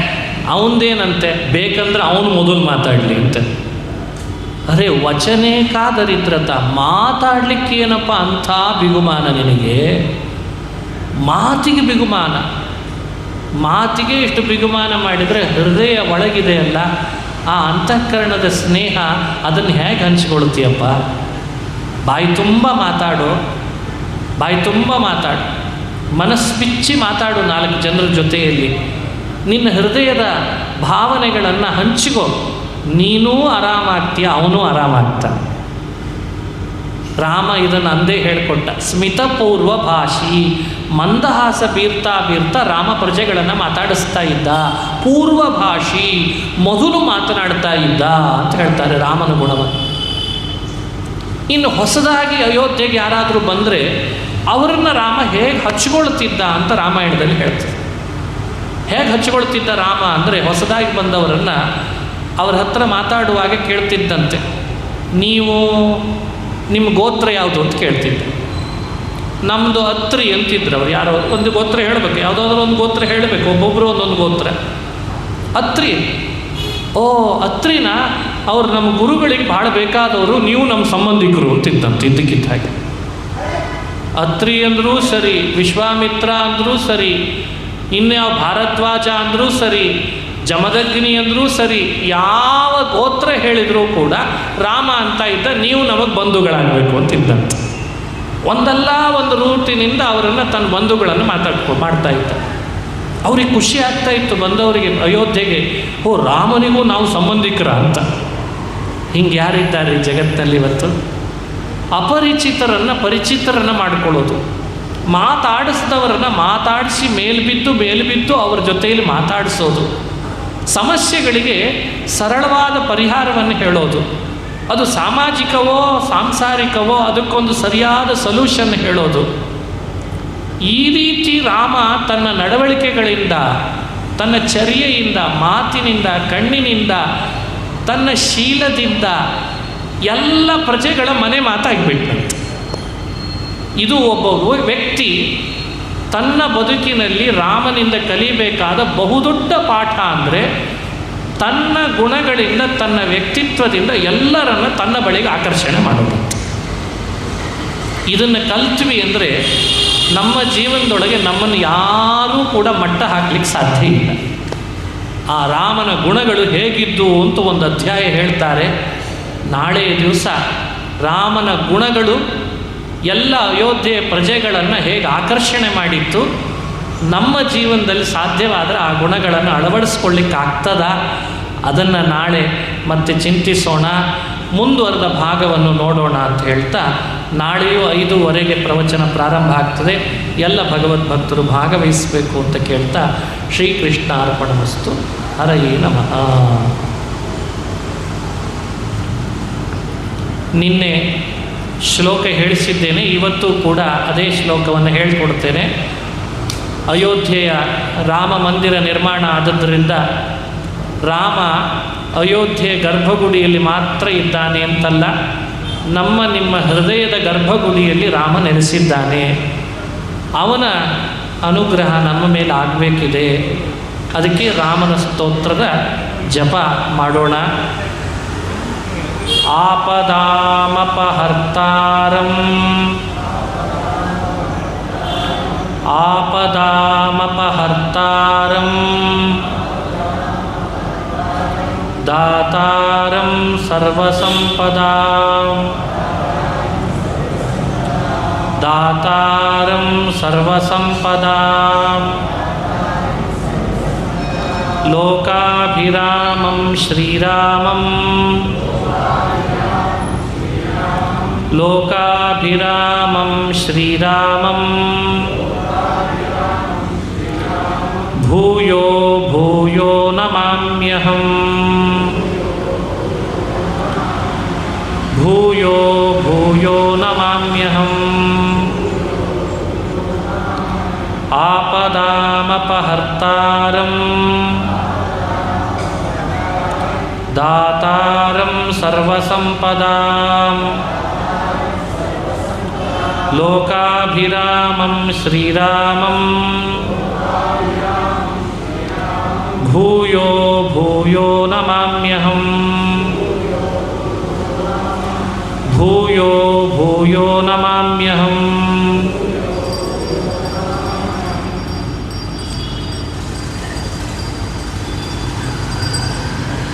ಅವನದೇನಂತೆ ಬೇಕಂದ್ರೆ ಅವನು ಮೊದಲು ಮಾತಾಡಲಿ ಅಂತ. ಅರೆ ವಚನೇ ಕಾದರಿದ್ರತ, ಮಾತಾಡಲಿಕ್ಕೇನಪ್ಪ ಅಂಥ ಬಿಗುಮಾನ ನಿನಗೆ? ಮಾತಿಗೆ ಬಿಗುಮಾನ. ಮಾತಿಗೆ ಇಷ್ಟು ಬಿಗುಮಾನ ಮಾಡಿದರೆ ಹೃದಯ ಒಳಗಿದೆಯಲ್ಲ ಆ ಅಂತಃಕರಣದ ಸ್ನೇಹ, ಅದನ್ನು ಹೇಗೆ ಹಂಚಿಕೊಳ್ತೀಯಪ್ಪ? ಬಾಯಿ ತುಂಬ ಮಾತಾಡು, ಬಾಯಿ ತುಂಬ ಮಾತಾಡು, ಮನಸ್ಸು ಬಿಚ್ಚಿ ಮಾತಾಡು 4 ಜನರ ಜೊತೆಯಲ್ಲಿ. ನಿನ್ನ ಹೃದಯದ ಭಾವನೆಗಳನ್ನು ಹಂಚಿಕೋ, ನೀನೂ ಆರಾಮಾಗ್ತೀಯ, ಅವನೂ ಆರಾಮಾಗ್ತಾನೆ. ರಾಮ ಇದನ್ನು ಅಂದೇ ಹೇಳಿಕೊಟ್ಟ. ಸ್ಮಿತಪೂರ್ವ ಭಾಷಿ, ಮಂದಹಾಸ ಬೀರ್ತಾ ಬೀರ್ತಾ ರಾಮ ಪ್ರಜೆಗಳನ್ನು ಮಾತಾಡಿಸ್ತಾ ಇದ್ದ. ಪೂರ್ವ ಭಾಷಿ, ಮೊದಲು ಮಾತನಾಡ್ತಾ ಇದ್ದ ಅಂತ ಹೇಳ್ತಾರೆ ರಾಮನ ಗುಣವನ್ನು. ಇನ್ನು ಹೊಸದಾಗಿ ಅಯೋಧ್ಯೆಗೆ ಯಾರಾದರೂ ಬಂದರೆ ಅವರನ್ನು ರಾಮ ಹೇಗೆ ಹಚ್ಕೊಳ್ತಿದ್ದ ಅಂತ ರಾಮಾಯಣದಲ್ಲಿ ಹೇಳ್ತಾರೆ. ಹೇಗೆ ಹಚ್ಕೊಳ್ತಿದ್ದ ರಾಮ ಅಂದರೆ, ಹೊಸದಾಗಿ ಬಂದವರನ್ನು ಅವ್ರ ಹತ್ರ ಮಾತಾಡುವಾಗ ಕೇಳ್ತಿದ್ದಂತೆ, ನೀವು ನಿಮ್ಮ ಗೋತ್ರ ಯಾವುದು ಅಂತ ಕೇಳ್ತಿದ್ದೆ. ನಮ್ಮದು ಅತ್ರಿ ಅಂತಿದ್ರು ಅವ್ರು. ಯಾರೋ ಒಂದು ಗೋತ್ರ ಹೇಳಬೇಕು, ಯಾವುದಾದ್ರೂ ಒಂದು ಗೋತ್ರ ಹೇಳಬೇಕು, ಒಬ್ಬೊಬ್ಬರು ಒಂದೊಂದು ಗೋತ್ರ. ಅತ್ರಿ, ಓ ಅತ್ರಿನ, ಅವ್ರು ನಮ್ಮ ಗುರುಗಳಿಗೆ ಭಾಳ ಬೇಕಾದವರು, ನೀವು ನಮ್ಮ ಸಂಬಂಧಿಕರು ಅಂತಿದ್ದಂತೆ. ಇದ್ದಕ್ಕಿದ್ದ ಹಾಗೆ ಅತ್ರಿ ಅಂದರೂ ಸರಿ, ವಿಶ್ವಾಮಿತ್ರ ಅಂದರೂ ಸರಿ, ಇನ್ಯಾವ ಭಾರದ್ವಾಜ ಅಂದರೂ ಸರಿ, ಜಮದಗ್ನಿ ಅಂದರೂ ಸರಿ, ಯಾವ ಗೋತ್ರ ಹೇಳಿದರೂ ಕೂಡ ರಾಮ ಅಂತ ಇದ್ದ, ನೀವು ನಮಗೆ ಬಂಧುಗಳಾಗಬೇಕು ಅಂತಿದ್ದಂತೆ. ಒಂದಲ್ಲ ಒಂದು ರೂಟಿನಿಂದ ಅವರನ್ನು ತನ್ನ ಬಂಧುಗಳನ್ನು ಮಾಡ್ತಾ ಇದ್ದ. ಅವ್ರಿಗೆ ಖುಷಿ ಆಗ್ತಾ ಇತ್ತು ಬಂದವರಿಗೆ ಅಯೋಧ್ಯೆಗೆ, ಓ ರಾಮನಿಗೂ ನಾವು ಸಂಬಂಧಿಕರ ಅಂತ. ಹಿಂಗೆ ಯಾರಿದ್ದಾರೆ ಈ ಜಗತ್ತಿನಲ್ಲಿ ಇವತ್ತು? ಅಪರಿಚಿತರನ್ನು ಪರಿಚಿತರನ್ನು ಮಾಡಿಕೊಳ್ಳೋದು, ಮಾತಾಡಿಸಿದವರನ್ನು ಮಾತಾಡಿಸಿ ಮೇಲ್ಬಿದ್ದು ಅವರ ಜೊತೆಯಲ್ಲಿ ಮಾತಾಡಿಸೋದು, ಸಮಸ್ಯೆಗಳಿಗೆ ಸರಳವಾದ ಪರಿಹಾರವನ್ನು ಹೇಳೋದು, ಅದು ಸಾಮಾಜಿಕವೋ ಸಾಂಸಾರಿಕವೋ ಅದಕ್ಕೊಂದು ಸರಿಯಾದ ಸೊಲ್ಯೂಷನ್ ಹೇಳೋದು. ಈ ರೀತಿ ರಾಮ ತನ್ನ ನಡವಳಿಕೆಗಳಿಂದ, ತನ್ನ ಚರ್ಯೆಯಿಂದ, ಮಾತಿನಿಂದ, ಕಣ್ಣಿನಿಂದ, ತನ್ನ ಶೀಲದಿಂದ ಎಲ್ಲ ಪ್ರಜೆಗಳ ಮನೆ ಮಾತಾಗಿಬಿಟ್ಟಂತೆ. ಇದು ಒಬ್ಬ ವ್ಯಕ್ತಿ ತನ್ನ ಬದುಕಿನಲ್ಲಿ ರಾಮನಿಂದ ಕಲಿಬೇಕಾದ ಬಹುದೊಡ್ಡ ಪಾಠ ಅಂದರೆ ತನ್ನ ಗುಣಗಳಿಂದ, ತನ್ನ ವ್ಯಕ್ತಿತ್ವದಿಂದ ಎಲ್ಲರನ್ನು ತನ್ನ ಬಳಿಗೆ ಆಕರ್ಷಣೆ ಮಾಡೋದು. ಇದನ್ನು ಕಲ್ತ್ವಿ ಅಂದರೆ ನಮ್ಮ ಜೀವನದೊಳಗೆ ನಮ್ಮನ್ನು ಯಾರೂ ಕೂಡ ಮಟ್ಟ ಹಾಕಲಿಕ್ಕೆ ಸಾಧ್ಯ ಇಲ್ಲ. ಆ ರಾಮನ ಗುಣಗಳು ಹೇಗಿದ್ದು ಅಂತ ಒಂದು ಅಧ್ಯಾಯ ಹೇಳ್ತಾರೆ. ನಾಳೆಯ ದಿವಸ ರಾಮನ ಗುಣಗಳು ಎಲ್ಲ ಅಯೋಧ್ಯೆಯ ಪ್ರಜೆಗಳನ್ನು ಹೇಗೆ ಆಕರ್ಷಣೆ ಮಾಡಿತ್ತು, ನಮ್ಮ ಜೀವನದಲ್ಲಿ ಸಾಧ್ಯವಾದರೆ ಆ ಗುಣಗಳನ್ನು ಅಳವಡಿಸ್ಕೊಳ್ಳಿಕ್ಕಾಗ್ತದ, ಅದನ್ನು ನಾಳೆ ಮತ್ತೆ ಚಿಂತಿಸೋಣ, ಮುಂದುವರೆದ ಭಾಗವನ್ನು ನೋಡೋಣ ಅಂತ ಹೇಳ್ತಾ ನಾಳೆಯೂ 5:15 ಪ್ರವಚನ ಪ್ರಾರಂಭ ಆಗ್ತದೆ. ಎಲ್ಲ ಭಗವದ್ಭಕ್ತರು ಭಾಗವಹಿಸಬೇಕು ಅಂತ ಕೇಳ್ತಾ ಶ್ರೀಕೃಷ್ಣ ಅರ್ಪಣಮಸ್ತು. ಹರಯೇ ನಮಃ. ನಿನ್ನೆ ಶ್ಲೋಕ ಹೇಳಿಸಿದ್ದೇನೆ, ಇವತ್ತು ಕೂಡ ಅದೇ ಶ್ಲೋಕವನ್ನು ಹೇಳಿಕೊಡ್ತೇನೆ. ಅಯೋಧ್ಯೆಯ ರಾಮ ಮಂದಿರ ನಿರ್ಮಾಣ ಆದದ್ದರಿಂದ ರಾಮ ಅಯೋಧ್ಯೆ ಗರ್ಭಗುಡಿಯಲ್ಲಿ ಮಾತ್ರ ಇದ್ದಾನೆ ಅಂತಲ್ಲ, ನಿಮ್ಮ ಹೃದಯದ ಗರ್ಭಗುಡಿಯಲ್ಲಿ ರಾಮ ನೆಲೆಸಿದ್ದಾನೆ. ಅವನ ಅನುಗ್ರಹ ನಮ್ಮ ಮೇಲೆ ಆಗಬೇಕಿದೆ. ಅದಕ್ಕೆ ರಾಮನ ಸ್ತೋತ್ರದ ಜಪ ಮಾಡೋಣ. ಆಪದಾಮಪಹರ್ತಾರಂ ಆಪದಾಮಪಹರ್ತಾರಂ ದಾತಾರಂ ಸರ್ವಸಂಪದಾಂ ದಾತಾರಂ ಸರ್ವಸಂಪದಾಂ ಲೋಕಾಭಿರಾಮಂ ಶ್ರೀರಾಮಂ ಲೋಕಾಭಿರಾಮಂ ಶ್ರೀರಾಮಂ ಭೂಯೋ ಭೂಯೋ ನಮಾಮ್ಯಹಂ ಭೂಯೋ ಭೂಯೋ ನಮಾಮ್ಯಹಂ ಆಪದಾಮಪಹರ್ತಾರಂ ದಾತಾರಂ ಸರ್ವಸಂಪದಾಂ ಲೋಕಾಭಿರಾಮಂ ಶ್ರೀರಾಮಂ ಭೂಯೋ ಭೂಯೋ ನಮಾಮ್ಯಹಂ ಭೂಯೋ ಭೂಯೋ ನಮಾಮ್ಯಹಂ